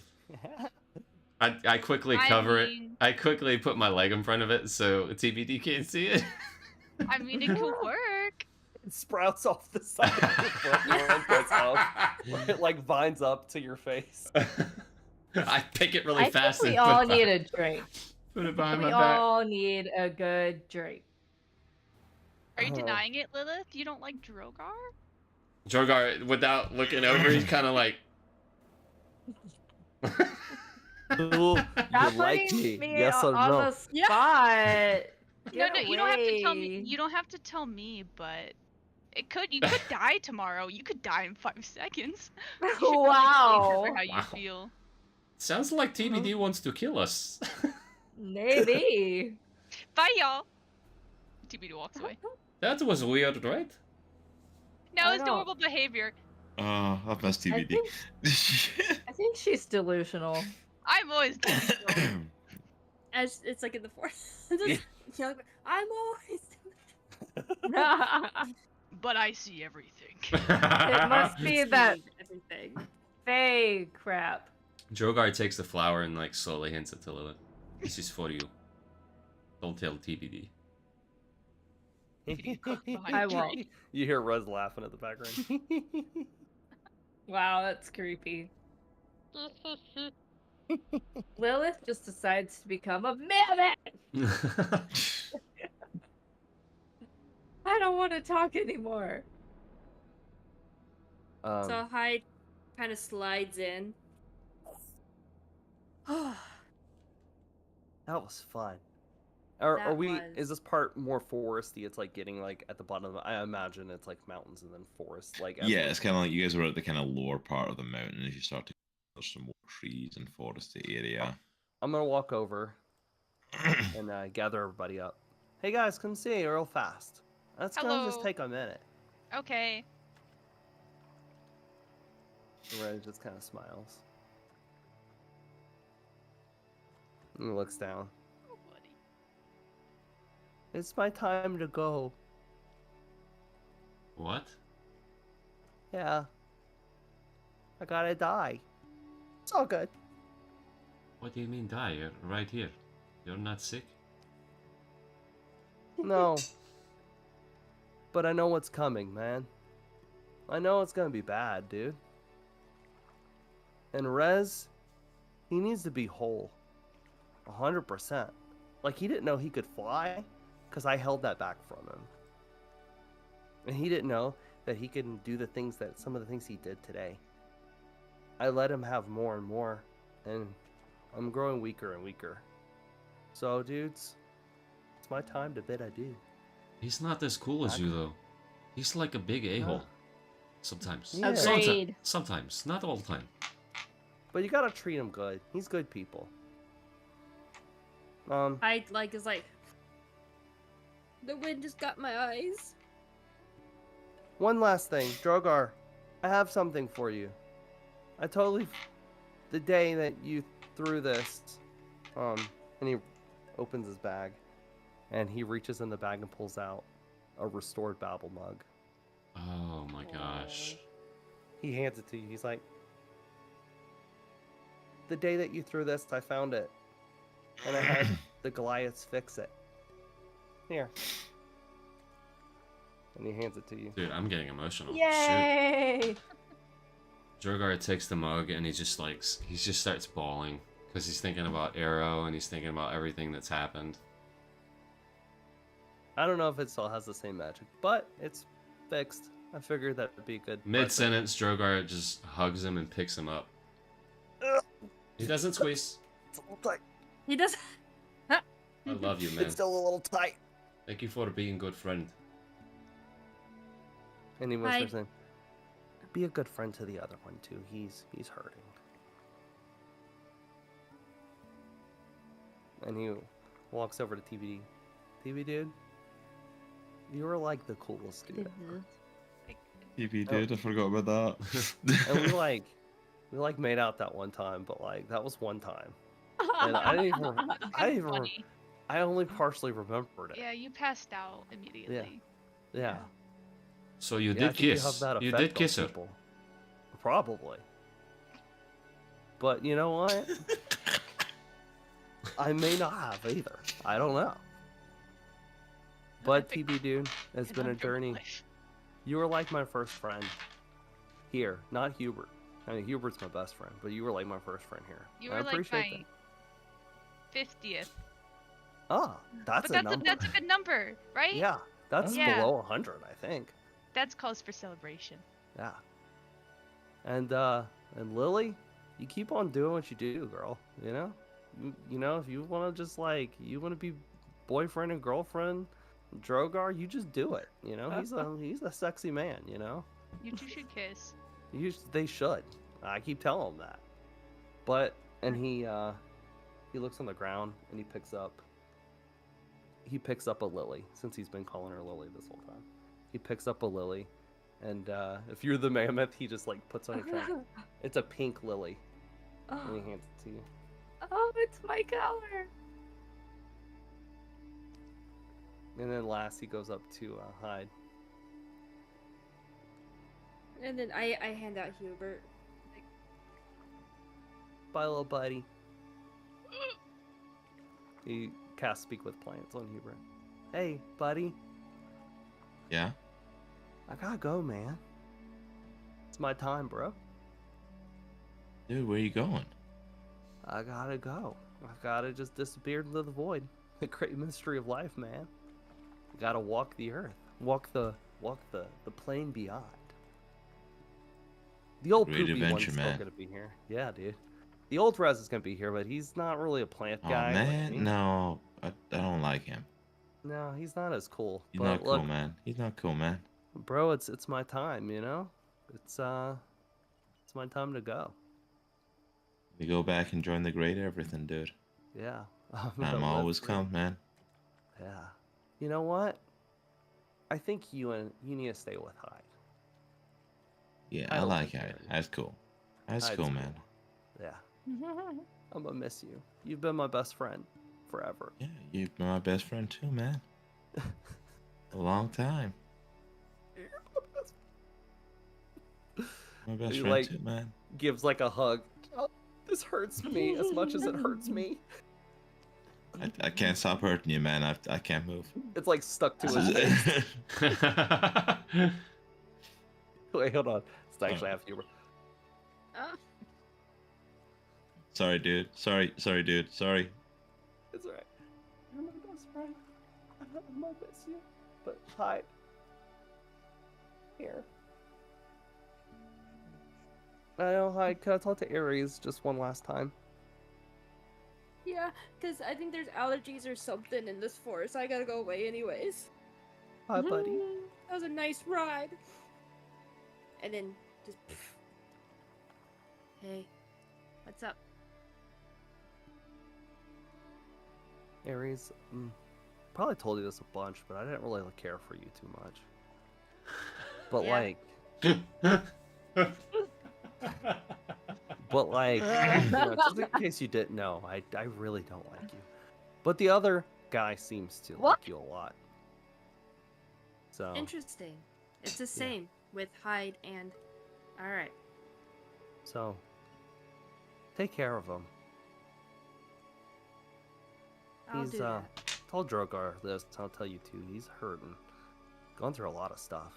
I quickly I cover mean- it. I quickly put my leg in front of it so TBD can't see it. I mean, it could work. It sprouts off the side of your foot. And goes up. It like vines up to your face. I pick it really I fast think we and all put, need a drink. put it behind We my back. all need a good drink. Are you Oh. denying it, Lilith? You don't like Drogar? Drogar, without looking over, he's kind of like. Ooh, Stop you like putting me? Yes or on no? the spot. No, Get you don't have to tell me. away. You don't have to tell me, but you could die tomorrow. You could die in 5 seconds. You should really Wow. say how you Wow. feel. Sounds like TBD wants to kill us. Maybe. Bye, y'all. TBD walks away. That was weird, right? No, I it's don't- normal behavior. I've missed TBD. I think she's delusional. I'm always delusional. As it's like in the forest. You're like, I'm always. But I see everything. It must be that Everything. Faye crap. Drogar takes the flower and slowly hands it to Lilith. This is for you. Don't tell TBD. I won't. You hear Rez laughing at the background. Wow, that's creepy. Lilith just decides to become a mammoth! I don't want to talk anymore. So Hyde kind of slides in. That was fun. Are That we? was. Is this part more foresty? It's like getting like at the bottom. I imagine it's like mountains and then forest. Like as Yeah, we're- it's kind of like you guys were at the kind of lower part of the mountain as you start to. There's some more trees and foresty area. I'm gonna walk over and gather everybody up. Hey guys, come see real fast. That's gonna just Hello. take a minute. Okay. Rez just kind of smiles. And he looks down. Oh, buddy. It's my time to go. What? Yeah. I gotta die. It's all good. What do you mean die? You're right here. You're not sick? No. But I know what's coming, man. I know it's gonna be bad, dude. And Rez, he needs to be whole. 100%. Like, he didn't know he could fly, because I held that back from him. And he didn't know that he could do some of the things he did today. I let him have more and more, and I'm growing weaker and weaker. So, dudes, it's my time to bid adieu. He's not as cool as you, though. He's like a big a-hole. Sometimes. Yeah. Agreed. Sometimes. Not all the time. But you gotta treat him good. He's good people. Hyde is like. The wind just got my eyes. One last thing, Drogar, I have something for you. The day that you threw this, and he opens his bag, and he reaches in the bag and pulls out a restored Babel mug. Oh my gosh. He hands it to you. He's like, the day that you threw this, I found it, and I had the Goliaths fix it. Here. And he hands it to you. Dude, I'm getting emotional. Shit. Yay! Drogar takes the mug and he just starts bawling because he's thinking about Arrow and he's thinking about everything that's happened. I don't know if it still has the same magic, but it's fixed. I figured that would be a good. Mid-sentence, Drogar just hugs him and picks him up. He doesn't squeeze. It's a little tight. He does. I love you, man. It's still a little tight. Thank you for being a good friend. And he whispers in, be a good friend to the other one too. He's hurting. And he walks over to TBD. TB dude, you were like the coolest dude ever. TB dude, I forgot about that. And we made out that one time, but like that was one time. And I only partially remembered it. Yeah, you passed out immediately. Yeah. So you I did think you kiss. have that You effect did on kiss her. people. Probably. But you know what? I may not have either. I don't know. But TB dude, it's been a journey. You were like my first friend. Here, not Hubert. I mean, Hubert's my best friend, but you were like my first friend here. You I were like appreciate my 50th. Ah, that's But a number. that's a good number, right? Yeah, that's Yeah. below 100, I think. That's cause for celebration. Yeah. And Lily, you keep on doing what you do, girl. You know? You know, if you want to just you want to be boyfriend and girlfriend, Drogar, you just do it. You know, he's a sexy man. You know, You two should kiss. they should. I keep telling him that. But he looks on the ground and he picks up a lily, since he's been calling her Lily this whole time. He picks up a lily, and if you're the mammoth, he just puts on your track. It's a pink lily, and he hands it to you. Oh, it's my color. And then last, he goes up to Hyde. And then I hand out Hubert. Bye, little buddy. He casts Speak with Plants on Hubert. Hey, buddy. Yeah. I gotta go, man. It's my time, bro. Dude, where you going? I gotta go. I gotta just disappear into the void. The great mystery of life, man. You gotta walk the earth. Walk the plane beyond. The old Great poopy adventure, one's still man. gonna be here. Yeah, dude. The old Rez is gonna be here, but he's not really a plant Oh guy like me. man, no, I don't like him. No, he's not as cool. He's but not look, cool, man. He's not cool, man. bro, it's my time, you know? It's my time to go. We go back and join the great everything, dude. Yeah. I'm gonna Time live always through- comes, man. Yeah. You know what? I think you need to stay with Hyde. Yeah, I I don't like think Hyde. you're- That's cool. That's Hyde's cool, man. Yeah. I'm gonna miss you. You've been my best friend forever. Yeah, you've been my best friend too, man. A long time. My best He, friend like, too, man. Gives like a hug. Oh, this hurts me as much as it hurts me. I can't stop hurting you, man. I can't move. It's like stuck to his face. Wait, hold on. It's actually half humor. Sorry, dude. Sorry, dude. Sorry. It's alright. You're my best friend. I'm gonna miss you. But Hyde. Here. I know, Hyde. Can I talk to Ares just one last time? Yeah, because I think there's allergies or something in this forest. I gotta go away anyways. Hi, buddy. That was a nice ride. And then just. Hey, what's up? Ares, probably told you this a bunch, but I didn't really care for you too much. But Yeah. just in case you didn't know, I really don't like you. But the other guy seems to What? like you a lot. So Interesting. It's the same with Hyde and. Alright. So take care of him. I'll do that. Tell Drogar this, I'll tell you too, he's hurting. Going through a lot of stuff.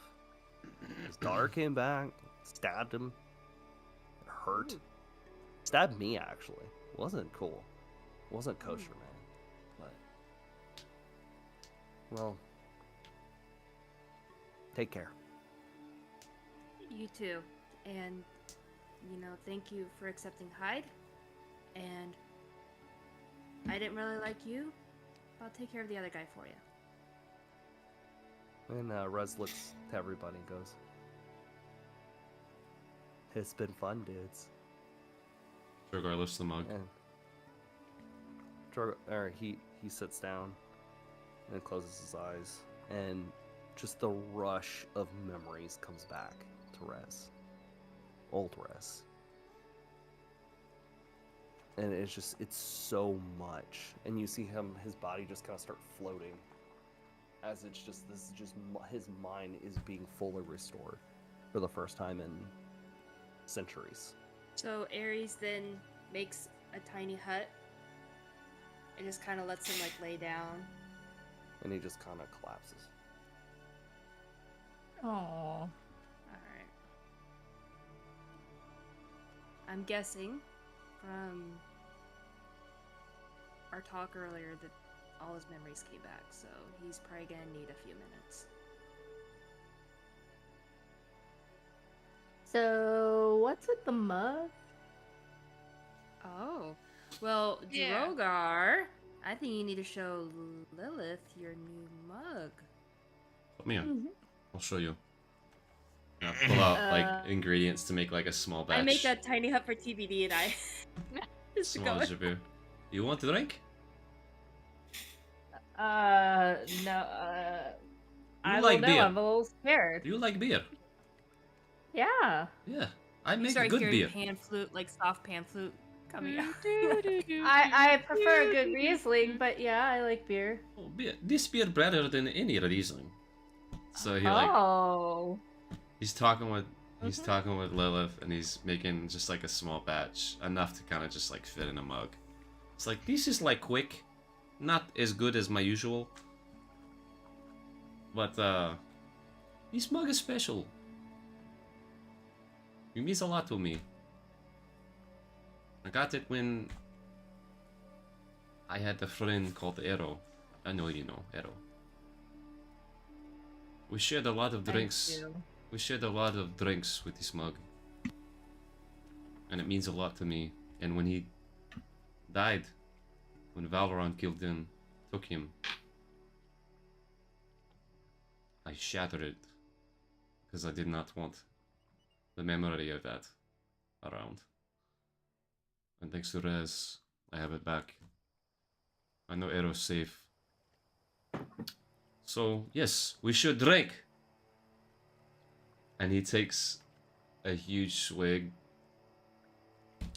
His daughter came back, stabbed him. It hurt. Ooh. Stabbed me actually. Wasn't cool. Wasn't kosher, man. But well, take care. You too. And, thank you for accepting Hyde. And I didn't really like you. I'll take care of the other guy for you. And Rez looks to everybody and goes, "It's been fun, dudes." Drogar lifts the mug. And he sits down and closes his eyes, and just the rush of memories comes back to Rez, old Rez, and it's so much, and you see his body just kind of start floating, as his mind is being fully restored for the first time in centuries. So Ares then makes a tiny hut and just kind of lets him lay down. And he just kind of collapses. Aww. Alright. I'm guessing from our talk earlier that all his memories came back, so he's probably gonna need a few minutes. So, what's with the mug? Oh. Well, Yeah. Drogar, I think you need to show Lilith your new mug. Put me on. Mm-hmm. I'll show you. Yeah, pull out ingredients to make a small batch. I make a tiny hut for TBD and I just to Small go. Jabu. You want to drink? No, I like don't know, beer. I'm a little scared. Do you like beer? Yeah. Yeah, I You make start good hearing beer. pan flute, soft pan flute coming out. I prefer a good Riesling, but yeah, I like beer. Oh, beer. This beer better than any Riesling. So he Oh. he's talking with Lilith, and he's making just a small batch, enough to kind of just fit in a mug. It's this is quick, not as good as my usual, but This mug is special. It means a lot to me. I got it when I had a friend called Arrow. I know you know Arrow. We shared a lot of drinks. We shared a lot of drinks with this mug. And it means a lot to me. And when he died, when Valorant killed him, took him, I shattered it. Because I did not want the memory of that around. And thanks to Rez, I have it back. I know Arrow's safe. So, yes, we should drink. And he takes a huge swig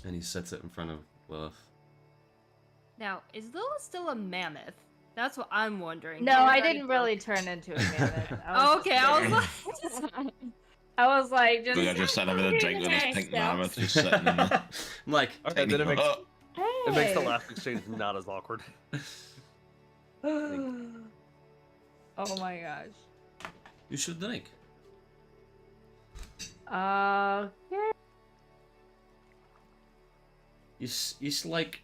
and he sets it in front of Lilith. Now, is Lilith still a mammoth? That's what I'm wondering. No, I didn't really turn into a mammoth. Okay, I was like, I was like, just. We're just having a drink with this pink mammoth just sitting in there. I'm like, Okay, then it makes, Hey. it makes the last exchange not as awkward. Oh my gosh. you should drink. Okay. It's like,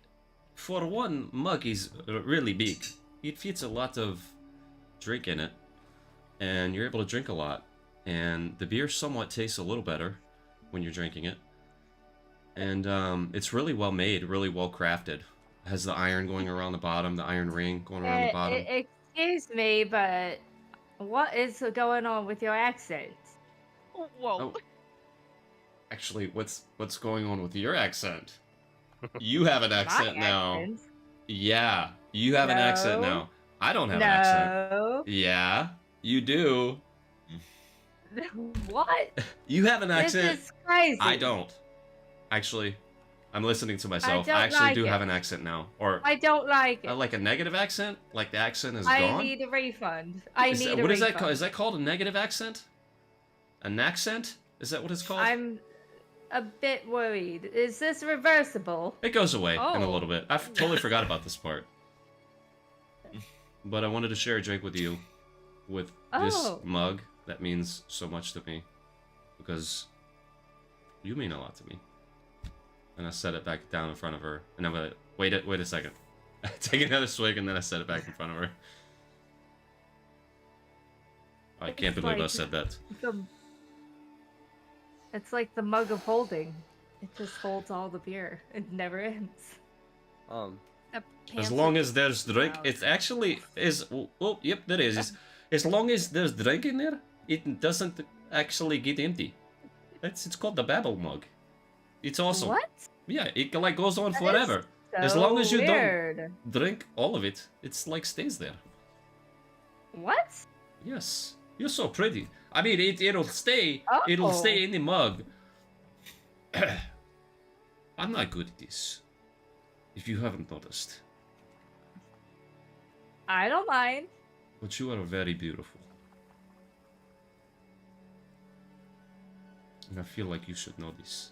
for one, mug is really big. It fits a lot of drink in it, and you're able to drink a lot. And the beer somewhat tastes a little better when you're drinking it. And it's really well made, really well crafted. It has the iron going around the bottom, the iron ring going around the bottom. Excuse me, but what is going on with your accent? Whoa. Oh. Actually, what's going on with your accent? You have an accent now. Accent? Yeah, you have an accent No. now. I don't have an accent. No. Yeah, you do. What? You have an accent. This is crazy. I don't. Actually, I'm listening to myself. don't I actually like do it. have an accent now. Or I don't like it. like a negative accent? Like the accent is I gone? need a refund. I need a refund. What is that called? Is that called a negative accent? An accent? Is that what it's called? I'm a bit worried. Is this reversible? It goes away in a Oh. little bit. I totally forgot about this part. But I wanted to share a drink with you with this Oh. mug that means so much to me. Because you mean a lot to me. And I set it back down in front of her. And I'm like, wait a second. Take another swig and then I set it back in front of her. I can't It's believe I like said that. It's like the mug of holding. It just holds all the beer. It never ends. As long as there's drink, it actually is. Oh, yep, there is. As long as there's drink in there, it doesn't actually get empty. It's called the Babel mug. It's awesome. What? Yeah, it like goes on That forever. is As long as you weird. don't drink all of it, it's like stays there. What? Yes, you're so pretty. I mean, it'll stay. Oh. It'll stay in the mug. I'm not good at this. If you haven't noticed, I don't mind. but you are very beautiful. And I feel like you should know this.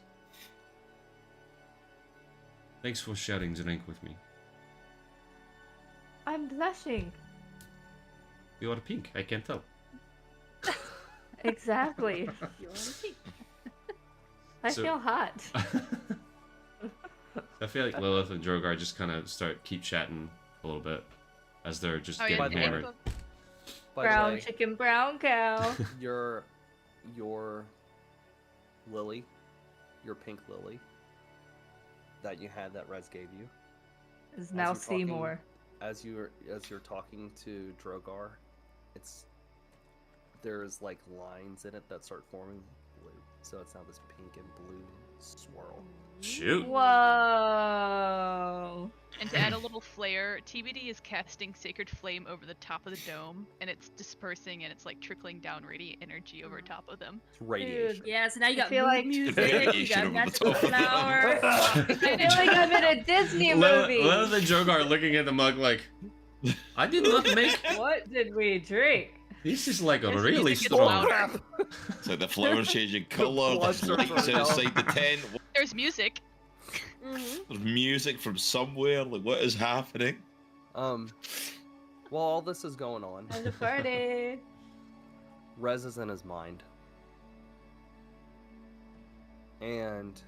Thanks for sharing the drink with me. I'm blushing. You are pink, I can tell. Exactly. I So- feel hot. I feel like Lilith and Drogar just kind of keep chatting a little bit as they're just Oh, getting By the way- hammered. By Brown the way, chicken, brown cow. your lily, your pink lily that you had that Rez gave you, Is As now you're talking- Seymour. as you're talking to Drogar, there's like lines in it that start forming blue, so it's now this pink and blue swirl. Shoot. Whoa. And to add a little flair, TBD is casting Sacred Flame over the top of the dome, and it's dispersing and it's like trickling down radiant energy over top of them. It's radiation. Yeah, so now you I got feel mood like- music, you Radiation got over the magical top of them. flowers. I feel like I'm in a Disney movie. Lilith and Drogar are looking at the mug like, I did not make. What did we drink? This is like a This really music gets strong. louder. So the flowers changing colour, blood there's lights starts to outside the tent, There's music. there's music from somewhere, like what is happening? While all this is going on, Time to party. Rez is in his mind. And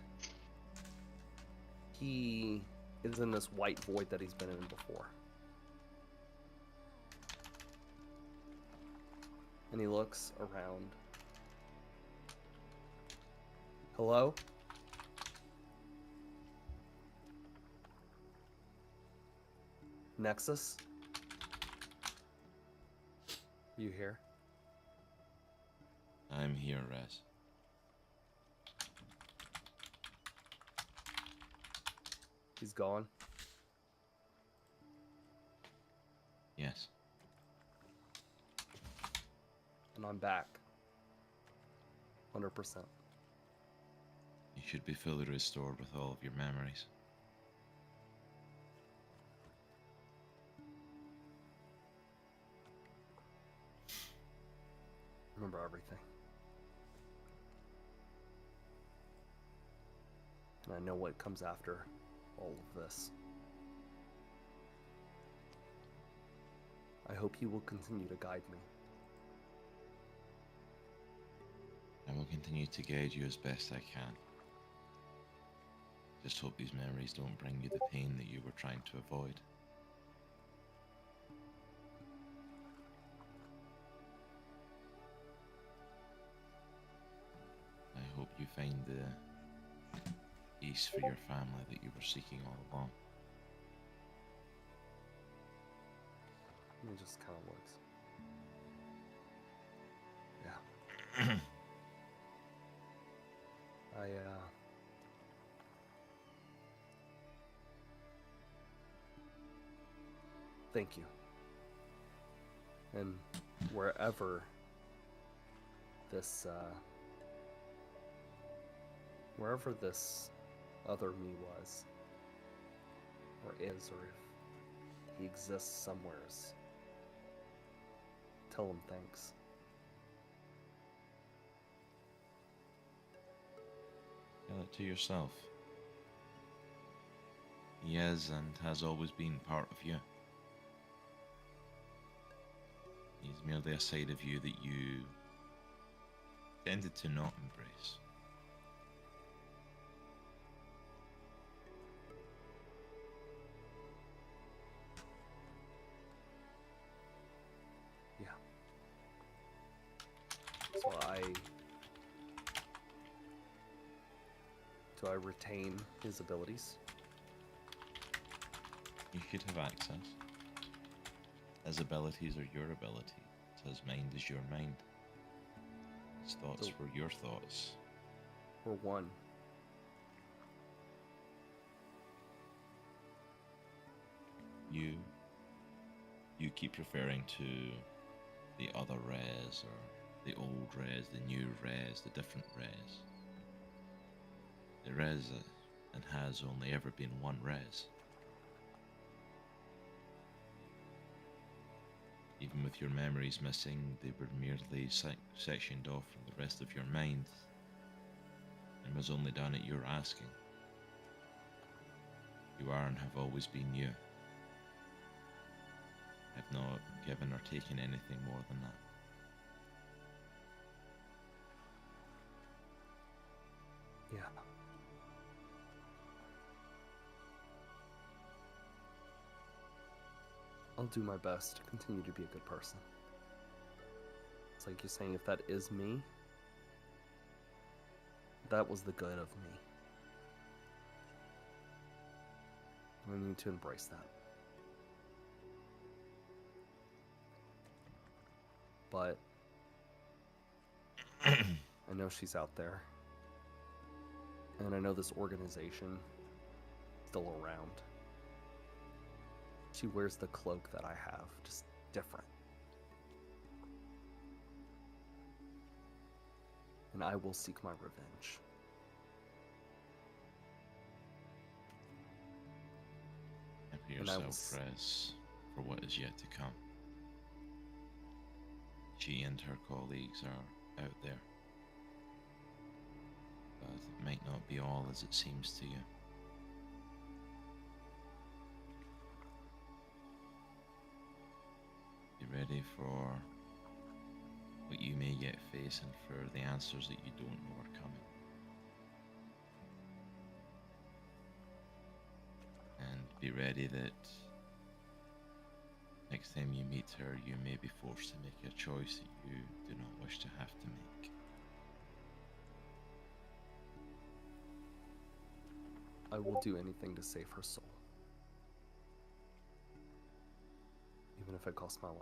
he is in this white void that he's been in before. And he looks around. Hello? Nexus? You here? I'm here, Rez. He's gone. Yes. And I'm back. 100%. You should be fully restored with all of your memories. Remember everything. And I know what comes after all of this. I hope you will continue to guide me. I will continue to guide you as best I can. Just hope these memories don't bring you the pain that you were trying to avoid. I hope you find the peace for your family that you were seeking all along. He just kind of looks. Yeah. Thank you. And wherever this other me was, or is, or if he exists somewheres, tell him thanks. Tell it to yourself. He is and has always been part of you. He's merely a side of you that you tended to not embrace. Yeah. So do I retain his abilities? You should have access. His abilities are your abilities. His mind is your mind. His thoughts were your thoughts. We're one. You keep referring to the other Res, or the old Res, the new Res, the different Res. The Res and has only ever been one Res. Even with your memories missing, they were merely sectioned off from the rest of your mind, and was only done at your asking. You are and have always been you. Have not given or taken anything more than that. Yeah. I'll do my best to continue to be a good person. It's like you're saying, if that is me, that was the good of me. I need to embrace that. But I know she's out there. And I know this organization is still around. She wears the cloak that I have, just different. And I will seek my revenge. Prepare yourself, Rez, for what is yet to come. She and her colleagues are out there. But it might not be all as it seems to you. Be ready for what you may yet face and for the answers that you don't know are coming. And be ready that next time you meet her, you may be forced to make a choice that you do not wish to have to make. I will do anything to save her soul. Even if it costs my life.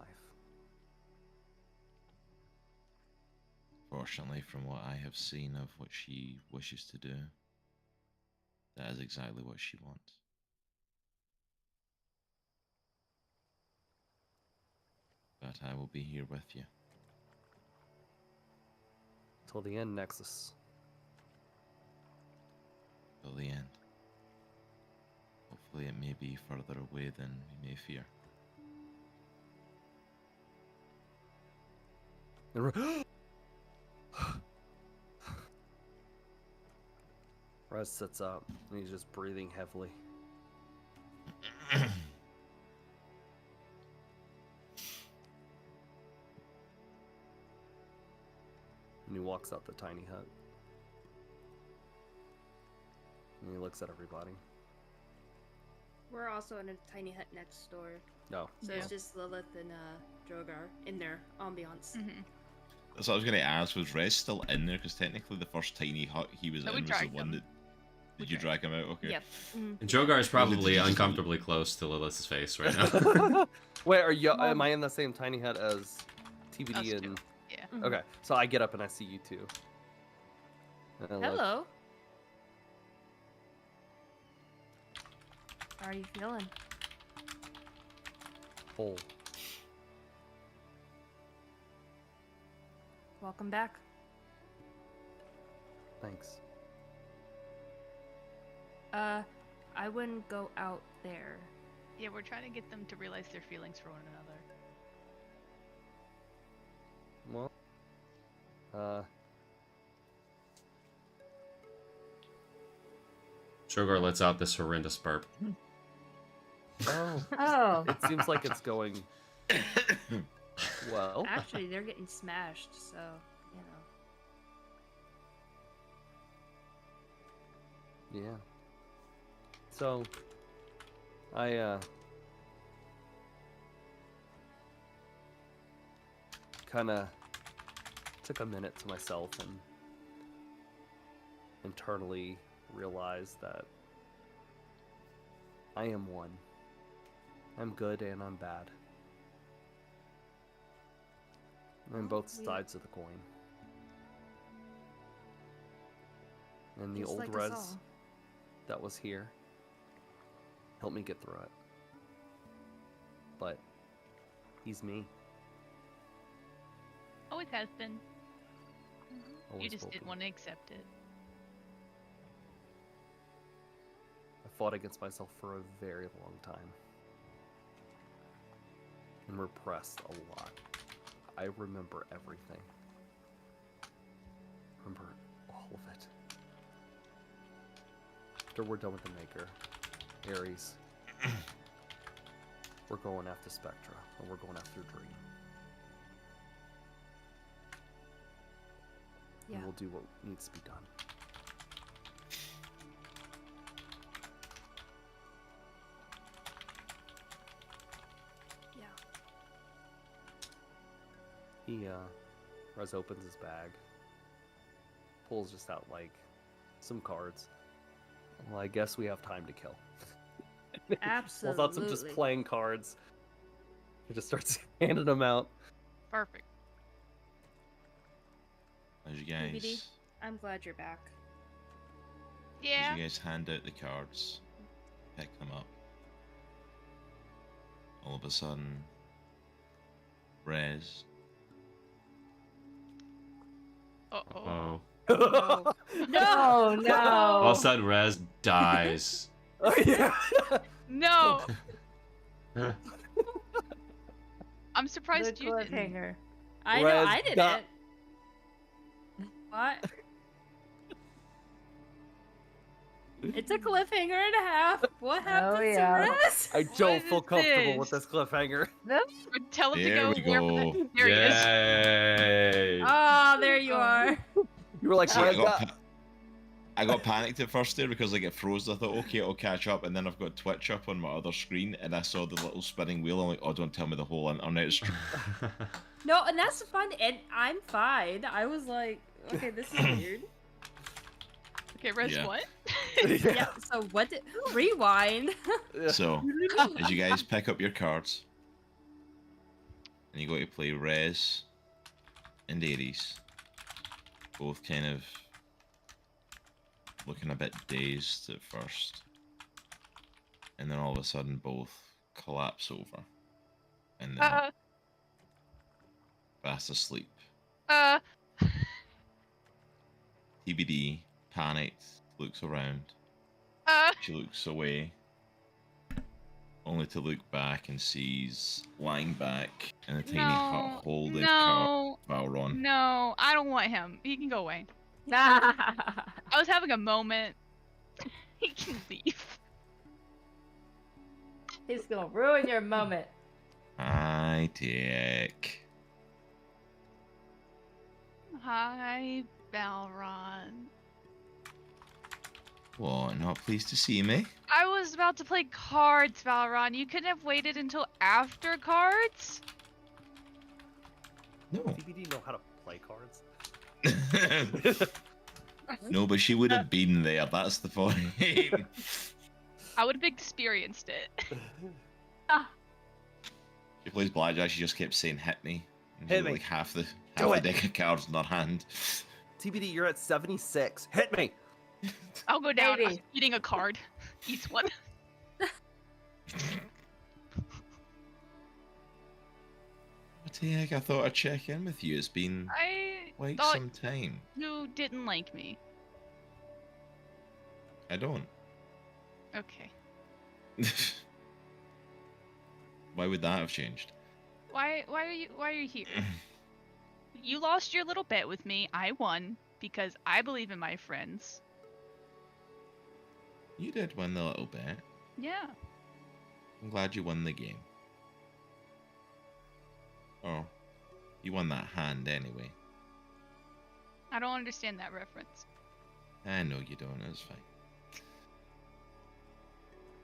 Fortunately, from what I have seen of what she wishes to do, that is exactly what she wants. But I will be here with you. Till the end, Nexus. Till the end. Hopefully it may be further away than we may fear. Rez sits up and he's just breathing heavily. And he walks out the tiny hut. And he looks at everybody. We're also in a tiny hut next door. No. So Yeah. it's just Lilith and Drogar in their ambiance. Mm-hmm. That's what I was going to ask. Was Rez still in there? Because technically the first tiny hut he was No, we in was the dragged one him. that... We Did you drag him out? Okay. Yep. Mm. And Jogar is probably just- uncomfortably close to Lilith's face right now. Wait, are you? Am I in the same tiny hut as TBD Us and? too. Yeah. Mhm. Okay, so I get up and I see you two. And I look. Hello. How are you feeling? Whole. Welcome back. Thanks. I wouldn't go out there. Yeah, we're trying to get them to realize their feelings for one another. Well. Jogar lets out this horrendous burp. Oh. Oh. It seems like it's going well. Actually, they're getting smashed, so, you know. Yeah. So, I kind of took a minute to myself and internally realized that I am one. I'm good and I'm bad. I'm both we- sides of the coin. And the Just old like us Rez all. that was here helped me get through it. But he's me. Always has been. Always You just will didn't be. want to accept it. I fought against myself for a very long time. And repressed a lot. I remember everything. Remember all of it. After we're done with the Maker, Ares, we're going after Spectra, and we're going after Dream. Yeah. And we'll do what needs to be done. Yeah. He, Rez opens his bag, pulls just out, like, some cards. Well, I guess we have time to kill. Absolutely. Pulls out some just playing cards. He just starts handing them out. Perfect. As you guys, TBD? I'm glad you're back. Yeah. as you guys hand out the cards, pick them up. All of a sudden, Rez, Uh-oh. Oh. No, no. All of a sudden, Rez dies. Oh, yeah. No! I'm surprised The you didn't. cliffhanger. I know, Rez I didn't. got- What? It's a cliffhanger and a half. What happened yeah. to Rez? I don't What feel is comfortable with this? this cliffhanger. Tell him to There go. we go. There he is. Yay! Oh, there you are. You were like, See, Rez got... I got panicked at first there because like it froze. I thought, okay, it'll catch up, and then I've got Twitch up on my other screen, and I saw the little spinning wheel. I'm like, oh, don't tell me the whole internet's true. No, and that's fun, and I'm fine. I was like, okay, this is weird. Okay, Rez, Yeah. what? Yeah, so what did... Rewind. So, as you guys pick up your cards, and you go to play Rez and Ares, both kind of looking a bit dazed at first, and then all of a sudden both collapse over, and then fast asleep. TBD, panicked, looks around. She looks away, only to look back and sees lying back in a tiny hut holding card Valron. No, I don't want him. He can go away. I was having a moment. He can leave. He's gonna ruin your moment. Hi, Dick. Hi, Balron. What, not pleased to see me? I was about to play cards, Valron. You couldn't have waited until after cards? No. TBD know how to play cards. No, but she would have been there, that's the point. I would have experienced it. She plays blackjack, she just kept saying hit me. And Hit she had, me. like half the Do it. deck of cards in her hand. TBD, you're at 76. Hit me. I'll go down. Maybe. I'm eating a card. Eats one. Dick, I thought I'd check in with you. It's been I quite thought some time. you didn't like me. I don't. Okay. Why would that have changed? Why are you here? You lost your little bet with me. I won because I believe in my friends. You did win the little bet. Yeah. I'm glad you won the game. Oh, you won that hand anyway. I don't understand that reference. I know you don't, it's fine.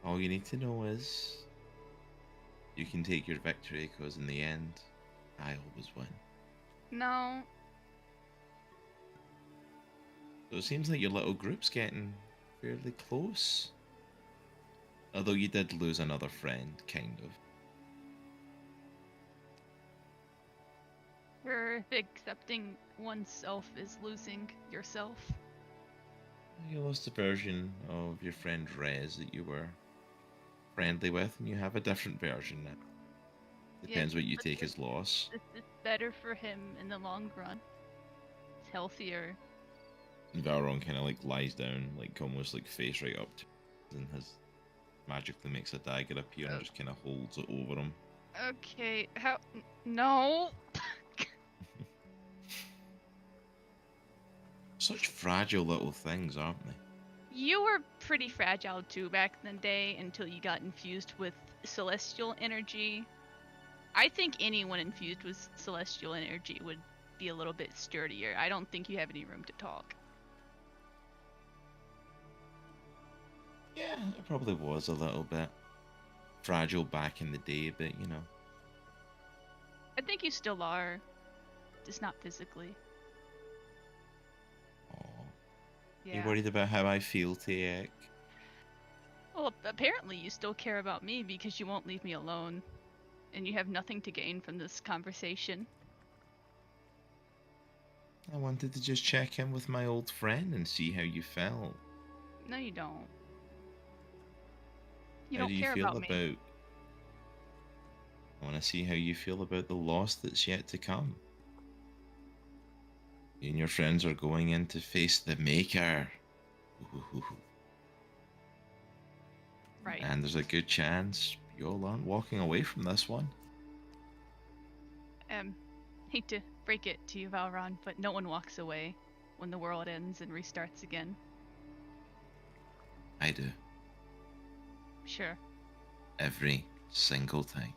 All you need to know is you can take your victory because in the end, I always win. No. So it seems like your little group's getting fairly close. Although you did lose another friend, kind of. You're accepting oneself is losing yourself. You lost a version of your friend Rez that you were friendly with, and you have a different version now. Depends what you but take as loss. It's better for him in the long run. It's healthier. And Valron kind of like lies down, like almost like face right up to him, and has magically makes a dagger appear and just kind of holds it over him. Okay, how? No. Such fragile little things, aren't they? You were pretty fragile too back in the day until you got infused with celestial energy. I think anyone infused with celestial energy would be a little bit sturdier. I don't think you have any room to talk. Yeah, it probably was a little bit fragile back in the day, but you know. I think you still are, just not physically. Aw. Yeah. You worried about how I feel, Tiek? Well, apparently you still care about me because you won't leave me alone. And you have nothing to gain from this conversation. I wanted to just check in with my old friend and see how you felt. No, you don't. You How don't do you care feel about me. I want to see how you feel about the loss that's yet to come. You and your friends are going in to face the Maker. Ooh. Right. And there's a good chance you all aren't walking away from this one. Hate to break it to you, Valron, but no one walks away when the world ends and restarts again. I do. Sure. every single time.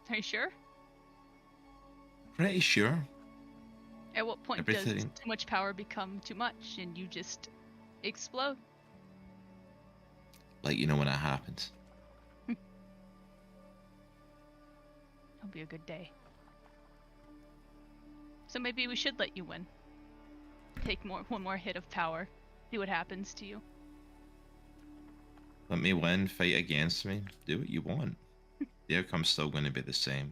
Are you sure? Pretty sure. At what point does Everything. too much power become too much and you just explode? Like, you know when it happens. It'll be a good day. So maybe we should let you win. Take one more hit of power. See what happens to you. Let me win, fight against me, do what you want. The outcome's still going to be the same.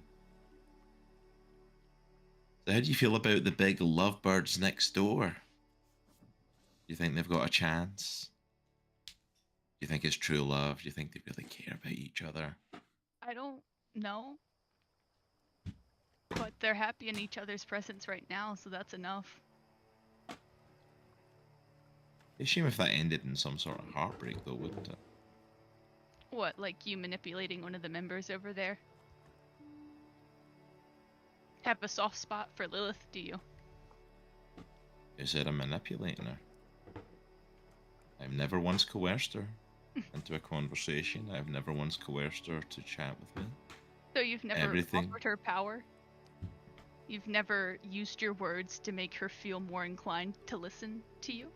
So how do you feel about the big lovebirds next door? Do you think they've got a chance? Do you think it's true love? Do you think they really care about each other? I don't know. But they're happy in each other's presence right now, so that's enough. It'd be a shame if that ended in some sort of heartbreak, though, wouldn't it? What, like you manipulating one of the members over there? Have a soft spot for Lilith, do you? Is it a manipulating her? I've never once coerced her into a conversation. I've never once coerced her to chat with me. So you've never Everything. offered her power? You've never used your words to make her feel more inclined to listen to you?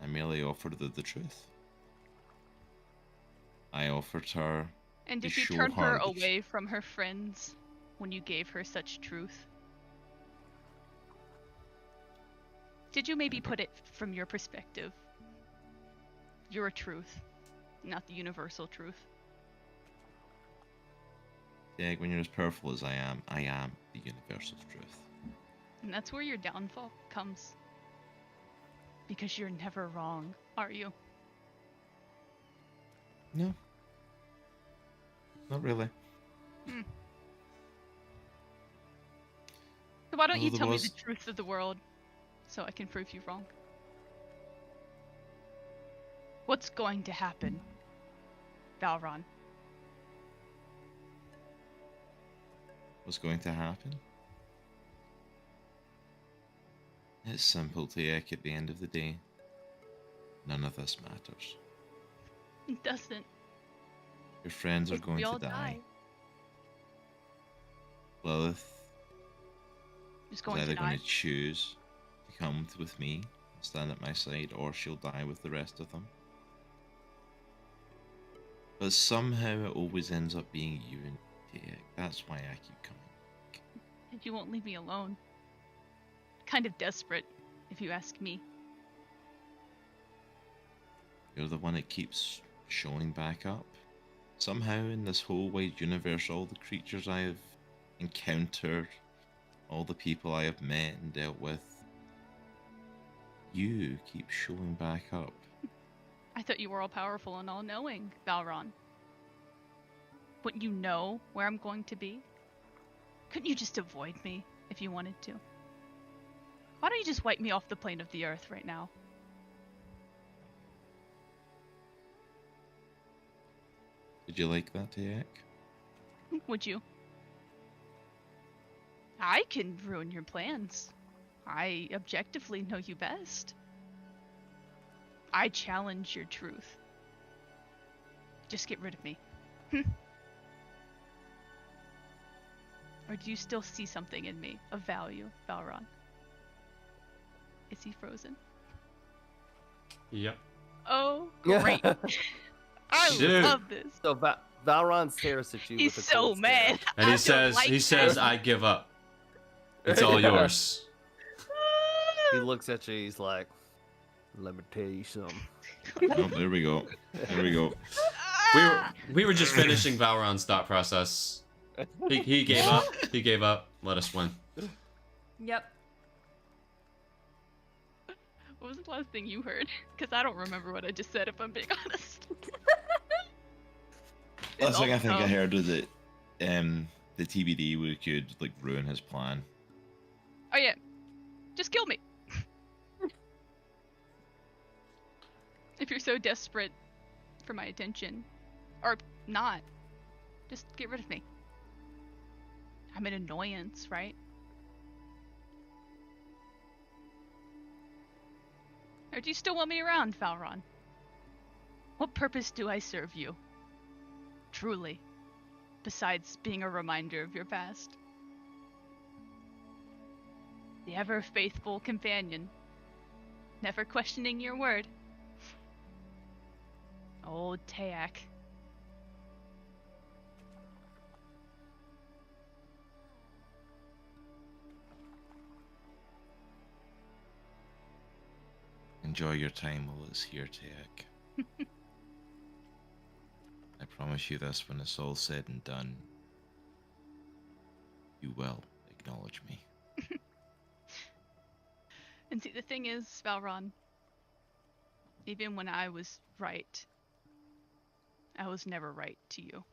I merely offered her the truth. I offered her And to did you show turn her her the away from her friends when you gave her such truth? Did you maybe put it from your perspective? Your truth, not the universal truth. Yeah, when you're as powerful as I am the universal truth. And that's where your downfall comes. Because you're never wrong, are you? No. Not really. So why don't you Although tell there me the was- truth of the world so I can prove you wrong? What's going to happen, Valron? What's going to happen? It's simple, Tiek, at the end of the day. None of this matters. It doesn't. Your friends are If going we to all die. Lilith Just is going to either going die. to choose to come with me and stand at my side, or she'll die with the rest of them. But somehow it always ends up being you and Tiek. That's why I keep coming. And you won't leave me alone. Kind of desperate, if you ask me. You're the one that keeps showing back up. Somehow in this whole wide universe, all the creatures I have encountered, all the people I have met and dealt with, you keep showing back up. I thought you were all powerful and all knowing, Valron. Wouldn't you know where I'm going to be? Couldn't you just avoid me if you wanted to? Why don't you just wipe me off the plane of the earth right now? Did you like that, Tiek? Would you? I can ruin your plans. I objectively know you best. I challenge your truth. Just get rid of me. Or do you still see something in me of value, Valron? Is he frozen? Yep. Oh, great. I Dude. love this. So Valron stares at you. He's with a so cold stare. mad. And I he don't says, like that. I give up. It's all yours. He looks at you. He's like, "Let me tell you something." Oh, there we go. There we go. We were just finishing Valron's thought process. He gave up. He gave up. Let us win. Yep. What was the last thing you heard? Because I don't remember what I just said, if I'm being honest. Last thing I think I Also- heard was that the TBD could like ruin his plan. Oh yeah, just kill me. If you're so desperate for my attention, or not, just get rid of me. I'm an annoyance, right? Or do you still want me around, Valron? What purpose do I serve you? Truly. Besides being a reminder of your past. The ever faithful companion. Never questioning your word. Old Tayak. Enjoy your time while it's here, Tayak. I promise you this, when it's all said and done, you will acknowledge me. And see, the thing is, Valron, even when I was right, I was never right to you.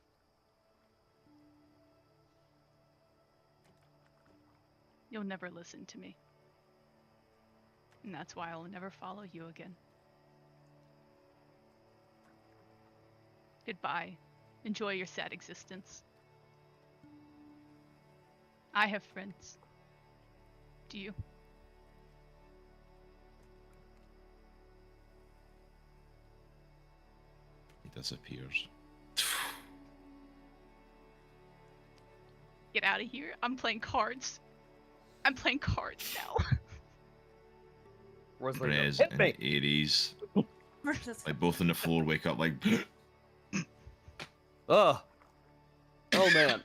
You'll never listen to me. And that's why I'll never follow you again. Goodbye. Enjoy your sad existence. I have friends. Do you? He disappears. Get out of here. I'm playing cards. I'm playing cards now. Where's like, Rez hit and me. Ares, like both on the floor, wake up like. Ugh. Oh man.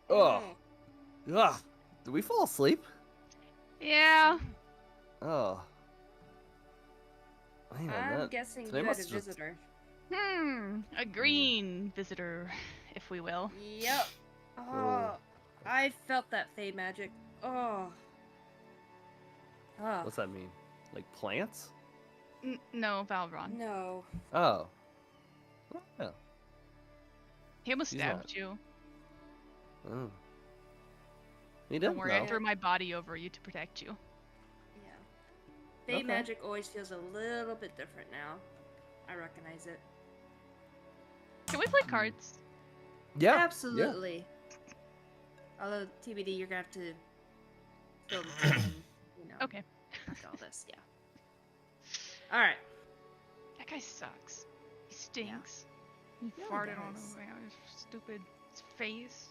Ugh. Ugh. Did we fall asleep? Yeah. Oh. Man, I'm that... guessing today you had a must just- visitor. A green visitor, if we will. Yep. Oh, I felt that Fey magic. Oh. Oh. What's that mean? Like plants? No, Valron. No. Oh. Yeah. He almost He's stabbed not- you. Oh. He Don't didn't worry, I know. threw my body over you to protect you. Yeah. Fey Okay. magic always feels a little bit different now. I recognize it. Can we play cards? Yeah. Absolutely. Although TBD, you're gonna have to film it and, Okay. after all this, yeah. All right. That guy sucks. He stinks. He Yeah, he farted on does. his stupid face.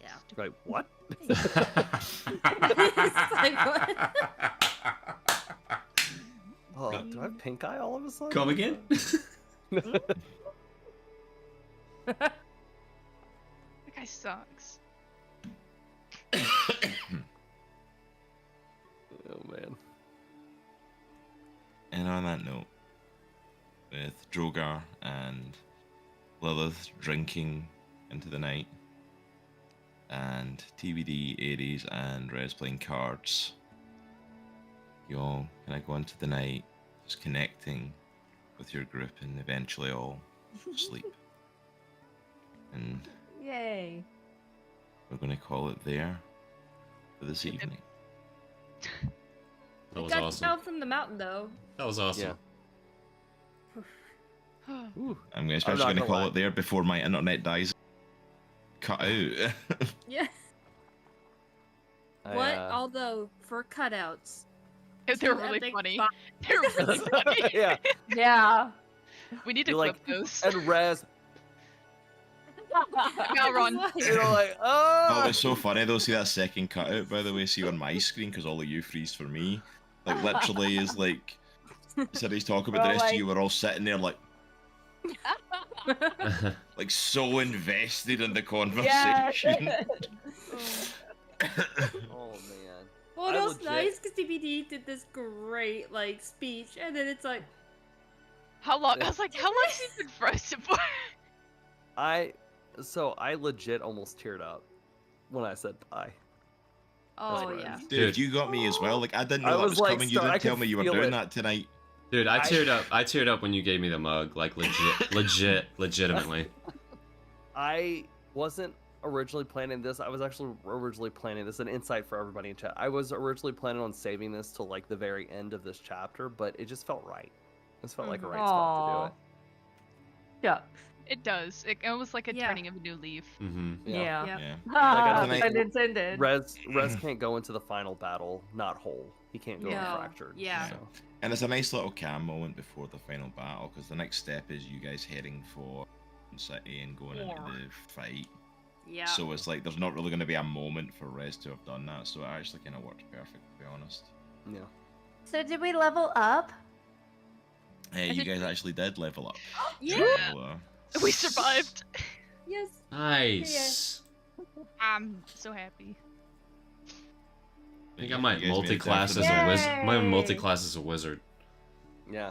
Yeah. Right, what? It's like, what? Oh, do I have pink eye all of a sudden? Come again? That guy sucks. Oh man. And on that note, with Drogar and Lilith drinking into the night, and TBD, Ares, and Rez playing cards, you all kind of go into the night, just connecting with your group, and eventually all sleep. And Yay. we're going to call it there for this evening. That We was got awesome. down from the mountain, though. That was awesome. Ooh. I'm especially not going to gonna call lie. it there before my internet dies. Cut out. Yeah. I, What? Although, for cutouts. They're two really epic funny. fi- They're really funny. yeah. Yeah. We need to You're clip like, those. and Rez, Valron. you're like, Oh, oh. it's so funny though. See that second cutout, by the way, see on my screen, because all of you freeze for me. Like, literally is like, instead he's talking about the We're rest of like- you, we're all sitting there like so invested in the conversation. Oh man. Well, I it was legit- nice because TBD did this great, like, speech, and then it's like, How long? I was like, how long has he been frozen for? I legit almost teared up when I said bye. oh, right. yeah. Dude, you got me as well. Like, I didn't know I that was was like, coming. You I didn't tell could me you were feel doing it. that tonight. Dude, I teared up. I teared up when you gave me the mug, like legitimately. I wasn't originally planning this. I was actually originally planning this. An insight for everybody in chat. I was originally planning on saving this till like the very end of this chapter, but it just felt right. This felt like a right spot to do it. Yeah. It does. It almost like a Yeah. turning of a new leaf. Mm-hmm. Yeah. Yep. Yeah. Ah, Like, I pun think- intended. Rez can't go into the final battle not whole. He can't go No, fractured. yeah. So. And it's a nice little cam moment before the final battle, because the next step is you guys heading for city and going into the fight. Yeah. So it's like there's not really going to be a moment for Rez to have done that. So it actually kind of worked perfect, to be honest. Yeah. So did we level up? You guys actually did level up. Yeah. So, We survived. Yes. Nice. I'm so happy. I think I might you guys made it multi-class down as to the- a wizard. Yay! Might multi-class as a wizard. Yeah.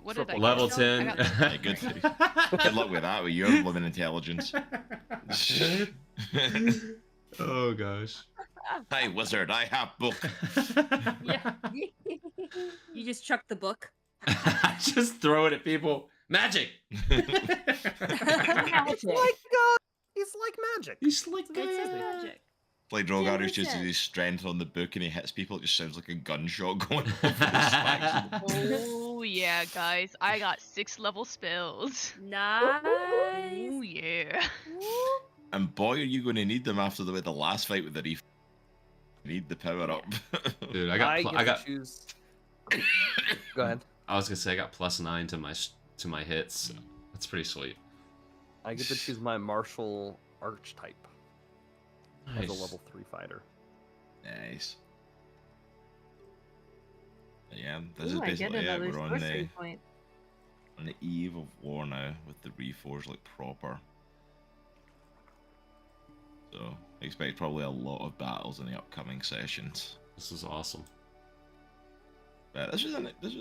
What did I get? Level I 10. got- Yeah, good. Good luck with that with your living intelligence. Oh gosh. Hey, wizard, I have book. Yeah. You just chuck the book. Just throw it at people. Magic. It's like it's like magic. He's like It's just magic. Like Drogar who's just listen. his strength on the book and he hits people, it just sounds like a gunshot going over his spikes. Oh yeah, guys, I got 6 level spells. Nice. Oh yeah. And boy, are you going to need them after the last fight with the reef. You need the power up. Dude, I get got. to choose. Go ahead. I was gonna say I got +9 to my hits. That's pretty sweet. I get to choose my martial archetype as a Nice. level 3 fighter. Nice. Yeah, this Ooh, is I get basically it. another We're sorcery point. on the eve of war now with the Reforged like proper. So expect probably a lot of battles in the upcoming sessions. This is awesome. But this was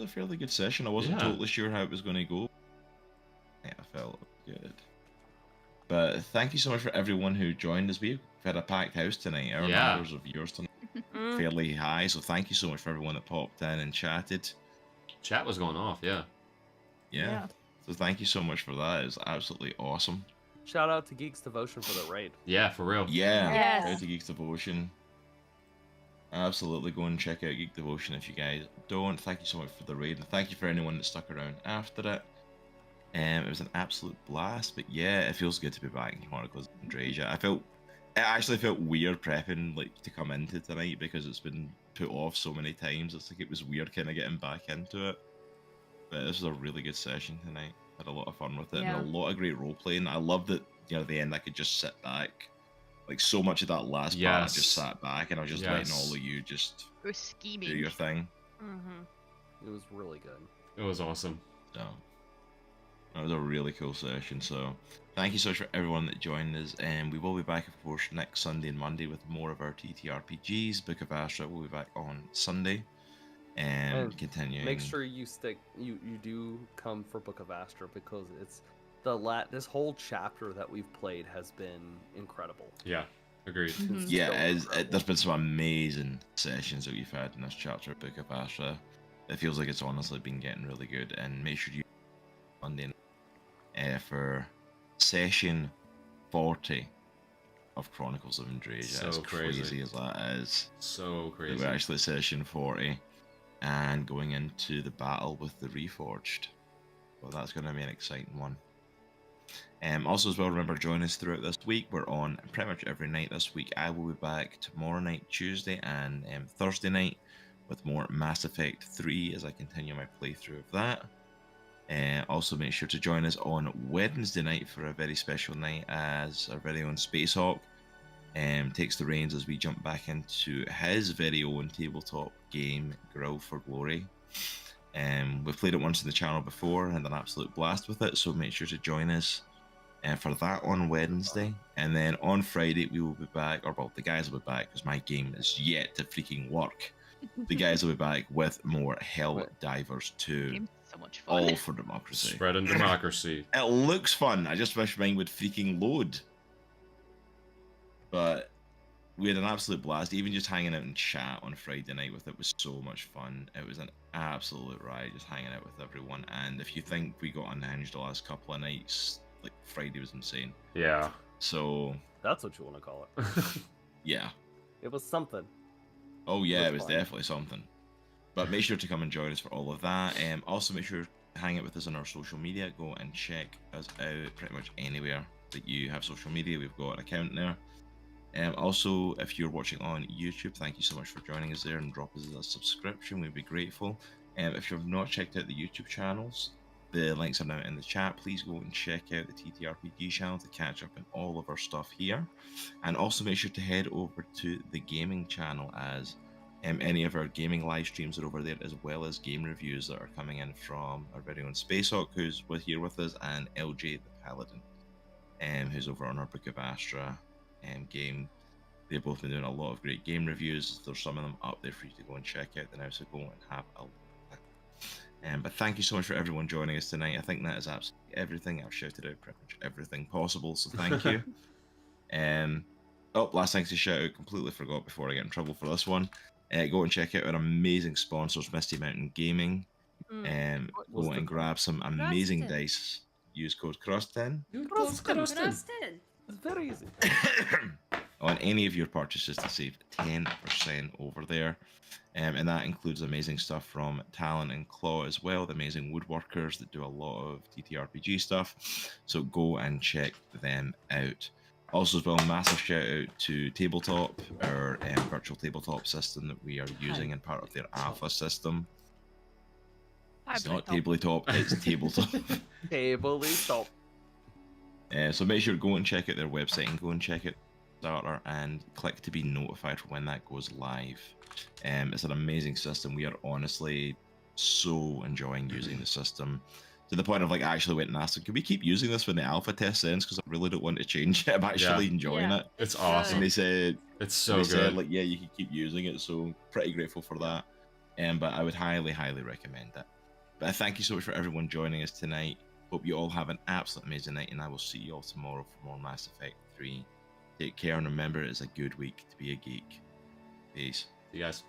a fairly good session. I wasn't Yeah. totally sure how it was going to go. Yeah, I felt it was good. But thank you so much for everyone who joined us. We've had a packed house tonight. Our Yeah. numbers of viewers tonight Mm. fairly high. So thank you so much for everyone that popped in and chatted. Chat was going off, yeah. Yeah. So thank you so much for that. It was absolutely awesome. Shout out to Geeks Devotion for the raid. Yeah, for real. Yeah. Yes. Shout out to Geeks Devotion. Absolutely go and check out Geek Devotion if you guys don't. Thank you so much for the raid, and thank you for anyone that stuck around after it. It was an absolute blast, but yeah, it feels good to be back in Chronicles of Andriesia. It actually felt weird prepping like to come into tonight because it's been put off so many times. It's like it was weird kind of getting back into it. But this was a really good session tonight. Had a lot of fun with it Yeah. and a lot of great role playing. I loved that, at the end I could just sit back. Like so much of that last part, I just Yes. sat back and I was just letting all Yes. of you just We're do scheming. your thing. Mm-hmm. It was really good. It was awesome. So that was a really cool session. So thank you so much for everyone that joined us, and we will be back, of course, next Sunday and Monday with more of our TTRPGs. Book of Astra will be back on Sunday, and And continuing. Make sure you do come for Book of Astra because it's this whole chapter that we've played has been incredible. Yeah, agreed. Mhm. Yeah, So there's been some amazing sessions that we've had in this chapter of Book of Astra. It feels like it's honestly been getting really good, and make sure you Monday for session 40 of Chronicles of Andriesia. So as crazy. crazy as that is. So That crazy. we're actually at session 40 and going into the battle with the Reforged. Well, that's going to be an exciting one. Also, as well, remember, join us throughout this week. We're on pretty much every night this week. I will be back tomorrow night, Tuesday, and Thursday night with more Mass Effect 3 as I continue my playthrough of that. Also, make sure to join us on Wednesday night for a very special night as our very own Spacehawk takes the reins as we jump back into his very own tabletop game, Grow for Glory. We've played it once on the channel before and had an absolute blast with it, so make sure to join us for that on Wednesday. And then on Friday, we will be back, or well, the guys will be back because my game is yet to freaking work. The guys will be back with more Hell Divers 2, Game's so much fun. all for democracy. Spreading democracy. It looks fun. I just wish mine would freaking load. But we had an absolute blast. Even just hanging out in chat on Friday night with it was so much fun. It was an absolute riot just hanging out with everyone. And if you think we got unhinged the last couple of nights, like Friday was insane. Yeah. So That's what you want to call it. yeah. It was something. Oh yeah, it was fun. definitely something. But make sure to come and join us for all of that. Also make sure to hang out with us on our social media. Go and check us out pretty much anywhere that you have social media. We've got an account there. Also, if you're watching on YouTube, thank you so much for joining us there and drop us a subscription. We'd be grateful. If you've not checked out the YouTube channels, The links are now in the chat. Please go and check out the TTRPG channel to catch up on all of our stuff here. And also make sure to head over to the gaming channel, as any of our gaming live streams are over there, as well as game reviews that are coming in from our very own Spacehawk, who's here with us, and LJ the Paladin, who's over on our Book of Astra game. They've both been doing a lot of great game reviews. There's some of them up there for you to go and check out now, so go and have a look. But thank you so much for everyone joining us tonight. I think that is absolutely everything. I've shouted out pretty much everything possible, so thank you. Last thing to shout out, completely forgot before I get in trouble for this one. Go and check out our amazing sponsors, Misty Mountain Gaming. Go and grab some amazing dice. Use code CROSS10. Krustin. It's very easy. On any of your purchases to save 10% over there. And that includes amazing stuff from Talon and Claw as well, the amazing woodworkers that do a lot of TTRPG stuff. So go and check them out. Also as well, massive shout out to Tabletop, our virtual tabletop system that we are using and part of their alpha system. It's not tabletop, it's tabletop. Tabletop. So make sure to go and check out their website and go and check out starter and click to be notified for when that goes live. It's an amazing system. We are honestly so enjoying using the system, to the point of like I actually went and asked them, can we keep using this when the alpha test ends, because I really don't want to change it. I'm actually enjoying it. It's awesome. And they said it's so they good. said, like, yeah, you can keep using it, so pretty grateful for that. But I would highly recommend it. But thank you so much for everyone joining us tonight. Hope you all have an absolute amazing night, and I will see you all tomorrow for more Mass Effect 3. Take care, and remember, it's a good week to be a geek. Peace. See you guys.